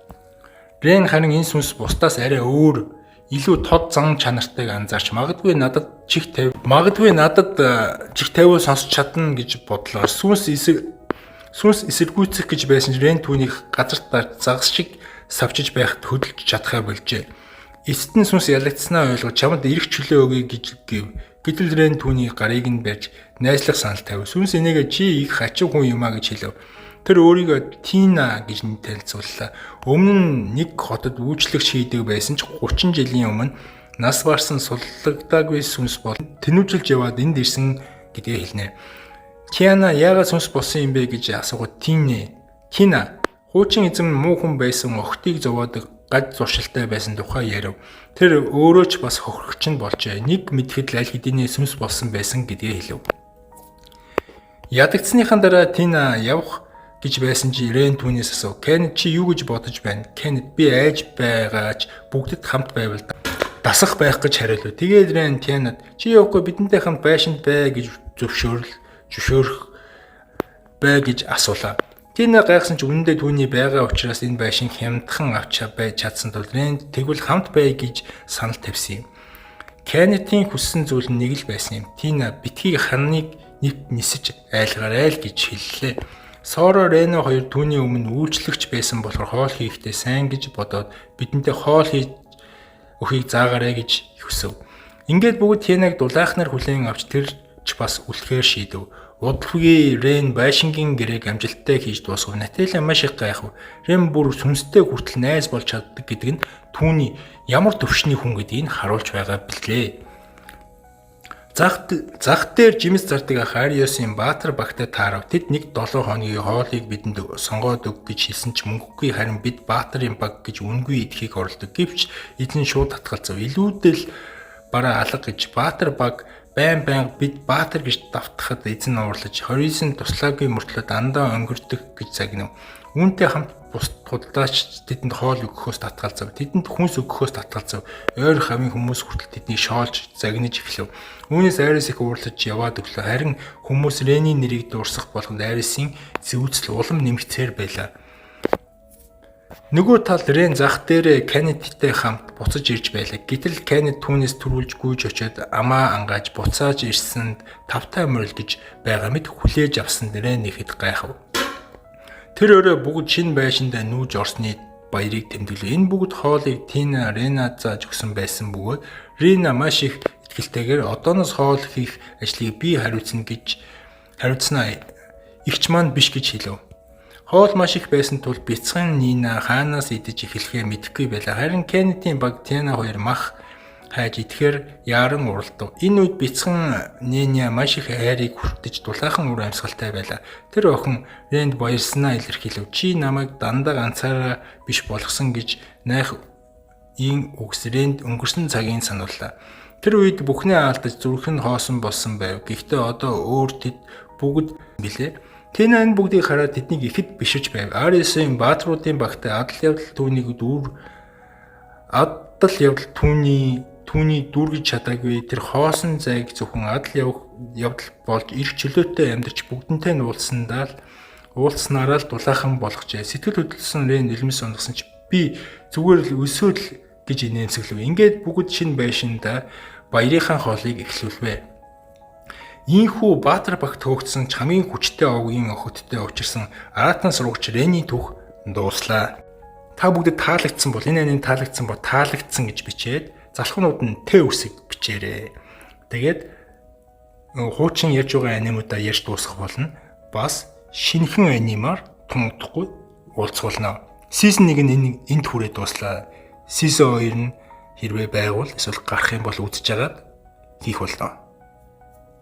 Рен харин энэ сүнс бусдаас арай өөр, илүү тод зан чанартайг анзаарч магадгүй надад чих тавиу сонсч чадна гэж бодлоо. Сүнс эсэргүүцэх гэж байсан Рен түүнийг газарт дарж загас шиг савчиж байхад хөдөлж чадхаа болжээ. Эцэст нь сүнс ялагдсанаа ойлгож чамд эрэх чөлөө өгье гэж гэв. Гэтэл Рен түүний гарыг нь барьж найзлах санал тавив. Сүнс энийгээ чи их хачиг хүн юм а гэж хэлв. Тэр өөрийгөө Тина гэж танилцууллаа. Өмнө нь нэг хотод үйлчлэгч хийдэг байсан ч 30 жилийн өмнө нас барсан суллагдаагүй сүнс бол тэнүүжилж яваад энд ирсэн гэдгээ хэлнэ. Тиана яагаад сүнс болсон юм бэ гэж асуугаад Тина хуучин эзэм муу хүн байсан охтыг зовоод гад зуршилтай байсан тухай ярив. Тэр өөрөө ч бас хохирогч нь болжээ. Нэг мэдхэд аль хэдийнэ сүнс болсон байсан гэдгээ хэлв. Ядагдсныхан дараа Тина явах гэж байсан чи Рен түүнээс асуув. Кеннет чи юу гэж бодож байна? Кеннет би айж байгаач бүгдэд хамт байвал дасах байх гэж хариулв. Тэгээд Рен Тинад чи явахгүй бидэнтэй хамт байшинд бай гэж зөвшөөрөх бай гэж асуулаа. Тина гайхсан ч үнэндээ түүний байгаа учраас энэ байшин хямдхан авч байж чадсан тул Рен тэгвэл хамт бай гэж санал тавьсан юм. Кеннетийн хүссэн зүйл нь нэг л байсан юм. Тина битгий ханыг нэвт нисэж айлгаарай л гэж хэллээ. Соро Рена хоёр түүний өмнө үйлчлэгч байсан болохоор хоол хийхдээ сайн гэж бодоод бидэнтэй хоол хийж өхийг заагаарай гэж хүсв. Ингээд бүгд Тинаг дулаахнаар хүлээн авч тэр ч бас үлдэхээр шийдэв. Удалгүй Рен байшингийн гэрээг амжилттай хийж дуусгав. Нателя маш их гайхав. Рен бүр сүнстэй хүртэл найз болж чаддаг гэдэг нь түүний ямар төвшний хүн гэдгийг харуулж байгаа билээ. Зах дээр жимс зардаг ах Ариосын Баатар багтай таарав. Тэд 1-7 хоногийн хоолыг бидэнд сонгоод өг гэж хэлсэн ч мөнгөгүй, харин бид Баатарын баг гэж үнгүй идэхийг оролдог. Гэвч эзэн шууд татгалзав. Илүүдэл бараа алга гэж Баатар баг байн бид Баатар гэж давтахад эзэн уурлаж 29 туслаагүй мөртлөө дандаа өнгөрдөг гэж загнав. Үүнтэй хамт бус худалдаач тэдэнд хоол өгөхөөс татгалзав. Тэдэнд хүнс өгөхөөс татгалзав. Ойр хавийн хүмүүс хүртэл тэднийг шоолж загнаж эхлэв. Үүнээс Арис их уурлаж яваад өглөө. Харин хүмүүс Рений нэрийг дуурсах болгонд Арисын зэвүүцэл улам нэмэгцээр байлаа. Нөгөө талд Рен зах дээр Кеннеттэй хамт буцаж ирж байлаа. Гэтэл Кеннет түүнээс төрүүлж гүйж очиод амаа ангааж буцааж ирсэнд тавтай морил гэж байгаа мэт хүлээж авсан Рен ихэд гайхав. Тэр өөрөө бүгд шинэ байшиндаа нүүж орсны баярыг тэмдэглэв. Энэ бүгд хоолыг Тина Рена зааж өгсөн байсан бөгөөд Рена маш их итгэлтэйгээр одооноос хоол хийх ажлыг би хариуцнаа ихч маань биш гэж хэлв. Хоол маш их байсан тул бяцхан Нина хаанаас идэж эхлэхээ мэдэхгүй байлаа. Харин Кеннетийн баг Тина хоёр мах хайж идэхээр яран уралдав. Энэ үед бяцхан Нина маш их хайрыг хүртэж дулаахан үр амьсгалтай байлаа. Тэр охин Ренд баярснаа илэрхийлв. Чи намайг дандаа ганцаараа биш болгосон гэж найх ийн үгс Ренд өнгөрсөн цагийн санууллаа. Тэр үед бүхнээ алдаж зүрх нь хоосон болсон байв. Гэхдээ одоо өөр тэд бүгд билээ. Тина энэ бүгдийг хараад тэднийг ихэд биширч байв. Арисын баатруудын багтай адал явдал түүний дүүргэж чадаагүй. Тэр хоосон зайг зөвхөн адал явдал болж эрх чөлөөтэй амьдарч бүгдэнтэй нь уулзнараа л дулаахан болгожээ. Сэтгэл хөдлөсөн Рен нэлмэс онгосон ч би зүгээр л өсөөл гэж инээмсэглэв. Ингээд бүгд шинэ байшинда баярынхаа хоолыг эхлүүлвэ. Ийхүү Баатар багт хөөгдсөн хамгийн хүчтэй овгийн охидтой учирсан Аратан сурагч Рений түүх дууслаа. Та бүгдэд таалагдсан бол энэ анийн таалагдсан гэж бичээд залхуунууд нь Т үсэг бичээрэй. Тэгээд хуучин ярьж байгаа анимуудаа ярьж дуусгах болно. Бас шинэхэн анимаар тун удахгүй уулзуулна. Season 1 нь энд хүрээ дуслаа. Season 2 нь хэрвээ байгуул эсвэл гарах юм бол үзэж агаад хийх болно.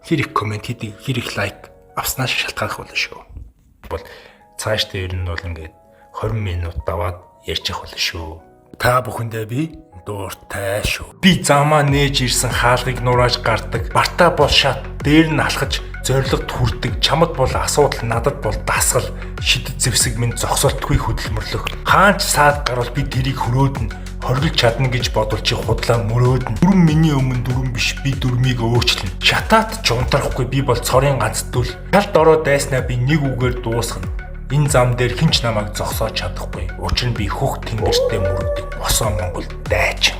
Хэр их комент хийдэг, хэр их лайк авснаас шалтгаалх болно шүү. Бол цаашдаа ер нь бол ингээд 20 минут даваад ярьчих болно шүү. Та бүхэндээ би дуртай шүү. Би замаа нээж ирсэн хаалгыг нурааж гардаг. Барта бол шат дээр нь алхаж зоригт хүрдэг. Чамд бол асуудал, надад бол дасгал. Шидэт зэвсэг минь зогсолтгүй хөдөлмөрлөх. Хаанч саад гарвал би тэрийг хөрөөднө. Хоригдж чадна гэж бодвол чи худлаа мөрөөднө. Дүрм миний өмнө дүрм биш, би дүрмийг өөрчлөнө. Шатаат ч унтрахгүй, би бол цорын ганц дүл. Талд ороод дайснаа би нэг үгээр дуусгана. Энэ зам дээр хинч намайг зогсоож чадахгүй. Учир нь би хөх тэнгэртэй мөрөгдөг босоо Монгол дайчин.